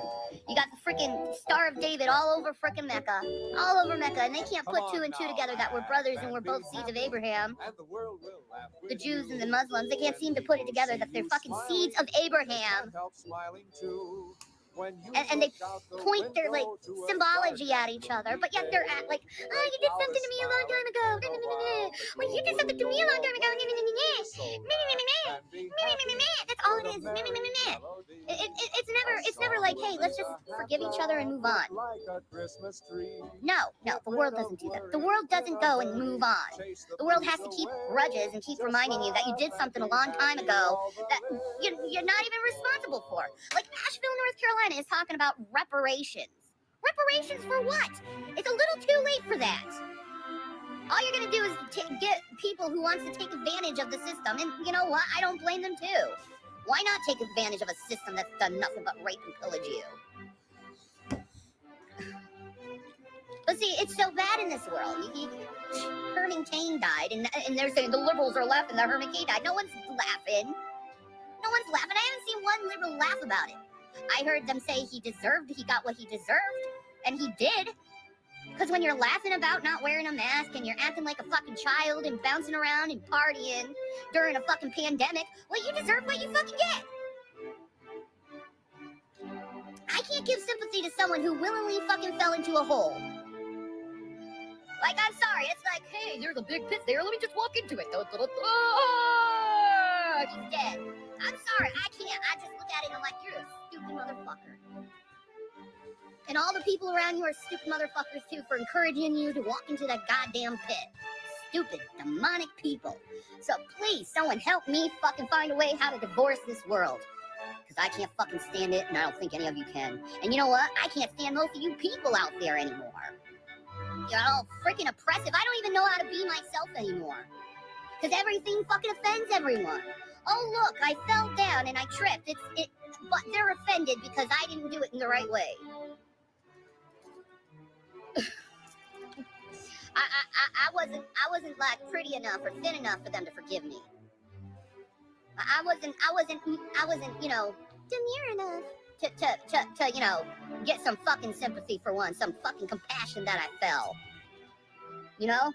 You got the freaking Star of David all over freaking Mecca. All over Mecca. And they can't put two and two together that we're brothers and we're both seeds of Abraham. The Jews and the Muslims, they can't seem to put it together that they're fucking seeds of Abraham. And they point their like symbology at each other, but yet they're at like, oh, you did something to me a long time ago. Well, you did something to me a long time ago. That's all it is. It's never like, hey, let's just forgive each other and move on. No, the world doesn't do that. The world doesn't go and move on. The world has to keep grudges and keep reminding you that you did something a long time ago that you're not even responsible for. Like Asheville, North Carolina is talking about reparations. Reparations for what? It's a little too late for that. All you're going to do is get people who wants to take advantage of the system. And you know what? I don't blame them too. Why not take advantage of a system that's done nothing but rape and pillage you? But see, it's so bad in this world. Herman Cain died, and they're saying the liberals are laughing that Herman Cain died. No one's laughing. No one's laughing. I haven't seen one liberal laugh about it. I heard them say he got what he deserved, and he did. Because when you're laughing about not wearing a mask and you're acting like a fucking child and bouncing around and partying during a fucking pandemic, well, you deserve what you fucking get. I can't give sympathy to someone who willingly fucking fell into a hole. Like, I'm sorry, it's like, hey, there's a big pit there, let me just walk into it. He's dead. I'm sorry, I can't. I just look at it and I'm like, you're a stupid motherfucker. And all the people around you are stupid motherfuckers too for encouraging you to walk into that goddamn pit. Stupid, demonic people. So please, someone help me fucking find a way how to divorce this world. Because I can't fucking stand it, and I don't think any of you can. And you know what? I can't stand most of you people out there anymore. You're all freaking oppressive. I don't even know how to be myself anymore. Because everything fucking offends everyone. Oh, look, I fell down and I tripped. But they're offended because I didn't do it in the right way. I wasn't like pretty enough or thin enough for them to forgive me. I wasn't, you know, demure enough. to get some fucking sympathy for once, some fucking compassion that I felt. Nah,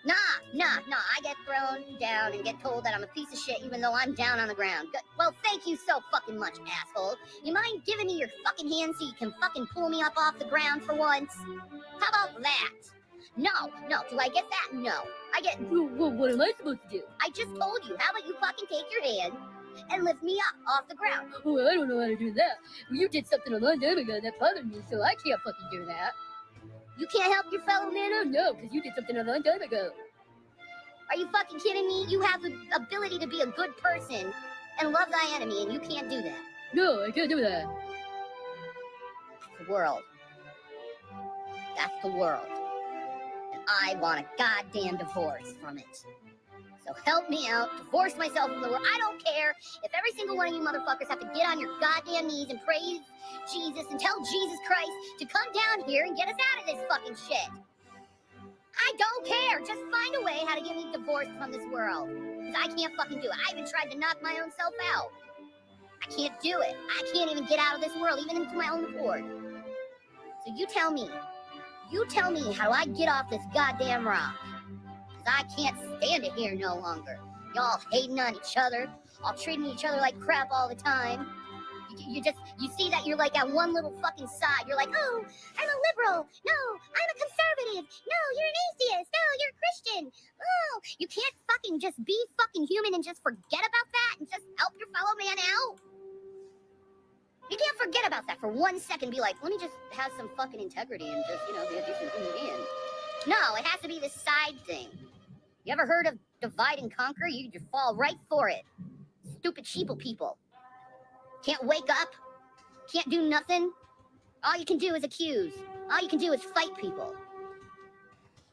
I get thrown down and get told that I'm a piece of shit even though I'm down on the ground. Well, thank you so fucking much, asshole. You mind giving me your fucking hand so you can fucking pull me up off the ground for once? How about that? No, do I get that? No. I get, well, what am I supposed to do? I just told you, how about you fucking take your hand and lift me up off the ground? Oh, I don't know how to do that. Well, you did something a long time ago that bothered me, so I can't fucking do that. You can't help your fellow man? Oh, no, because you did something a long time ago. Are you fucking kidding me? You have the ability to be a good person and love thy enemy, and you can't do that. No, I can't do that. That's the world. That's the world. And I want a goddamn divorce from it. So help me out, divorce myself from the world. I don't care if every single one of you motherfuckers have to get on your goddamn knees and praise Jesus and tell Jesus Christ to come down here and get us out of this fucking shit. I don't care. Just find a way how to get me divorced from this world. Because I can't fucking do it. I even tried to knock my own self out. I can't do it. I can't even get out of this world, even into my own accord. So you tell me how I get off this goddamn rock. Because I can't stand it here no longer. Y'all hating on each other, all treating each other like crap all the time. You see that you're like at one little fucking side. You're like, oh, I'm a liberal. No, I'm a conservative. No, you're an atheist. No, you're a Christian. Oh, you can't fucking just be fucking human and just forget about that and just help your fellow man out. You can't forget about that for 1 second. Be like, let me just have some fucking integrity and just, be a decent human being. No, it has to be this side thing. You ever heard of divide and conquer? You fall right for it. Stupid sheeple people. Can't wake up. Can't do nothing. All you can do is accuse. All you can do is fight people.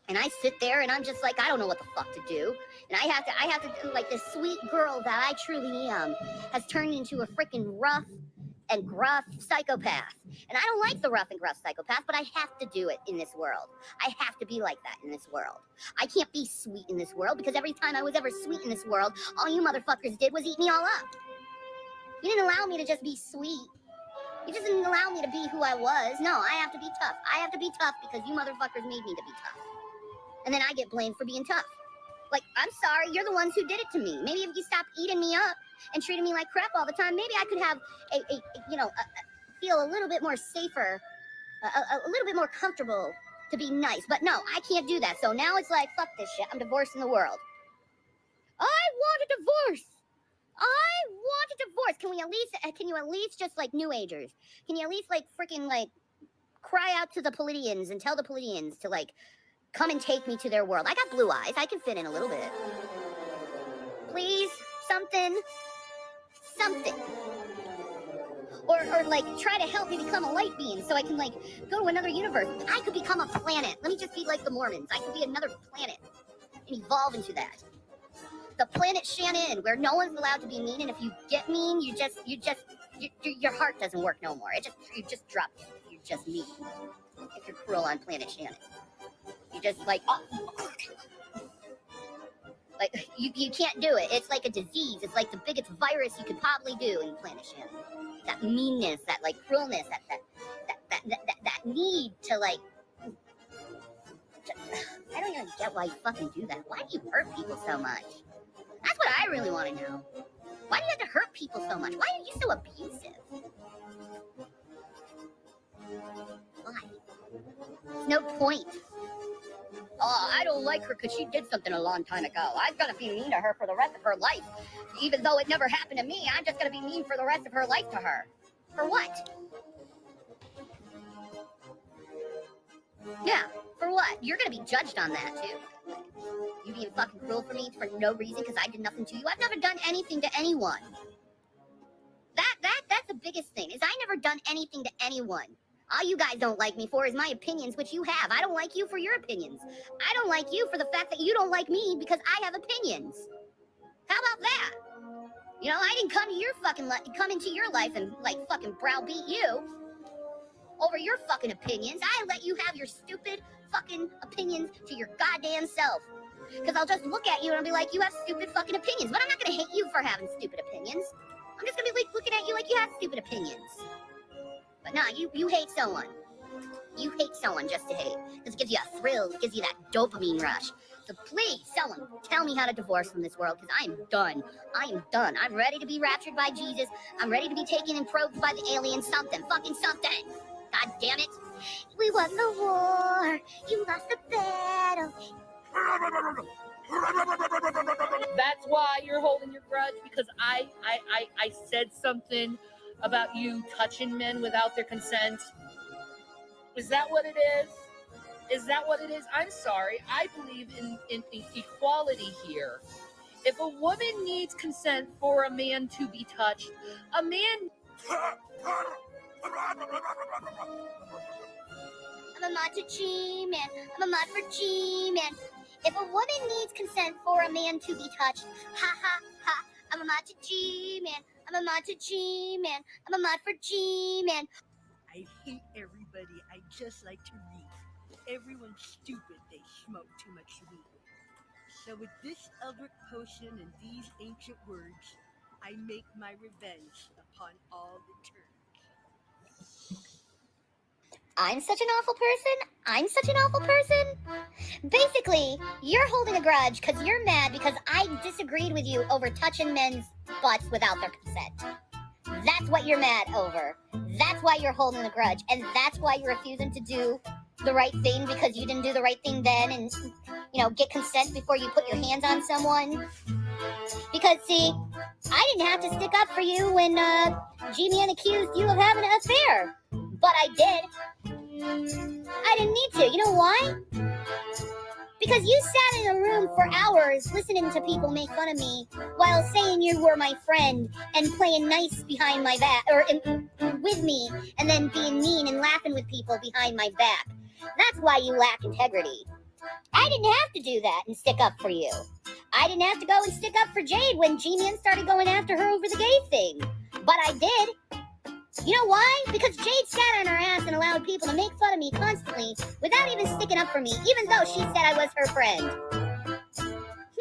And I sit there and I'm just like, I don't know what the fuck to do. And I have to, like, this sweet girl that I truly am has turned into a freaking rough and gruff psychopath. And I don't like the rough and gruff psychopath, but I have to do it in this world. I have to be like that in this world. I can't be sweet in this world because every time I was ever sweet in this world, all you motherfuckers did was eat me all up. You didn't allow me to just be sweet. You just didn't allow me to be who I was. No, I have to be tough. I have to be tough because you motherfuckers made me to be tough. And then I get blamed for being tough. Like, I'm sorry, you're the ones who did it to me. Maybe if you stopped eating me up and treating me like crap all the time, maybe I could have feel a little bit more safer, a little bit more comfortable to be nice. But no, I can't do that. So now it's like, fuck this shit. I'm divorcing the world. I want a divorce. I want a divorce. Can you at least just like New Agers? Can you at least like freaking like cry out to the Pleiadians and tell the Pleiadians to like come and take me to their world? I got blue eyes. I can fit in a little bit. Please, something. Or like try to help me become a light being so I can like go to another universe. I could become a planet. Let me just be like the Mormons. I could be another planet and evolve into that. The planet Shannon, where no one's allowed to be mean, and if you get mean, your heart doesn't work no more. You just drop it. You're just mean. If you're cruel on planet Shannon, you just like, like you can't do it. It's like a disease. It's like the biggest virus you could probably do in planet Shannon. That meanness, that like cruelness, that need to like. I don't even get why you fucking do that. Why do you hurt people so much? That's what I really want to know. Why do you have to hurt people so much? Why are you so abusive? Why? There's no point. Oh, I don't like her because she did something a long time ago. I'm going to be mean to her for the rest of her life. Even though it never happened to me, I'm just going to be mean for the rest of her life to her. For what? Yeah, for what? You're going to be judged on that, too. You being fucking cruel for me for no reason because I did nothing to you. I've never done anything to anyone. That's the biggest thing, is I never done anything to anyone. All you guys don't like me for is my opinions, which you have. I don't like you for your opinions. I don't like you for the fact that you don't like me because I have opinions. How about that? You know, I didn't come into your life and like fucking browbeat you over your fucking opinions. I let you have your stupid fucking opinions to your goddamn self. Because I'll just look at you and I'll be like, you have stupid fucking opinions. But I'm not going to hate you for having stupid opinions. I'm just going to be like looking at you like you have stupid opinions. But nah, you hate someone. You hate someone just to hate. Because it gives you a thrill. It gives you that dopamine rush. So please, someone, tell me how to divorce from this world, because I am done. I am done. I'm ready to be raptured by Jesus. I'm ready to be taken and probed by the aliens. Something. Fucking something. God damn it. We won the war. You lost the battle. That's why you're holding your grudge, because I said something about you touching men without their consent. Is that what it is? Is that what it is? I'm sorry. I believe in equality here. If a woman needs consent for a man to be touched, a man... I'm a mod to G-Man. I'm a mod for G-Man. If a woman needs consent for a man to be touched, ha ha ha. I'm a mod to G-Man. I'm a mod to G-Man. I'm a mod for G-Man. I hate everybody. I just like to read. Everyone's stupid. They smoke too much weed. So with this Eldritch potion and these ancient words, I make my revenge upon all the turds. I'm such an awful person. I'm such an awful person. Basically, you're holding a grudge because you're mad because I disagreed with you over touching men's butts without their consent. That's what you're mad over. That's why you're holding a grudge. And that's why you're refusing to do the right thing, because you didn't do the right thing then and, get consent before you put your hands on someone. Because, see, I didn't have to stick up for you when G-Man accused you of having an affair. But I did. I didn't need to. You know why? Because you sat in a room for hours listening to people make fun of me while saying you were my friend and playing nice behind my back, or with me, and then being mean and laughing with people behind my back. That's why you lack integrity. I didn't have to do that and stick up for you. I didn't have to go and stick up for Jade when G-Man started going after her over the gay thing. But I did. You know why? Because Jade sat on her ass and allowed people to make fun of me constantly without even sticking up for me, even though she said I was her friend.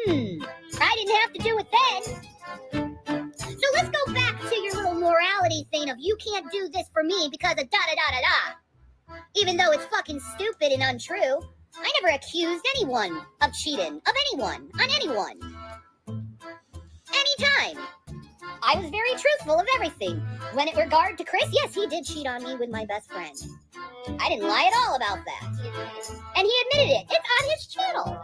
I didn't have to do it then. So let's go back to your little morality thing of you can't do this for me because of da-da-da-da-da. Even though it's fucking stupid and untrue, I never accused anyone of cheating, of anyone, on anyone. Anytime. I was very truthful of everything. When it regard to Chris, yes, he did cheat on me with my best friend. I didn't lie at all about that. And he admitted it. It's on his channel.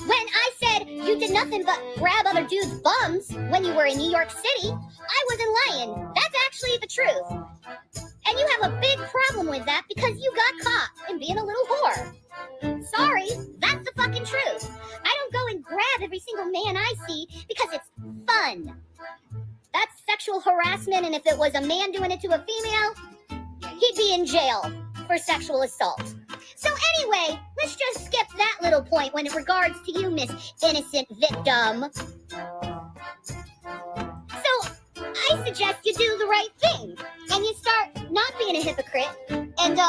When I said you did nothing but grab other dudes' bums when you were in New York City, I wasn't lying. That's actually the truth. And you have a big problem with that because you got caught in being a little whore. Sorry, that's the fucking truth. I don't go and grab every single man I see because it's fun. That's sexual harassment, and if it was a man doing it to a female, he'd be in jail for sexual assault. So anyway, let's just skip that little point when it regards to you, Miss Innocent Victim. So I suggest you do the right thing, and you start not being a hypocrite, and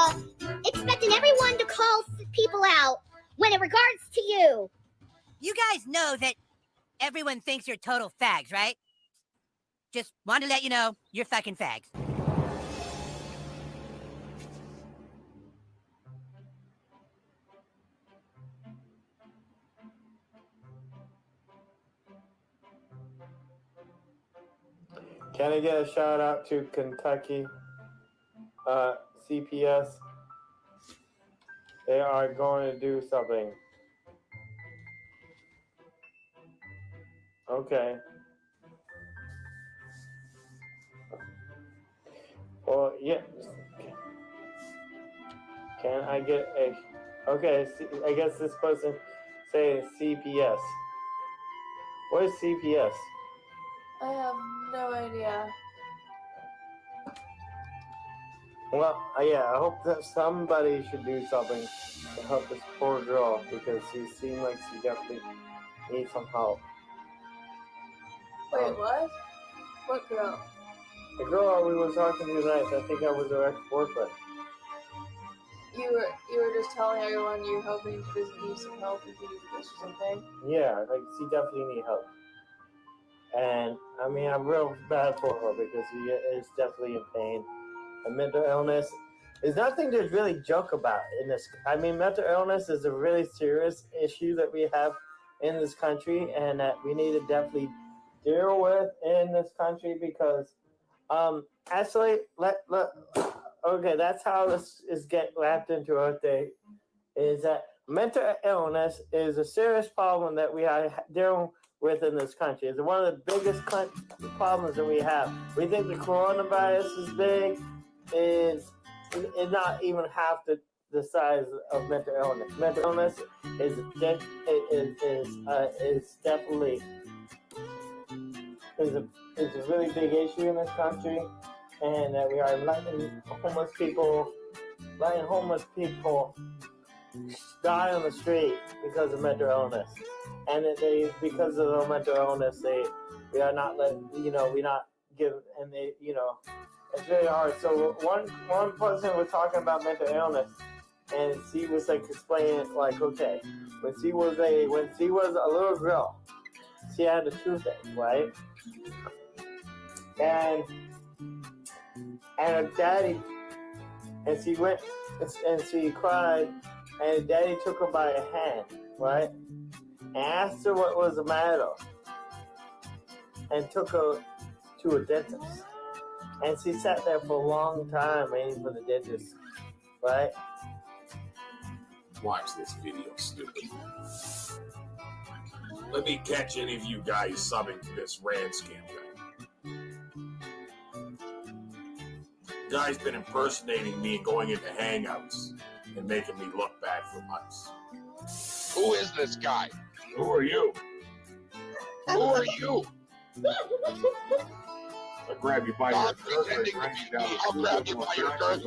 expecting everyone to call people out when it regards to you. You guys know that everyone thinks you're total fags, right? Just wanted to let you know, you're fucking fags. Can I get a shout out to Kentucky CPS? They are going to do something. Okay. Well, yeah. Can I get a... Okay, I guess this person saying CPS. What is CPS? I have no idea. Well, yeah, I hope that somebody should do something to help this poor girl because she seemed like she definitely needs some help. Wait, what? What girl? The girl we were talking to tonight, I think I was her ex-boyfriend. You were just telling everyone you're hoping she doesn't need some help if you do this or something? Yeah, like she definitely needs help. And I mean, I'm real bad for her because she is definitely in pain. And mental illness is nothing to really joke about in this. I mean, mental illness is a really serious issue that we have in this country, and that we need to definitely deal with in this country because, actually, okay, that's how this is get wrapped into our thing. Is that mental illness is a serious problem that we are dealing with in this country. It's one of the biggest problems that we have. We think the coronavirus is big. Is not even half the size of mental illness. Mental illness is definitely is a really big issue in this country, and that we are letting homeless people die on the street because of mental illness, and that because of the mental illness we are not letting we not give, and it's really hard. So one person was talking about mental illness, and she was like explaining like, okay, when she was a little girl, she had a toothache, right? And her daddy, and she went and she cried, and daddy took her by a hand, right? And asked her what was the matter, and took her to a dentist. And she sat there for a long time waiting for the dentist, right? Watch this video, stupid. Let me catch any of you guys subbing to this Rand scam guy. Guy's been impersonating me and going into hangouts and making me look bad for months. Who is this guy? Who are you? Who are you? I'll grab you by your pretending to be me. I'll grab you by your girth.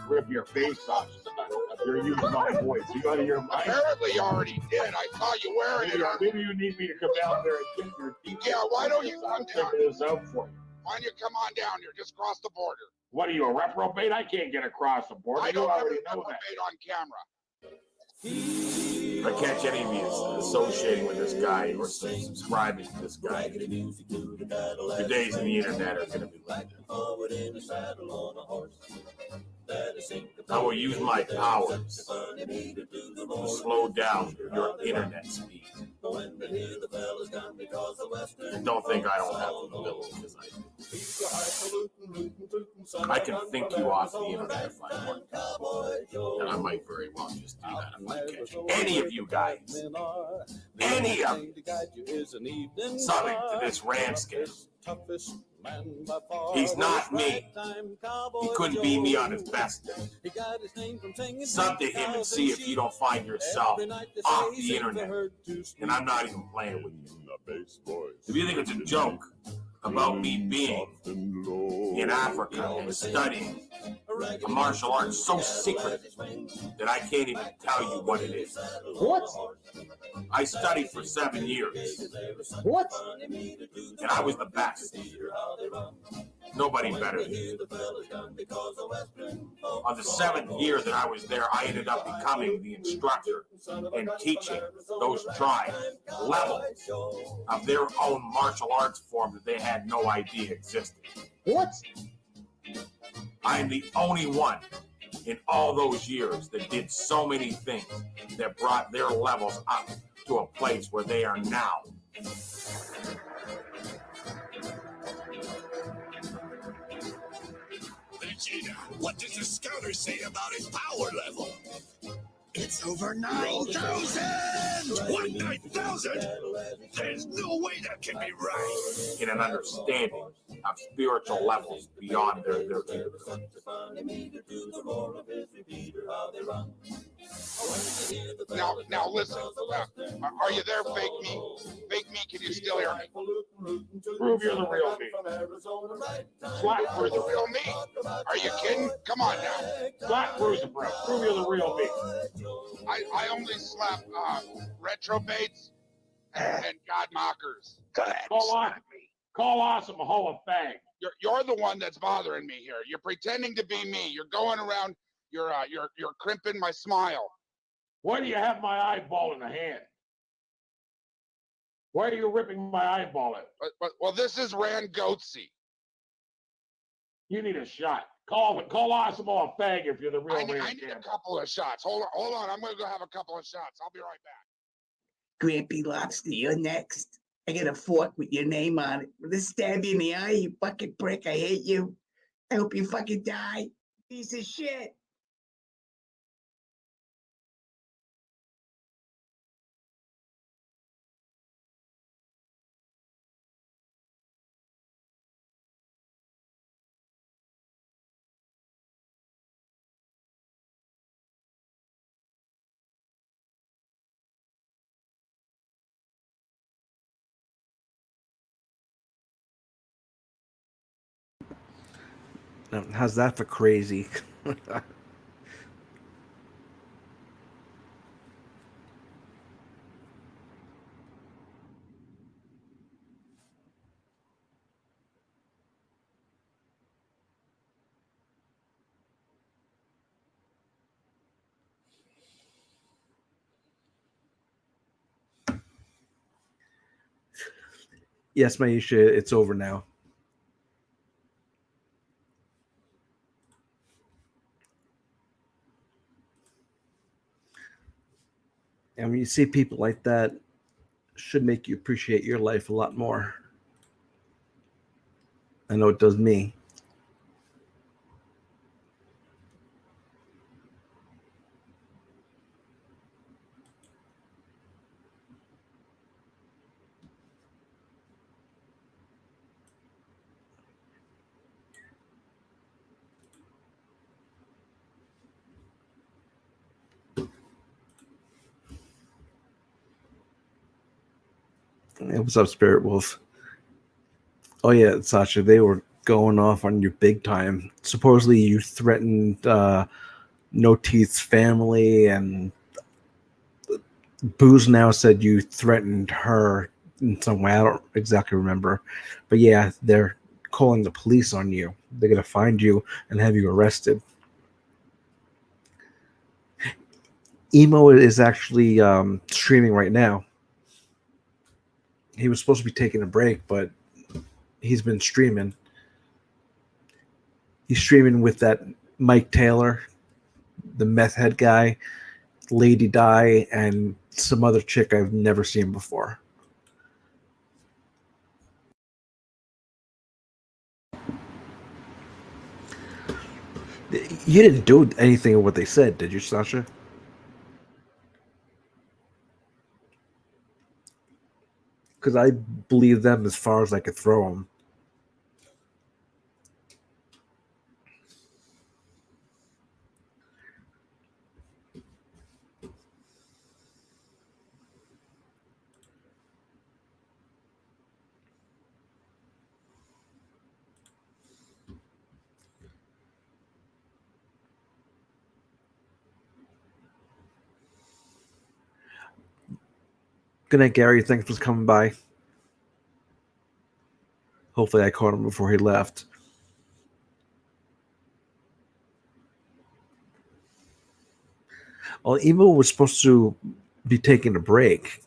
Rip your face off. You're using my voice. You out of your mind? Apparently you already did. I saw you wearing it. Maybe you need me to come down there and get your teeth. Yeah, why don't you come down? This out for you. Why don't you come on down here? Just cross the border. What are you, a reprobate? I can't get across the border. I don't you have a already know reprobate that. on camera. If I catch any of you associating with this guy or subscribing to this guy, your days on the internet are going to be like that. I will use my powers to slow down your internet speed. And don't think I don't have the ability, because I do. I can think you off the internet if I want to. And I might very well just do that if I catch any of you guys. Any of you subbing to this Rand scam. He's not me. He couldn't be me on his best day. Sub to him and see if you don't find yourself off the internet. And I'm not even playing with you. If you think it's a joke about me being in Africa and studying a martial art so secret that I can't even tell you what it is. What? I studied for 7 years. What? And I was the best. Nobody better than me. On the 7th year that I was there, I ended up becoming the instructor and teaching those tribes levels of their own martial arts form that they had no idea existed. What? I am the only one in all those years that did so many things that brought their levels up to a place where they are now. Vegeta, what does the scouter say about his power level? It's over 9,000! What, 9,000? There's no way that can be right! In an understanding of spiritual levels beyond their Now listen. Are you there, fake me? Fake me, can you still hear me? Prove you're the real me. Flat Cruiser, the real me? Are you kidding? Come on now. Flat Cruiser, bro. Prove you're the real me. I only slap retrobates and god mockers. Call awesome a hole of fag. You're the one that's bothering me here. You're pretending to be me. You're going around. You're crimping my smile. Why do you have my eyeball in the hand? Why are you ripping my eyeball out? Well, this is Rand Goatsy. You need a shot. Call Osmo a fag if you're the real I need Rand. a couple of shots. Hold on. I'm going to go have a couple of shots. I'll be right back. Grampy Lobster, you're next. I got a fork with your name on it. With a stab you in the eye, you fucking prick. I hate you. I hope you fucking die. Piece of shit. Now, how's that for crazy? Yes, Maisha, it's over now. And when you see people like that, should make you appreciate your life a lot more. I know it does me. Hey, what's up, Spirit Wolf? Oh yeah, Sasha, they were going off on you big time. Supposedly you threatened No Teeth's family, and Booze now said you threatened her in some way. I don't exactly remember. But yeah, they're calling the police on you. They're going to find you and have you arrested. Emo is actually streaming right now. He was supposed to be taking a break, but he's been streaming. He's streaming with that Mike Taylor, the meth head guy, Lady Di, and some other chick I've never seen before. You didn't do anything of what they said, did you, Sasha? Because I believe them as far as I could throw them. Good night, Gary. Thanks for coming by. Hopefully I caught him before he left. Well, Emo was supposed to be taking a break,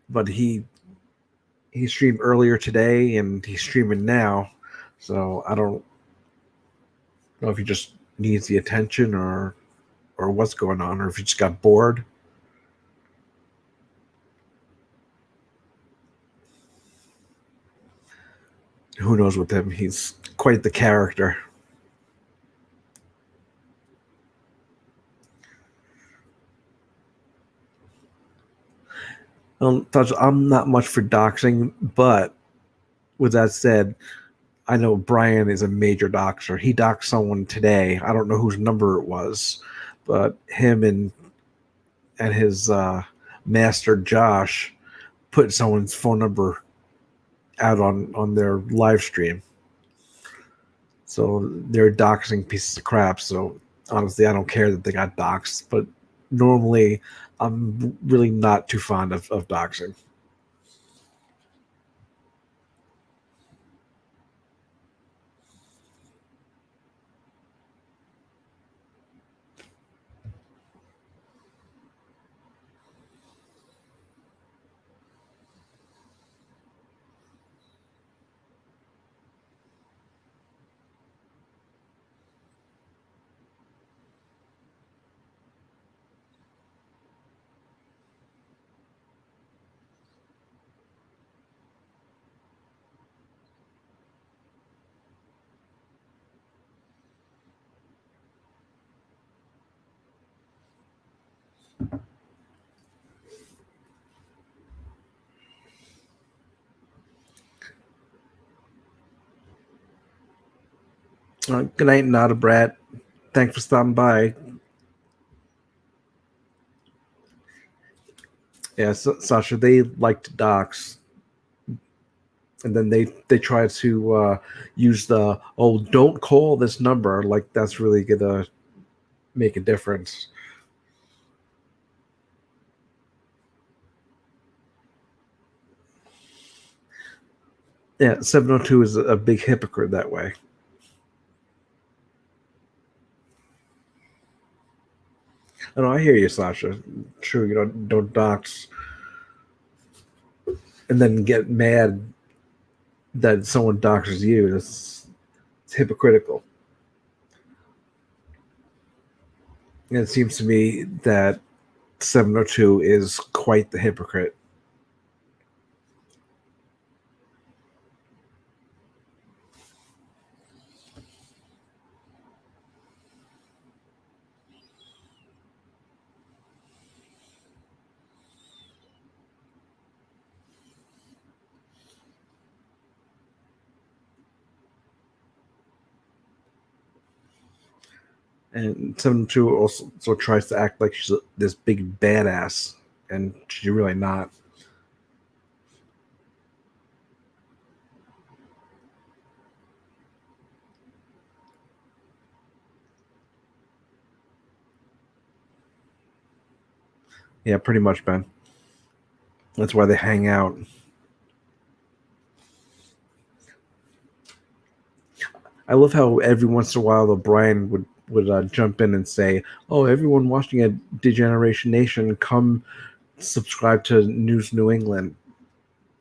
but he streamed earlier today and he's streaming now, so I don't know if he just needs the attention or what's going on, or if he just got bored. Who knows with him? He's quite the character. I'm not much for doxing, but with that said, I know Brian is a major doxer. He doxed someone today. I don't know whose number it was, but him and his master Josh put someone's phone number out on their live stream. So they're doxing pieces of crap. So honestly, I don't care that they got doxed, but normally I'm really not too fond of doxing. Good night, not a brat. Thanks for stopping by. Yeah, Sasha, they liked Dawgs. And then they try to use the, don't call this number, like that's really gonna make a difference. Yeah, 702 is a big hypocrite that way. I know, I hear you, Sasha. True, you don't dox and then get mad that someone doxes you. It's hypocritical. And it seems to me that 702 is quite the hypocrite. And 702 also tries to act like she's this big badass, and she's really not. Yeah, pretty much, Ben. That's why they hang out. I love how every once in a while Brian would jump in and say, "Oh, everyone watching at Degeneration Nation, come subscribe to News New England,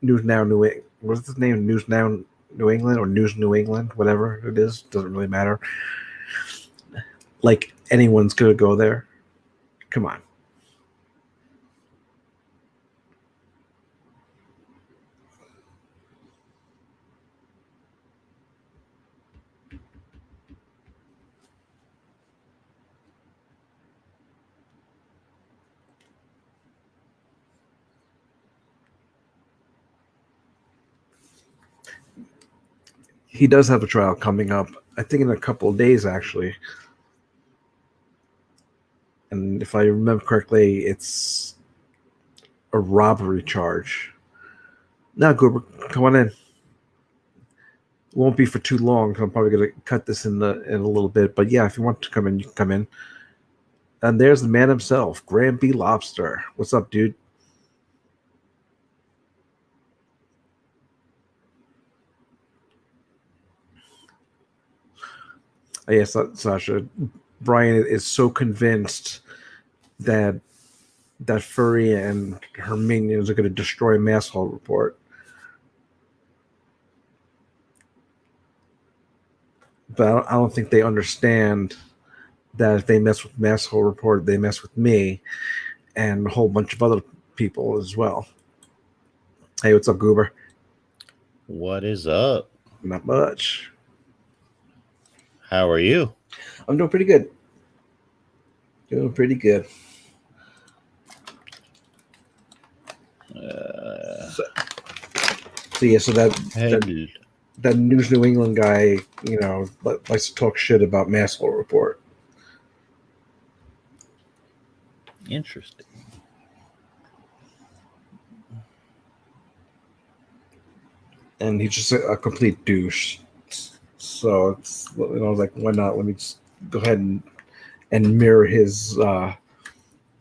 News Now New England. What's his name? News Now New England or News New England, whatever it is, doesn't really matter. Like anyone's gonna go there. Come on." He does have a trial coming up, I think in a couple of days, actually. And if I remember correctly, it's a robbery charge. Now, Goober, come on in. It won't be for too long. I'm probably going to cut this in a little bit. But yeah, if you want to come in, you can come in. And there's the man himself, Graham B. Lobster. What's up, dude? Yes, Sasha. Brian is so convinced that Furry and her minions are going to destroy Masshole Report. But I don't think they understand that if they mess with Masshole Report, they mess with me and a whole bunch of other people as well. Hey, what's up, Goober? What is up? Not much. How are you? I'm doing pretty good. So that News New England guy, likes to talk shit about Masshole Report. Interesting. And he's just a complete douche. So it's, like, why not? Let me just go ahead and mirror his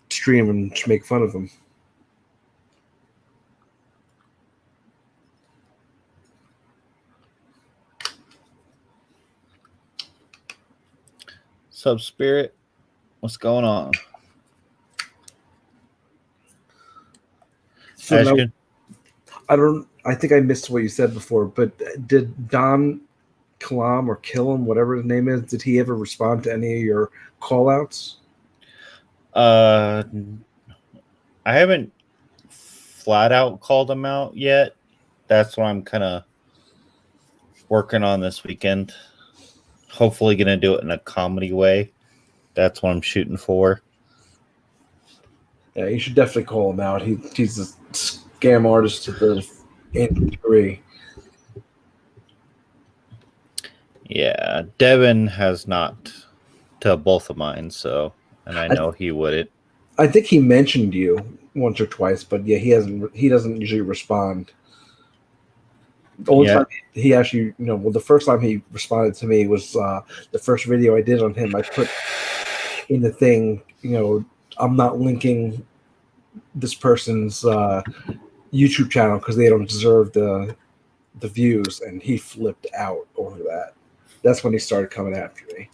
stream and just make fun of him. Sub Spirit, what's going on? So now, I think I missed what you said before, but did Don Kalam or Killam, whatever his name is, did he ever respond to any of your call outs? I haven't flat out called him out yet. That's what I'm kind of working on this weekend. Hopefully going to do it in a comedy way. That's what I'm shooting for. Yeah, you should definitely call him out. He's a scam artist to the nth degree. Yeah, Devin has not to both of mine, so and I know he wouldn't. I think he mentioned you once or twice, but yeah, he hasn't. He doesn't usually respond. The only time he actually, well, the first time he responded to me was the first video I did on him. I put in the thing, I'm not linking this person's YouTube channel because they don't deserve the views, and he flipped out over that. That's when he started coming after me.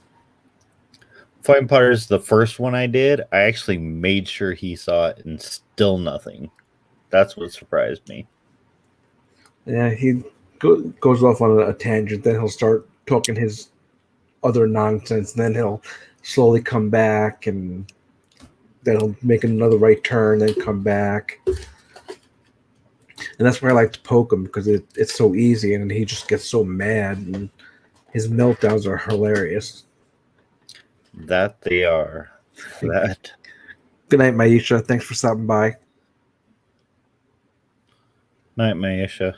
Funny part is the first one I did, I actually made sure he saw it and still nothing. That's what surprised me. Yeah, he goes off on a tangent, then he'll start talking his other nonsense, and then he'll slowly come back, and then he'll make another right turn, then come back. And that's where I like to poke him, because it's so easy, and he just gets so mad, and his meltdowns are hilarious. That they are. That. Good night, Maisha. Thanks for stopping by. Night, Maisha.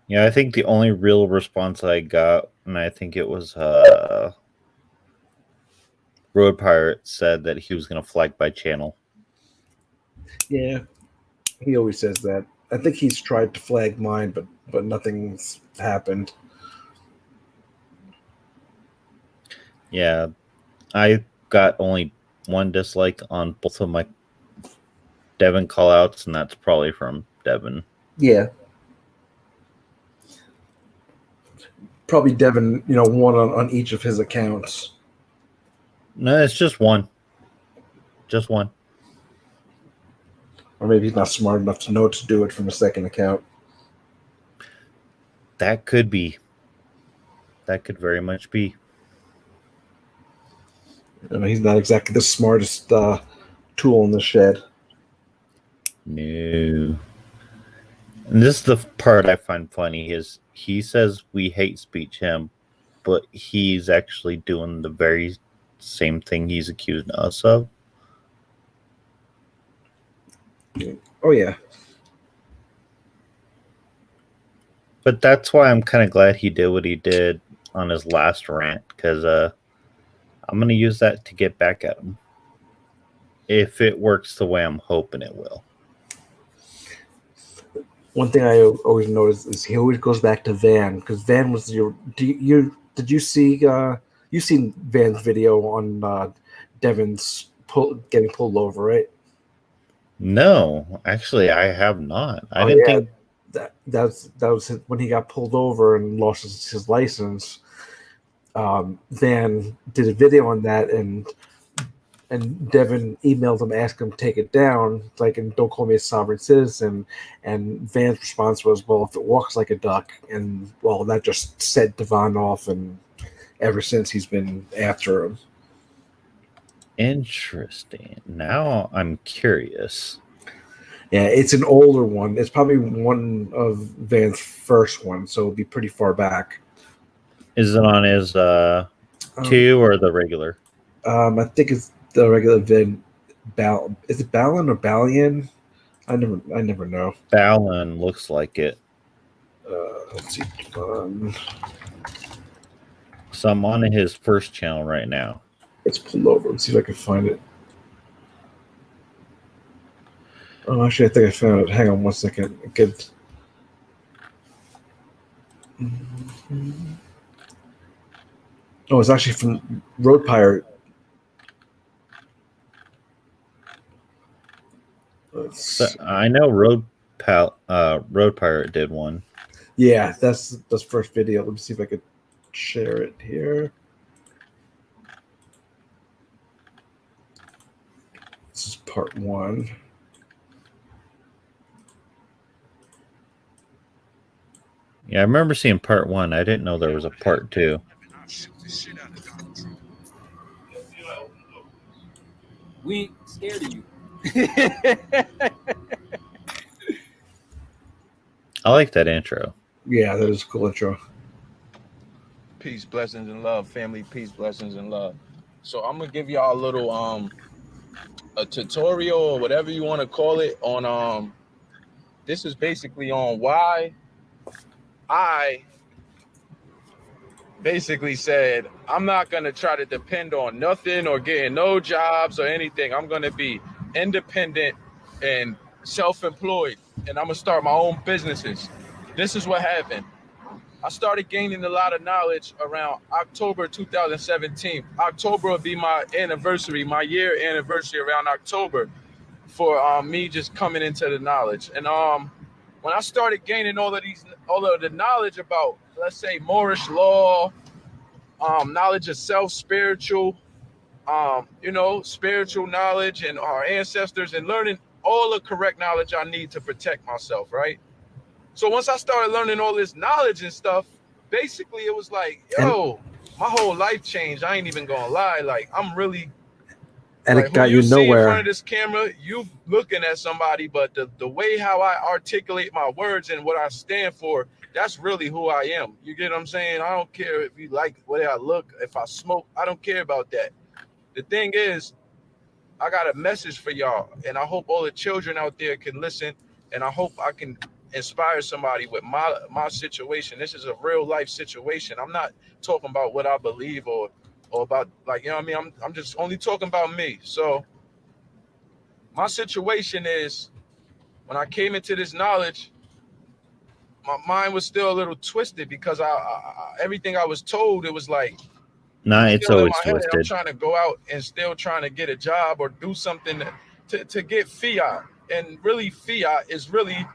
Yeah, I think the only real response I got, and I think it was Road Pirate said that he was going to flag my channel. Yeah, he always says that. I think he's tried to flag mine, but nothing's happened. Yeah, I got only one dislike on both of my Devin callouts, and that's probably from Devin. Yeah. Probably Devin, one on each of his accounts. No, it's just one. Just one. Or maybe he's not smart enough to know to do it from a second account. That could be. That could very much be. He's not exactly the smartest tool in the shed. No. And this is the part I find funny is he says we hate speech him, but he's actually doing the very same thing he's accusing us of. Oh, yeah. But that's why I'm kind of glad he did what he did on his last rant, because I'm going to use that to get back at him. If it works the way I'm hoping it will. One thing I always notice is he always goes back to Van, because Van was your. Did you see? You seen Van's video on Devin's getting pulled over, right? No, actually, I have not. I didn't think that was when he got pulled over and lost his license. Van did a video on that, and Devin emailed him, asked him to take it down, like, and don't call me a sovereign citizen. And Van's response was, well, if it walks like a duck. And, well, that just set Devon off, and ever since he's been after him. Interesting. Now I'm curious. Yeah, it's an older one. It's probably one of Van's first ones, so it'll be pretty far back. Is it on his 2 or the regular? I think it's the regular Van. Is it Balin or Balian? I never know. Balin looks like it. Let's see. So I'm on his first channel right now. Let's pull over. Let's see if I can find it. Oh, actually, I think I found it. Hang on one second. Good. Oh, it's actually from Road Pirate. So I know Road Pirate did one. Yeah, that's the first video. Let me see if I could share it here. This is part 1. Yeah, I remember seeing part 1. I didn't know there was a part 2. We ain't scared of you. I like that intro. Yeah, that is a cool intro. Peace, blessings, and love. Family, peace, blessings, and love. So I'm gonna give y'all a little a tutorial or whatever you want to call it on this is basically on why I basically said I'm not going to try to depend on nothing or getting no jobs or anything. I'm going to be independent and self-employed, and I'm going to start my own businesses. This is what happened. I started gaining a lot of knowledge around October 2017. October will be my anniversary, my year anniversary around October for me just coming into the knowledge. And when I started gaining all of the knowledge about, let's say, Moorish law, knowledge of self, spiritual, spiritual knowledge and our ancestors, and learning all the correct knowledge I need to protect myself, right? So once I started learning all this knowledge and stuff, basically it was like, yo, my whole life changed. I ain't even gonna lie. Like, I'm really, and like, it got who you see in front nowhere. of this camera, you looking at somebody, but the way how I articulate my words and what I stand for, that's really who I am. You get what I'm saying? I don't care if you like the way I look, if I smoke, I don't care about that. The thing is, I got a message for y'all, and I hope all the children out there can listen, and I hope I can inspire somebody with my situation. This is a real life situation. I'm not talking about what I believe or about, like, you know what I mean? I'm just only talking about me. So my situation is, when I came into this knowledge, my mind was still a little twisted because everything I was told, it was like, Nah, it's still in always my head. I'm twisted. trying to go out and still trying to get a job or do something to get fiat. And really, fiat is really,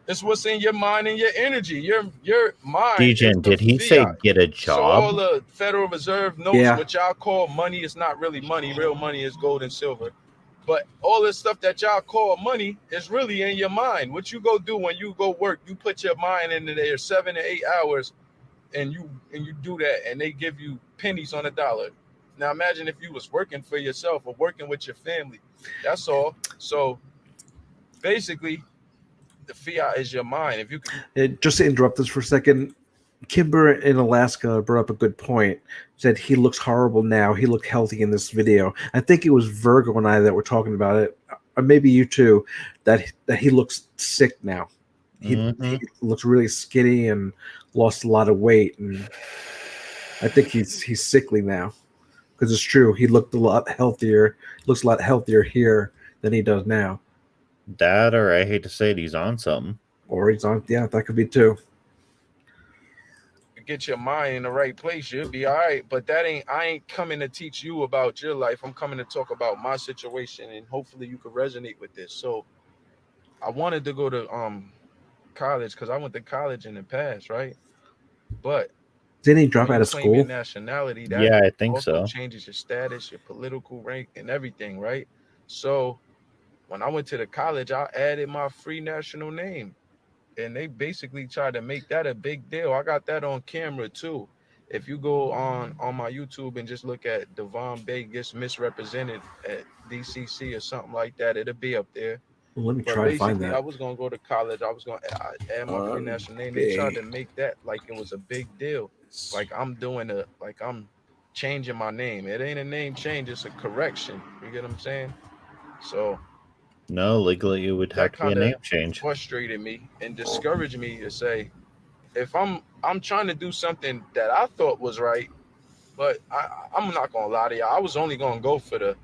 it's what's in your mind and your energy. Your mind is Dejan, the did he say fiat. get a So job? all the Federal Reserve notes, Yeah. what y'all call money, is not really money. Real money is gold and silver. But all this stuff that y'all call money is really in your mind. What you go do when you go work, you put your mind into there 7 to 8 hours, and you do that, and they give you pennies on a dollar. Now imagine if you was working for yourself or working with your family. That's all. So basically, the fiat is your mind. If you could, Just to interrupt this for a second, Kimber in Alaska brought up a good point. Said he looks horrible now. He looked healthy in this video. I think it was Virgo and I that were talking about it, or maybe you too. That he looks sick now. He looks really skinny and lost a lot of weight, and I think he's sickly now. Because it's true, he looked a lot healthier. Looks a lot healthier here than he does now. That, or I hate to say it, he's on something. Or he's on, yeah, that could be too. get your mind in the right place, you'll be all right. But I ain't coming to teach you about your life. I'm coming to talk about my situation, and hopefully you could resonate with this. So I wanted to go to college because I went to college in the past, right? But didn't he drop when out you of claim your school? nationality, that Yeah, I think also so. changes your status, your political rank, and everything, right? So when I went to the college, I added my free national name, and they basically tried to make that a big deal. I got that on camera too. If you go on my YouTube and just look at Devon Bay gets misrepresented at DCC or something like that, it'll be up there. Well, let me But try to find basically, that. I was gonna go to college. I was gonna add my free national name. They tried to make that like it was a big deal, like I'm changing my name. It ain't a name change; it's a correction. You get what I'm saying? So No, legally it would have that to be a kind of name change. frustrated me and discouraged me to say, if I'm trying to do something that I thought was right, but I'm not gonna lie to you, I was only gonna go for the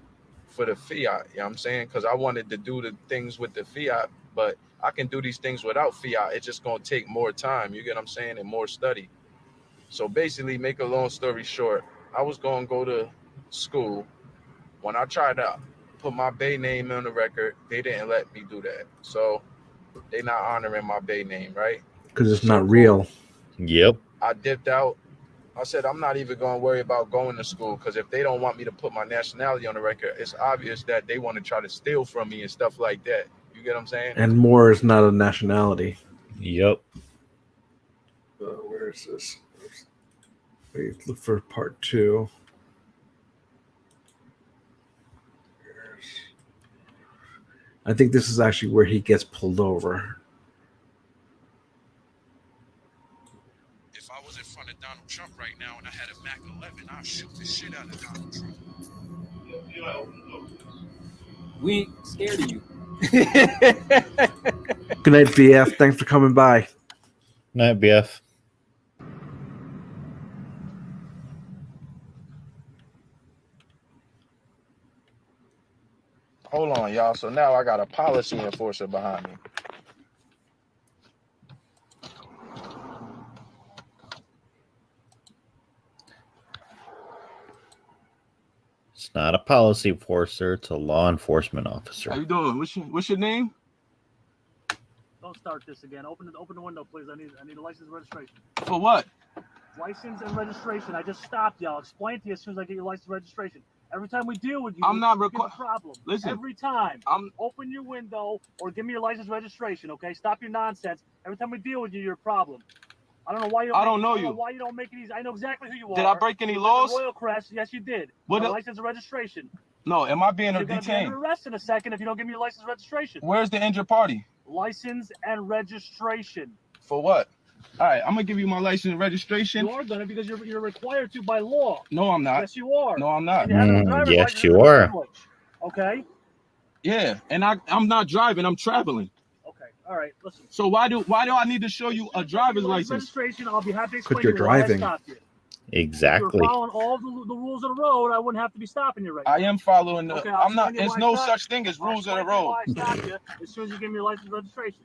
fiat, you know what I'm saying? Because I wanted to do the things with the fiat, but I can do these things without fiat. It's just gonna take more time, you get what I'm saying, and more study. So basically, make a long story short, I was gonna go to school. When I tried to put my Bay name on the record, they didn't let me do that. So they not honoring my Bay name, right? Because it's So not real. Yep. I dipped out. I said, I'm not even going to worry about going to school, because if they don't want me to put my nationality on the record, it's obvious that they want to try to steal from me and stuff like that. You get what I'm saying? And Moor is not a nationality. Yep. Where is this? Wait, look for part 2. I think this is actually where he gets pulled over. If I was in front of Donald Trump right now and I had a Mac 11, I'd shoot the shit out of Donald Trump. We ain't scared of you. Good night, BF. Thanks for coming by. Night, BF. Hold on, y'all. So now I got a policy enforcer behind me. It's not a policy enforcer. It's a law enforcement officer. How you doing? What's your name? Don't start this again. Open the window, please. I need a license and registration. For what? License and registration. I just stopped you. I'll explain to you as soon as I get your license and registration. Every time we deal with you, I'm not a problem. Listen, every time. Open your window or give me your license and registration. Okay, stop your nonsense. Every time we deal with you, you're a problem. I don't know why you. I don't know I don't you. know why you don't make it easy. I know exactly who you are. Did I break any You laws? Royal Crest. Yes, you did. What No the- license and registration. No, am I being You're going to be detained? under arrest in a second if you don't give me your license and registration. Where's the injured party? License and registration. For what? All right, I'm gonna give you my license and registration. You are gonna because you're required to by law. No, I'm not. Yes, you are. No, I'm not. And you have a driver's yes, license you is a are. privilege. Okay. Yeah, and I'm not driving. I'm traveling. Okay. All right. Listen. So why do I need to show you a driver's license? Registration. I'll be happy to explain you're to you why I driving. stopped you. If Exactly. you're following all the rules of the road, I wouldn't have to be stopping you right now. I am following the. Okay, I'll I'm not. explain to you There's why I no stopped such thing as you. rules of the I'll explain to you road. why I stopped you as soon as you give me your license and registration.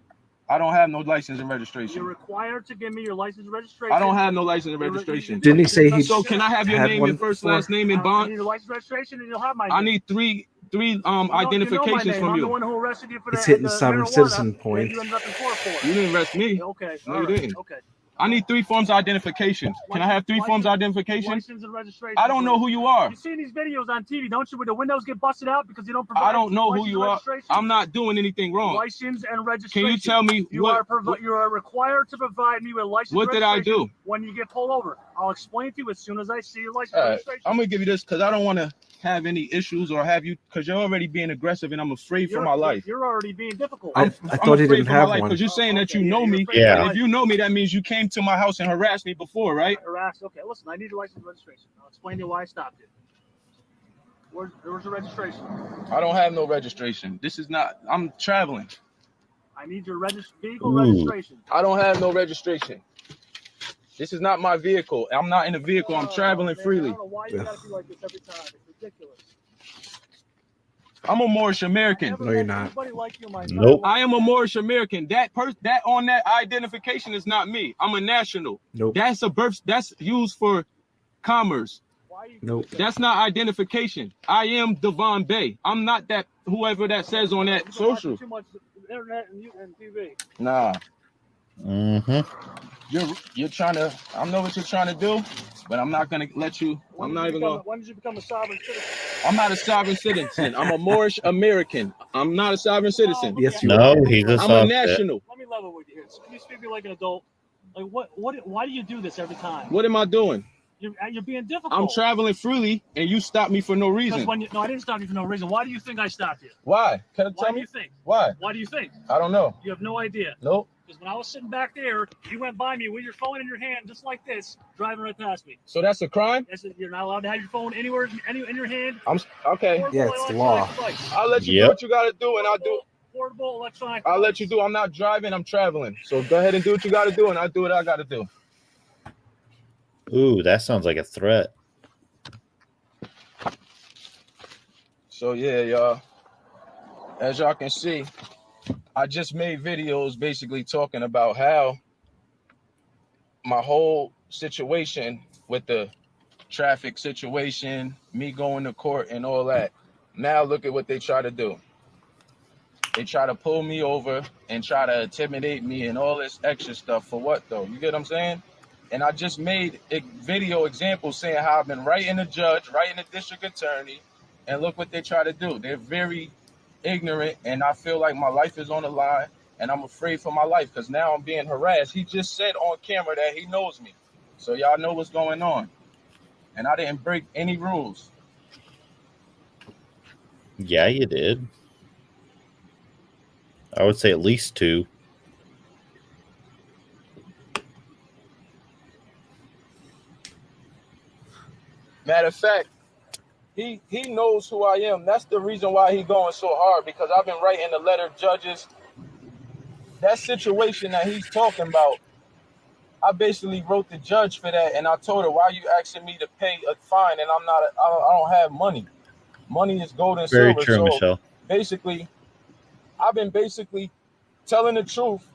I don't have no license and registration. You're required to give me your license and registration. I don't have no license and registration. Didn't he say he So can I have your had name one and first before? last name and I bond? need your license and registration, and you'll have my I name. need three You know my identifications name. from I'm the you. one who arrested you for It's the, hitting the sovereign marijuana citizen that point. you ended up in court for. You didn't arrest me. Okay. No, all you right, didn't. Okay. I need 3 forms of identification. Can I have 3 forms of identification? License and registration. I don't know who you are. You see these videos on TV, don't you, where the windows get busted out because you don't provide I don't know who license you and are. registration? I'm not doing anything wrong. License and registration. Can you tell me you are required to provide me with license What and did I registration do? when you get pulled over. I'll explain to you as soon as I see your license All and right, registration. I'm gonna give you this because I don't want to have any issues or have you because you're already being aggressive and I'm afraid for my life. You're already being difficult. I thought he didn't have one. Because you're saying that you know me. Yeah. And if you know me, that means you came to my house and harassed me before, right? Harassed. Okay, listen, I need a license and registration. I'll explain to you why I stopped you. Where's your registration? I don't have no registration. This is not. I'm traveling. I need your vehicle registration. I don't have no registration. This is not my vehicle. I'm not in a vehicle. I'm traveling freely. I don't know why you gotta be like this every time. It's ridiculous. I'm a Moorish American. No, you're not. Like you, Nope. I am a Moorish American. That on that identification is not me. I'm a national. Nope. That's a birth. That's used for commerce. Nope. That's not identification. I am Devon Bay. I'm not that whoever that says on that social. Too much internet and TV. Nah. Mm-hmm. You're trying to. I know what you're trying to do, but I'm not gonna let you. I'm not even gonna. When did you become a sovereign citizen? I'm not a sovereign citizen. I'm a Moorish American. I'm not a sovereign citizen. Yes, you No, are. he's a I'm a soft national. Let me level with you here. So can you speak to me like an adult? Like why do you do this every time? What am I doing? You're being difficult. I'm traveling freely, and you stopped me for no reason. No, I didn't stop you for no reason. Why do you think I stopped you? Why? Can you Why tell do me? you think? Why? Why do you think? I don't know. You have no idea. Nope. Because when I was sitting back there, you went by me with your phone in your hand, just like this, driving right past me. So that's a crime? You're not allowed to have your phone anywhere in your hand. I'm okay. Yeah, it's the law. I'll let you do Yep. what you gotta do, and I'll do. Portable electronic. I'll let you do. I'm not driving. I'm traveling. So go ahead and do what you gotta do, and I'll do what I gotta do. Ooh, that sounds like a threat. So yeah, y'all. As y'all can see, I just made videos basically talking about how my whole situation with the traffic situation, me going to court and all that. Now look at what they try to do. They try to pull me over and try to intimidate me and all this extra stuff for what though? You get what I'm saying? And I just made a video example saying how I've been writing the judge, writing the district attorney, and look what they try to do. They're very ignorant, and I feel like my life is on the line, and I'm afraid for my life because now I'm being harassed. He just said on camera that he knows me. So y'all know what's going on. And I didn't break any rules. Yeah, you did. I would say at least 2. Matter of fact, He knows who I am. That's the reason why he going so hard, because I've been writing the letter judges. That situation that he's talking about, I basically wrote the judge for that, and I told her, why are you asking me to pay a fine and I don't have money. Money is gold and Very silver. true, So Michelle. basically, I've been basically telling the truth.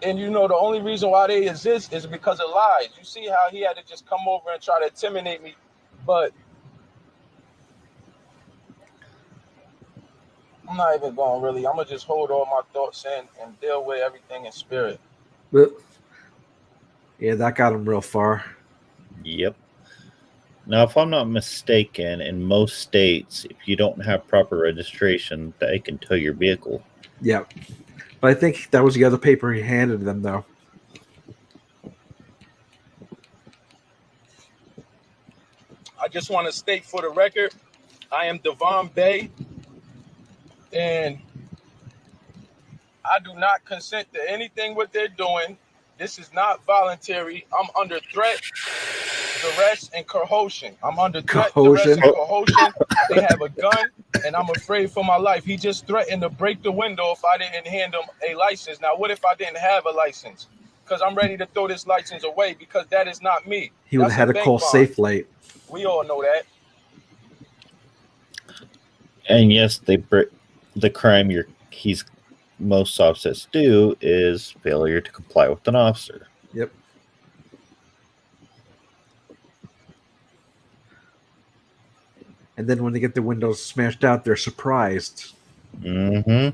And the only reason why they exist is because of lies. You see how he had to just come over and try to intimidate me, but I'm not even going really. I'm gonna just hold all my thoughts in and deal with everything in spirit. Yeah, that got him real far. Yep. Now, if I'm not mistaken, in most states, if you don't have proper registration, they can tow your vehicle. Yeah. But I think that was the other paper he handed them, though. I just want to state for the record, I am Devon Bay, and I do not consent to anything what they're doing. This is not voluntary. I'm under threat, duress, and coercion. I'm under threat, duress, and coercion. They have a gun, and I'm afraid for my life. He just threatened to break the window if I didn't hand him a license. Now, what if I didn't have a license? Because I'm ready to throw this license away, because that is not me. He would have had to call Safe Light. We all know that. And yes, the crime most officers do is failure to comply with an officer. Yep. And then when they get the windows smashed out, they're surprised. Mm-hmm.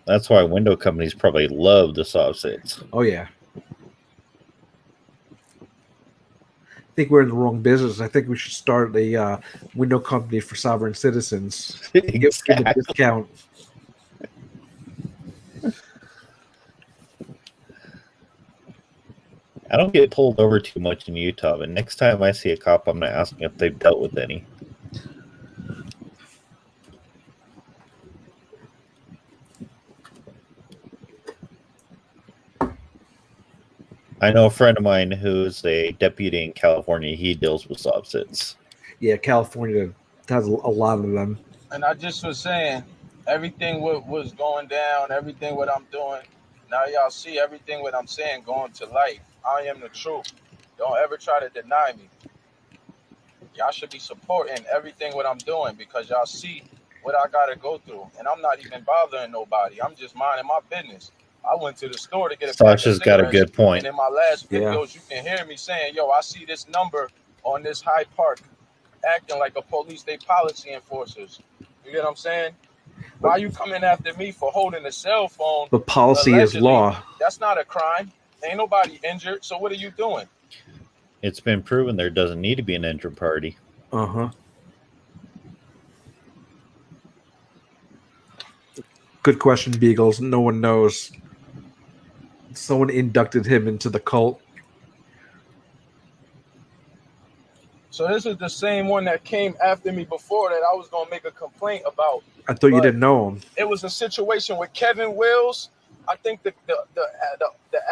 That's why window companies probably love the soft sets. Oh, yeah. I think we're in the wrong business. I think we should start a window company for sovereign citizens. Exactly. Give a discount. I don't get pulled over too much in Utah, but next time I see a cop, I'm going to ask them if they've dealt with any. I know a friend of mine who's a deputy in California. He deals with soft sets. Yeah, California has a lot of them. And I just was saying, everything what was going down, everything what I'm doing, now y'all see everything what I'm saying going to light. I am the truth. Don't ever try to deny me. Y'all should be supporting everything what I'm doing, because y'all see what I got to go through. And I'm not even bothering nobody. I'm just minding my business. I went to the store to get a pack of Sasha's got a cigarettes, good point. and in my last videos, you can hear me saying, yo, I see this number on this High Park acting like a police, they policy enforcers. You get what I'm saying? Why are you coming after me for holding a cell phone? But policy is law. That's not a crime. Ain't nobody injured. So what are you doing? It's been proven there doesn't need to be an injured party. Uh-huh. Good question, Beagles. No one knows. Someone inducted him into the cult. So this is the same one that came after me before that I was going to make a complaint about. I thought you didn't know him. It was a situation with Kevin Wills. I think the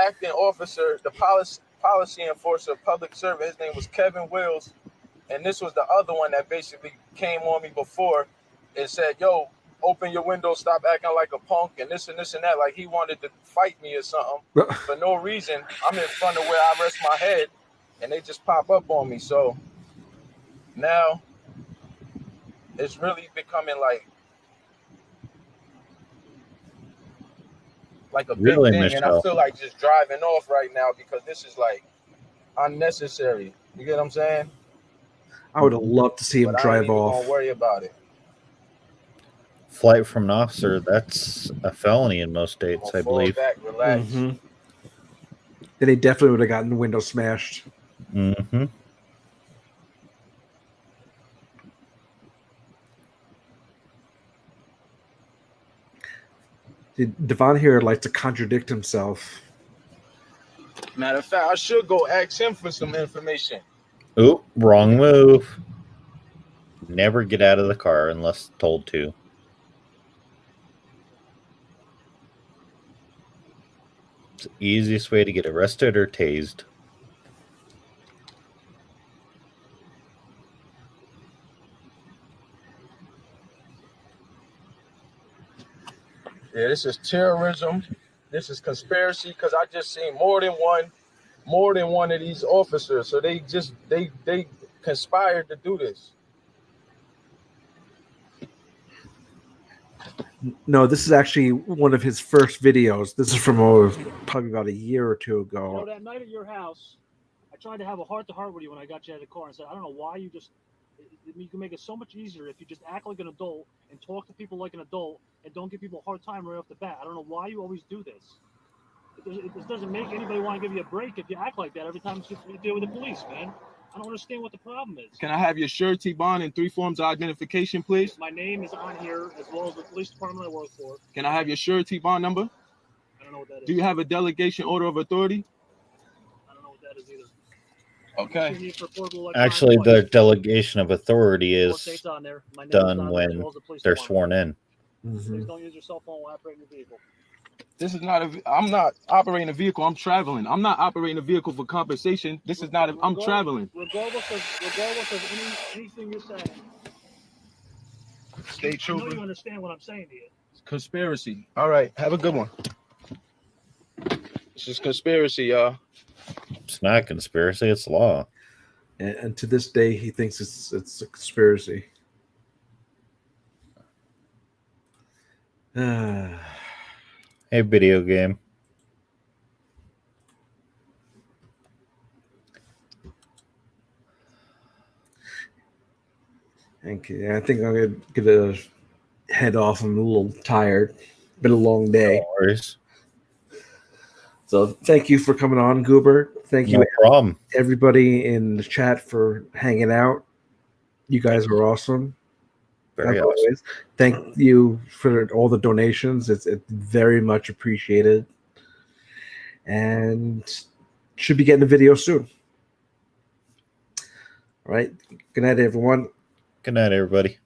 acting officer, the policy enforcer, public servant, his name was Kevin Wills. And this was the other one that basically came on me before and said, yo, open your window, stop acting like a punk, and this and that. Like he wanted to fight me or something for no reason. I'm in front of where I rest my head, and they just pop up on me. So now it's really becoming like a big Really, thing. Michelle? And I feel like just driving off right now because this is like unnecessary. You get what I'm saying? I would have loved to see him drive I ain't even off. gonna worry about it. Flight from an officer, that's a felony in most states, I believe. Back, relax. Mm-hmm. Then he definitely would have gotten the window smashed. Mm-hmm. Devon here likes to contradict himself. Matter of fact, I should go ask him for some information. Oop, wrong move. Never get out of the car unless told to. It's the easiest way to get arrested or tased. Yeah, this is terrorism. This is conspiracy because I just seen more than one of these officers. So they conspired to do this. No, this is actually one of his first videos. This is from probably about a year or two ago. You know, that night at your house, I tried to have a heart-to-heart with you when I got you out of the car and said, I don't know why you can make it so much easier if you just act like an adult and talk to people like an adult and don't give people a hard time right off the bat. I don't know why you always do this. This doesn't make anybody want to give you a break if you act like that every time you deal with the police, man. I don't understand what the problem is. Can I have your surety bond and 3 forms of identification, please? My name is on here as well as the police department I work for. Can I have your surety bond number? I don't know what that is. Do you have a delegation order of authority? I don't know what that is either. Okay. Actually, the delegation of authority is done when they're sworn in. Please don't use your cell phone while operating your vehicle. This is not I'm not operating a vehicle. I'm traveling. I'm not operating a vehicle for compensation. This is not. I'm traveling. Regardless of anything you're saying. State trooper. I know you understand what I'm saying to you. Conspiracy. All right. Have a good one. This is conspiracy, y'all. It's not conspiracy. It's law. And to this day, he thinks it's a conspiracy. Hey, video game. Okay, I think I'm gonna head off. I'm a little tired. Been a long day. No worries. So thank you for coming on, Goober. Thank you, No problem. Everybody in the chat for hanging out. You guys are awesome. Very awesome. Thank you for all the donations. It's very much appreciated. And should be getting a video soon. All right. Good night, everyone. Good night, everybody.